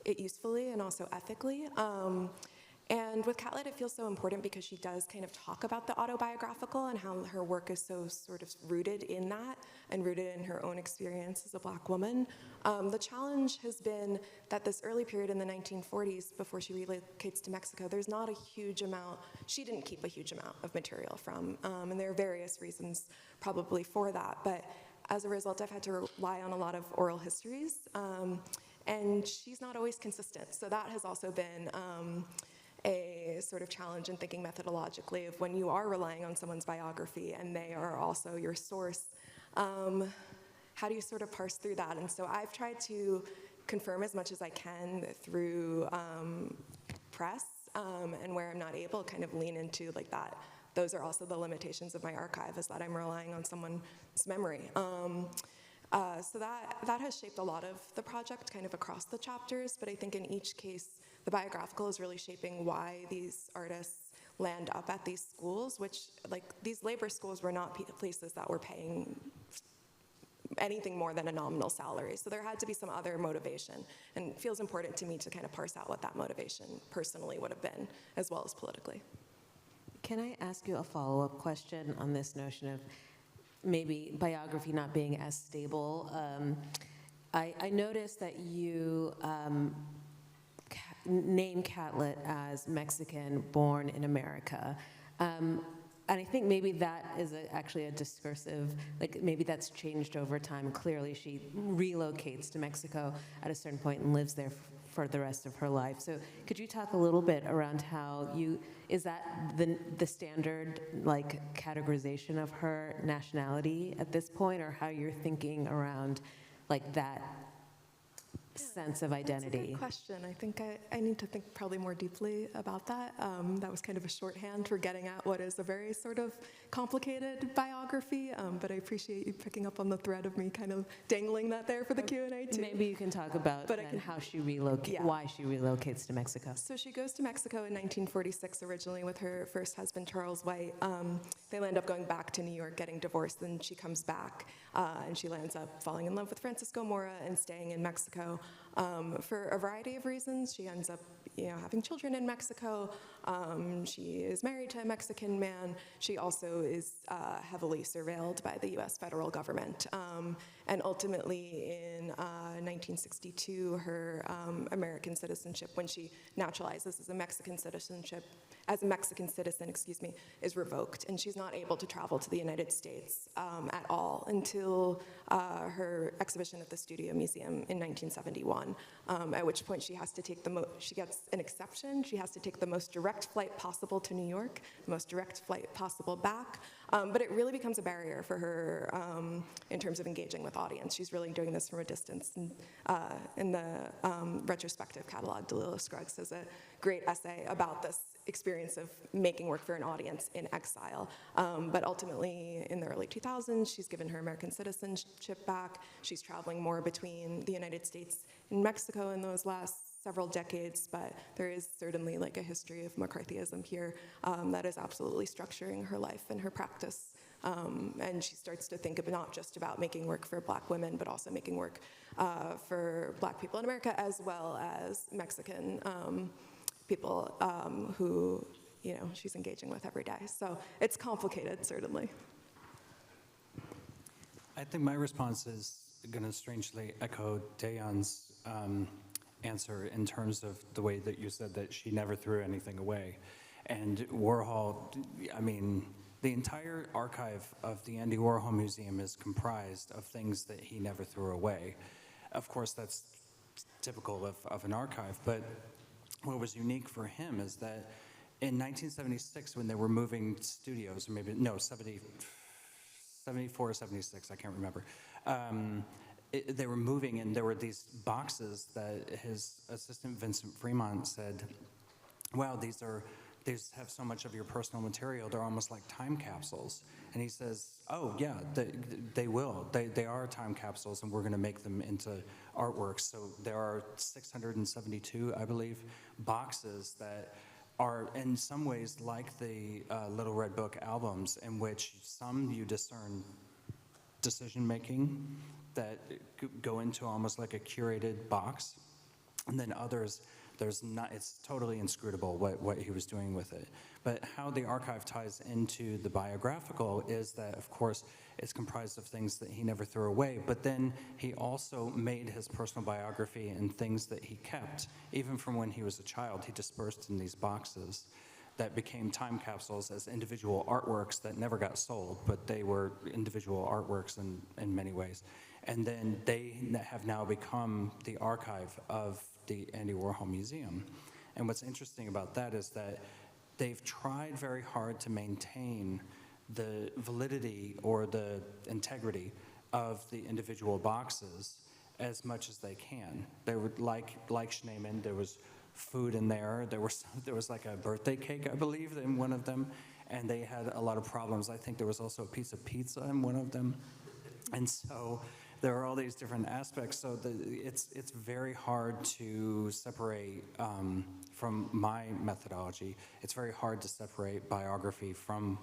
it usefully and also ethically. And with Catlett, it feels so important because she does kind of talk about the autobiographical and how her work is so sort of rooted in that and rooted in her own experience as a Black woman. The challenge has been that this early period in the 1940s, before she relocates to Mexico, there's not a huge amount, she didn't keep a huge amount of material from, and there are various reasons probably for that, but as a result, I've had to rely on a lot of oral histories, and she's not always consistent. So that has also been a sort of challenge in thinking methodologically of when you are relying on someone's biography and they are also your source, how do you sort of parse through that? And so I've tried to confirm as much as I can through press, and where I'm not able, kind of lean into like that. Those are also the limitations of my archive, is that I'm relying on someone's memory. So that has shaped a lot of the project kind of across the chapters, but I think in each case, the biographical is really shaping why these artists land up at these schools, which, like, these labor schools were not places that were paying anything more than a nominal salary. So there had to be some other motivation, and it feels important to me to kind of parse out what that motivation personally would have been, as well as politically. Can I ask you a follow-up question on this notion of maybe biography not being as stable? I noticed that you name Catlett as Mexican, born in America. And I think maybe that is actually a discursive, like maybe that's changed over time. Clearly she relocates to Mexico at a certain point and lives there for the rest of her life. So could you talk a little bit around how is that the standard like categorization of her nationality at this point, or how you're thinking around like that sense of identity? That's a good question. I think I need to think probably more deeply about that. That was kind of a shorthand for getting at what is a very sort of complicated biography, but I appreciate you picking up on the thread of me kind of dangling that there for the Q&A too. Maybe you can talk about how she relocates, why she relocates to Mexico. So she goes to Mexico in 1946 originally with her first husband, Charles White. They end up going back to New York, getting divorced, then she comes back, and she lands up falling in love with Francisco Mora and staying in Mexico. For a variety of reasons. She ends up, having children in Mexico. She is married to a Mexican man. She also is heavily surveilled by the U.S. federal government. And ultimately, in 1962, her American citizenship, when she naturalizes as a Mexican citizen, is revoked, and she's not able to travel to the United States at all until her exhibition at the Studio Museum in 1971. At which point she has to take she gets an exception. She has to take the most direct flight possible to New York, the most direct flight possible back. But it really becomes a barrier for her in terms of engaging with audience. She's really doing this from a distance. And, in the retrospective catalog, Dalila Scruggs has a great essay about this experience of making work for an audience in exile. But ultimately, in the early 2000s, she's given her American citizenship back. She's traveling more between the United States and Mexico in those last several decades, but there is certainly like a history of McCarthyism here that is absolutely structuring her life and her practice. And she starts to think of not just about making work for Black women, but also making work for Black people in America, as well as Mexican people who, you know, she's engaging with every day. So it's complicated, certainly. I think my response is going to strangely echo Dayan's answer in terms of the way that you said that she never threw anything away. And Warhol, I mean, the entire archive of the Andy Warhol Museum is comprised of things that he never threw away. Of course, that's typical of an archive, but what was unique for him is that in 1976, when they were moving studios, or maybe, no, 74 or 76, I can't remember. They were moving, and there were these boxes that his assistant Vincent Fremont said, wow, these have so much of your personal material, they're almost like time capsules. And he says, oh yeah, they will. They are time capsules, and we're gonna make them into artworks. So there are 672, I believe, boxes that are in some ways like the Little Red Book albums, in which some you discern decision-making that go into almost like a curated box, and then others, it's totally inscrutable what he was doing with it. But how the archive ties into the biographical is that, of course, it's comprised of things that he never threw away, but then he also made his personal biography and things that he kept, even from when he was a child, he dispersed in these boxes that became time capsules as individual artworks that never got sold, but they were individual artworks in many ways. And then they have now become the archive of the Andy Warhol Museum. And what's interesting about that is that they've tried very hard to maintain the validity or the integrity of the individual boxes as much as they can. They were like Schneemann, there was food in there. There was like a birthday cake, I believe, in one of them, and they had a lot of problems. I think there was also a piece of pizza in one of them. And so there are all these different aspects, so it's very hard to separate from my methodology. It's very hard to separate biography from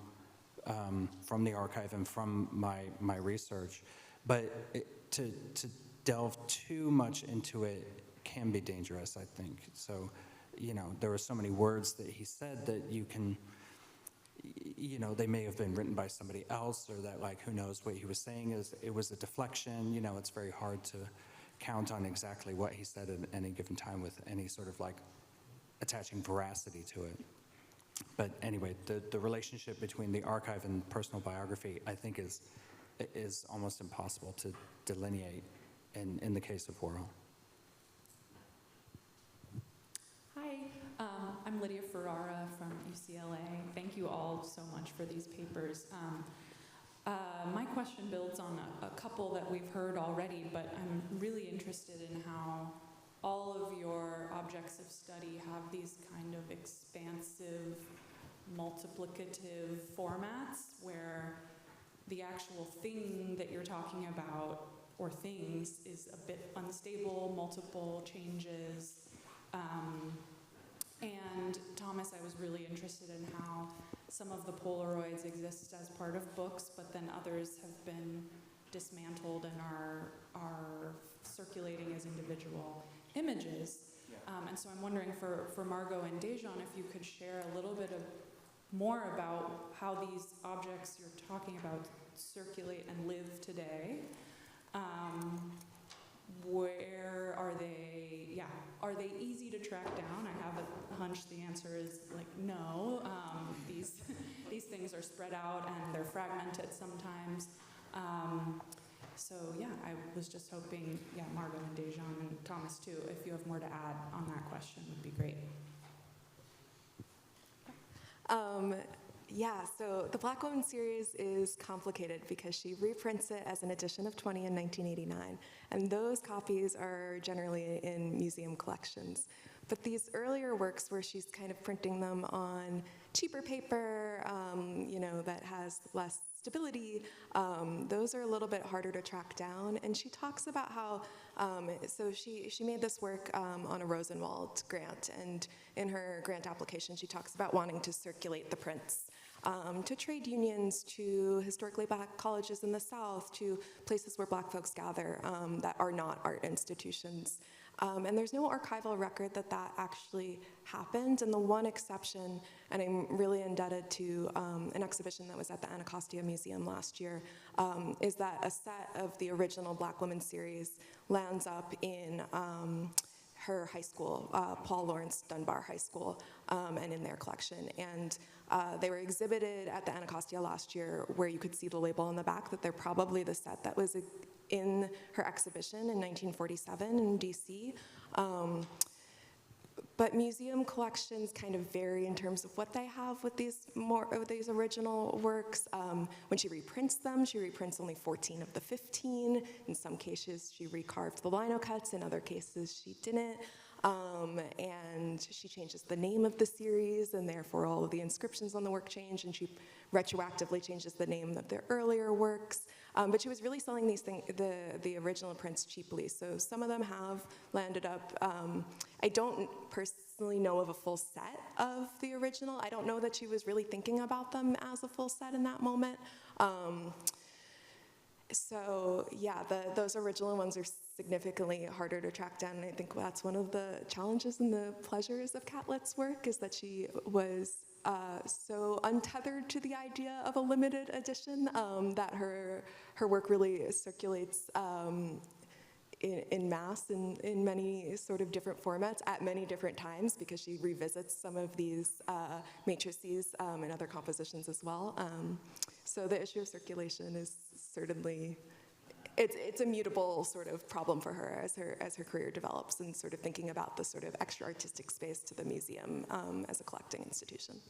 the archive and from my research. But to delve too much into it can be dangerous, I think. So, you know, there were so many words that he said that you can, you know, they may have been written by somebody else, or that, like, who knows what he was saying it was a deflection. You know, it's very hard to count on exactly what he said at any given time with any sort of like attaching veracity to it. But anyway, the relationship between the archive and personal biography, I think, is almost impossible to delineate in the case of Warhol. Hi, I'm Lydia Ferrara from UCLA. Thank you all so much for these papers. My question builds on a couple that we've heard already, but I'm really interested in how all of your objects of study have these kind of expansive, multiplicative formats where the actual thing that you're talking about, or things, is a bit unstable, multiple changes. And Thomas, I was really interested in how some of the Polaroids exist as part of books, but then others have been dismantled and are circulating as individual images. And so I'm wondering for Margot and Dejan, if you could share a little bit more about how these objects you're talking about circulate and live today. Where are they? Yeah, are they easy to track down? I have a hunch the answer is like no. These things are spread out and they're fragmented sometimes. So yeah, I was just hoping, yeah, Margot and Dejan and Thomas too, if you have more to add on that question, would be great. Yeah, so the Black Woman series is complicated because she reprints it as an edition of 20 in 1989, and those copies are generally in museum collections. But these earlier works where she's kind of printing them on cheaper paper, you know, that has less stability, those are a little bit harder to track down. And she talks about how, so she made this work on a Rosenwald grant, and in her grant application, she talks about wanting to circulate the prints to trade unions, to historically Black colleges in the South, to places where Black folks gather that are not art institutions. And there's no archival record that actually happened. And the one exception, and I'm really indebted to an exhibition that was at the Anacostia Museum last year, is that a set of the original Black Women series lands up in her high school, Paul Laurence Dunbar High School, and in their collection. And they were exhibited at the Anacostia last year, where you could see the label on the back that they're probably the set that was in her exhibition in 1947 in DC. But museum collections kind of vary in terms of what they have with these original works. When she reprints them, she reprints only 14 of the 15. In some cases, she recarved the lino cuts. In other cases, she didn't. And she changes the name of the series, and therefore all of the inscriptions on the work change, and she retroactively changes the name of their earlier works. But she was really selling these the original prints cheaply, so some of them have landed up. I don't personally know of a full set of the original. I don't know that she was really thinking about them as a full set in that moment. So yeah, those original ones are significantly harder to track down, and I think that's one of the challenges and the pleasures of Catlett's work, is that she was so untethered to the idea of a limited edition that her work really circulates in mass in many sort of different formats at many different times, because she revisits some of these matrices in other compositions as well. So the issue of circulation is certainly, it's a mutable sort of problem for her as her career develops, and sort of thinking about the sort of extra artistic space to the museum as a collecting institution.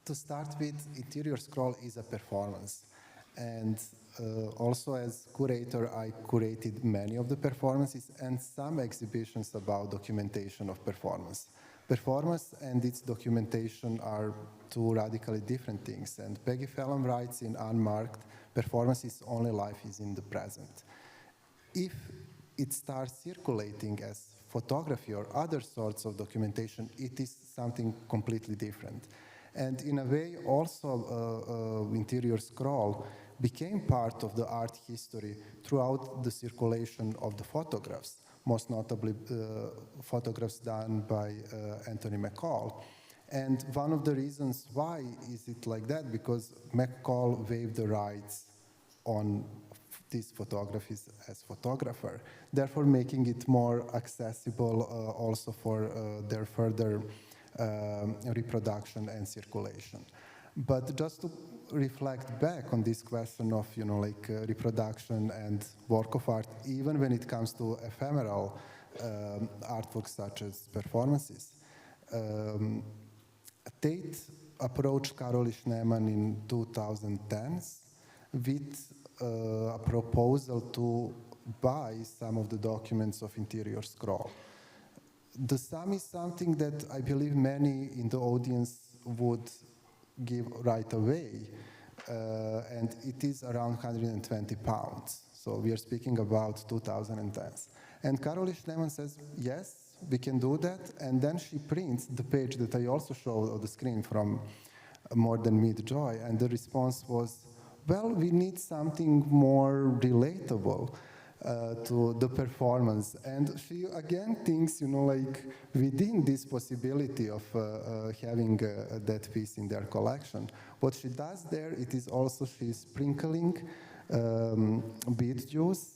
To start with, Interior Scroll is a performance. And also as curator, I curated many of the performances and some exhibitions about documentation of performance. Performance and its documentation are two radically different things. And Peggy Phelan writes in Unmarked, performance is only life is in the present. If it starts circulating as photography or other sorts of documentation, it is something completely different. And in a way, also Interior Scroll became part of the art history throughout the circulation of the photographs, most notably photographs done by Anthony McCall. And one of the reasons why is it like that, because McCall waived the rights on these photographies as photographer, therefore making it more accessible also for their further reproduction and circulation. But just to reflect back on this question of, reproduction and work of art, even when it comes to ephemeral artworks such as performances. Tate approached Caroly Schneemann in 2010 with a proposal to buy some of the documents of Interior Scroll. The sum is something that I believe many in the audience would give right away, and it is around 120 pounds. So we are speaking about 2010. And Caroly Schneemann says, yes, we can do that, and then she prints the page that I also showed on the screen from More Than Meet Joy, and the response was, well, we need something more relatable to the performance. And she again thinks, within this possibility of having that piece in their collection. What she does there, it is also she's sprinkling beet juice,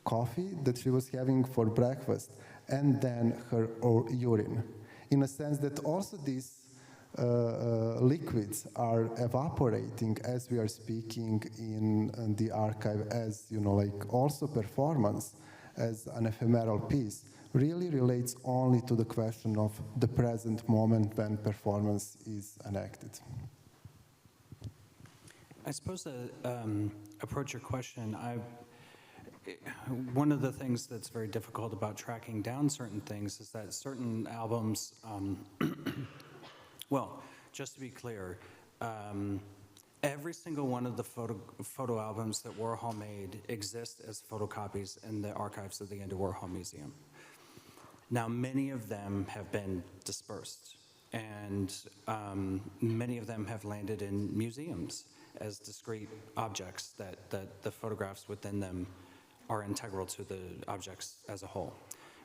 coffee that she was having for breakfast, and then her urine. In a sense that also these liquids are evaporating as we are speaking in the archive, as also performance as an ephemeral piece really relates only to the question of the present moment when performance is enacted. I suppose to approach your question, one of the things that's very difficult about tracking down certain things is that certain albums, well, just to be clear, every single one of the photo albums that Warhol made exist as photocopies in the archives of the Andy Warhol Museum. Now, many of them have been dispersed, and many of them have landed in museums as discrete objects that the photographs within them are integral to the objects as a whole.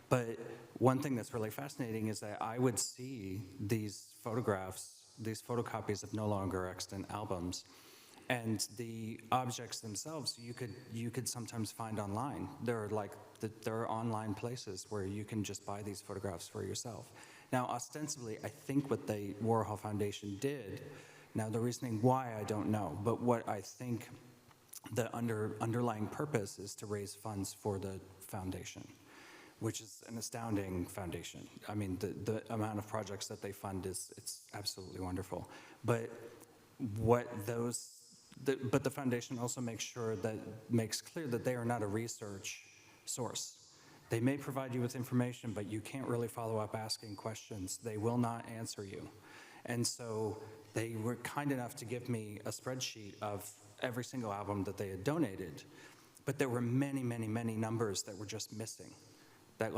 But one thing that's really fascinating is that I would see these photographs, these photocopies of no longer extant albums, and the objects themselves you could sometimes find online. There are online places where you can just buy these photographs for yourself. Now, ostensibly, I think what the Warhol Foundation did, now the reasoning why I don't know, but what I think the underlying purpose is to raise funds for the foundation, which is an astounding foundation. I mean, the amount of projects that they fund it's absolutely wonderful. But but the foundation also makes clear that they are not a research source. They may provide you with information, but you can't really follow up asking questions. They will not answer you. And so they were kind enough to give me a spreadsheet of every single album that they had donated, but there were many, many, many numbers that were just missing. That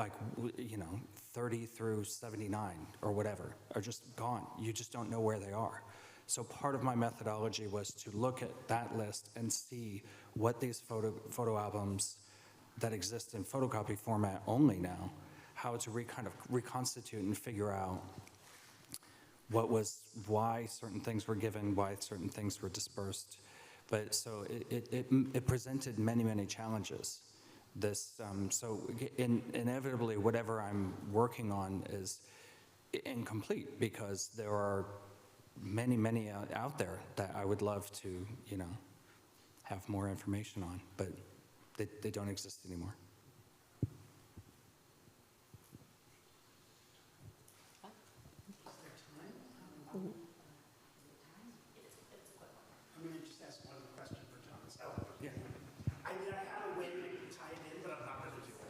30 through 79 or whatever are just gone. You just don't know where they are. So part of my methodology was to look at that list and see what these photo albums that exist in photocopy format only now, how to kind of reconstitute and figure out why certain things were given, why certain things were dispersed. But so it presented many, many challenges. So inevitably, whatever I'm working on is incomplete because there are many, many out there that I would love to, have more information on, but they don't exist anymore. I'm going to just ask one question for Thomas. Oh, yeah. I had a way to tie it in, but I'm not going to do it.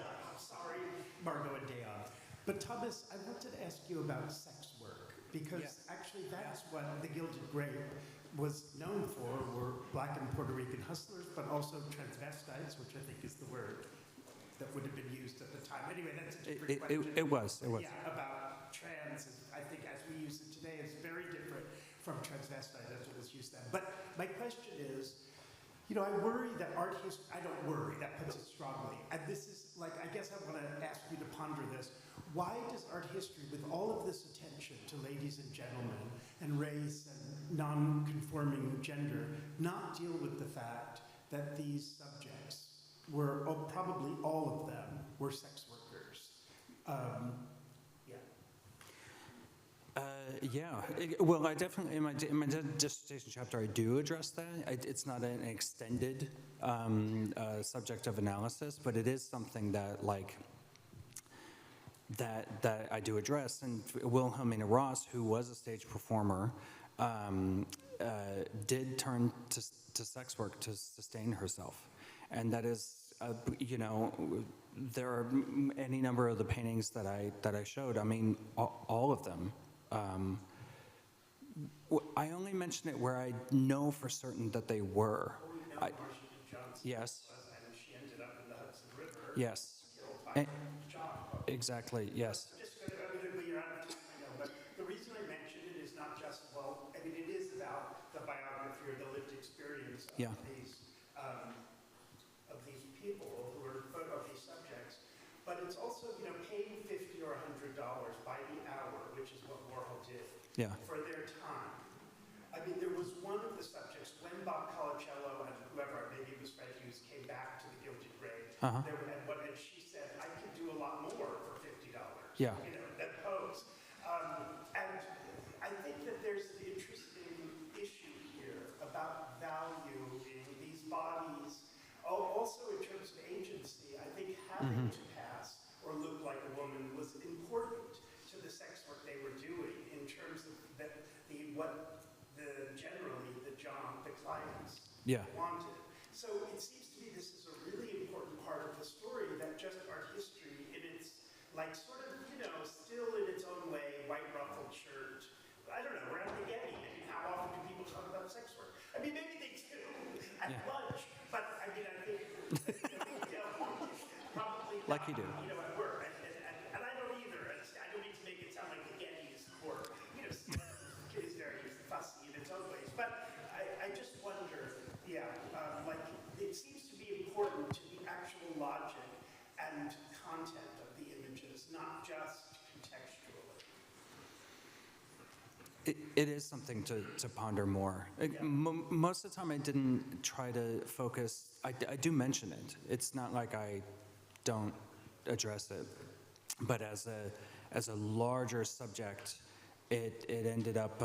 I'm sorry, Margot and Deon. But Thomas, I wanted to ask you about sex work, because actually that's what the Gilded Grape was known for, were Black and Puerto Rican hustlers, but also transvestites, which I think is the word that would have been used at the time. Anyway, that's a different question. It was. Yeah, about trans, I think as we use it today, is very different from transvestite as it was used then. But my question is, I worry that art history, I don't worry, that puts it strongly. And this is I guess I want to ask you to ponder this. Why does art history, with all of this attention to ladies and gentlemen and race and non-conforming gender, not deal with the fact that these subjects were, probably all of them, were sex workers? Well, I definitely, in my dissertation chapter, I do address that. It's not an extended subject of analysis, but it is something that, that I do address. And Wilhelmina Ross, who was a stage performer, did turn to sex work to sustain herself. And that is, there are any number of the paintings that I showed. I mean, all of them. I only mention it where I know for certain that they were. Yes. And she ended up in the Hudson River. Yes. Exactly, yes. You're out of time, I know, but the reason I mention it is not just, it is about the biography or the lived experience of these people who are, of these subjects, but it's also, paying $50 or $100 by the hour, which is what Warhol did, for their time. I mean, there was one of the subjects, when Bob Colacello and whoever, maybe it was Fred Hughes, came back to the Gilded Grape, and she said, I could do a lot more for $50, that pose. And I think that there's an interesting issue here about valuing these bodies. Also, in terms of agency, I think having to pass or look like a woman was important to the sex work they were doing in terms of generally the clients wanted. So it seems to me this is a really important part of the story, that just art history in its, still in its own way, white ruffled shirt, like you do. At work, and I don't either. I don't mean to make it sound like the Getty is poor. Is very fussy in its own ways. But I just wonder, like it seems to be important to the actual logic and content of the images, not just contextually. It is something to ponder more. Most of the time I didn't try to focus, I do mention it. It's not like I don't address it. But as a larger subject, it ended up,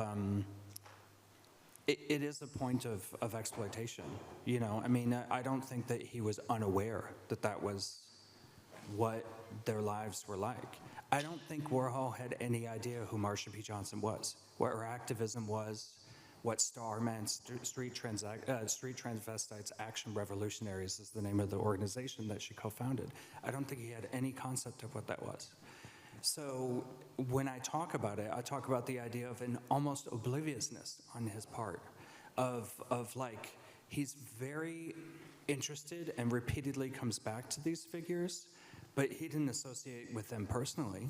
it is a point of exploitation. I mean, I don't think that he was unaware that that was what their lives were like. I don't think Warhol had any idea who Marsha P. Johnson was, what her activism was, what STAR meant. Street Transvestites Action Revolutionaries is the name of the organization that she co-founded. I don't think he had any concept of what that was. So when I talk about it, I talk about the idea of an almost obliviousness on his part, of like, he's very interested and repeatedly comes back to these figures, but he didn't associate with them personally.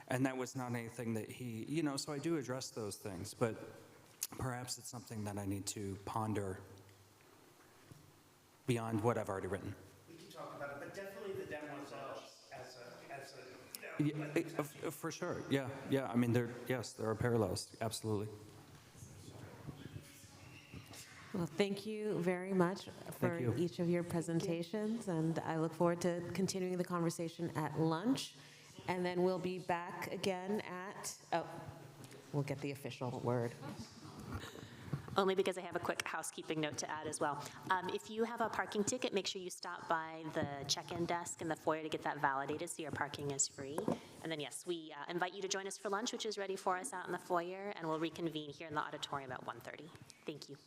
And that was not anything that he, so I do address those things, but perhaps it's something that I need to ponder beyond what I've already written. We can talk about it, but definitely the demoiselles as a For sure, yeah. I mean, there are parallels, absolutely. Well, thank you very much for each of your presentations, and I look forward to continuing the conversation at lunch. And then we'll be back again we'll get the official word. Only because I have a quick housekeeping note to add as well. If you have a parking ticket, make sure you stop by the check-in desk in the foyer to get that validated so your parking is free. And then, yes, we invite you to join us for lunch, which is ready for us out in the foyer, and we'll reconvene here in the auditorium at 1:30. Thank you.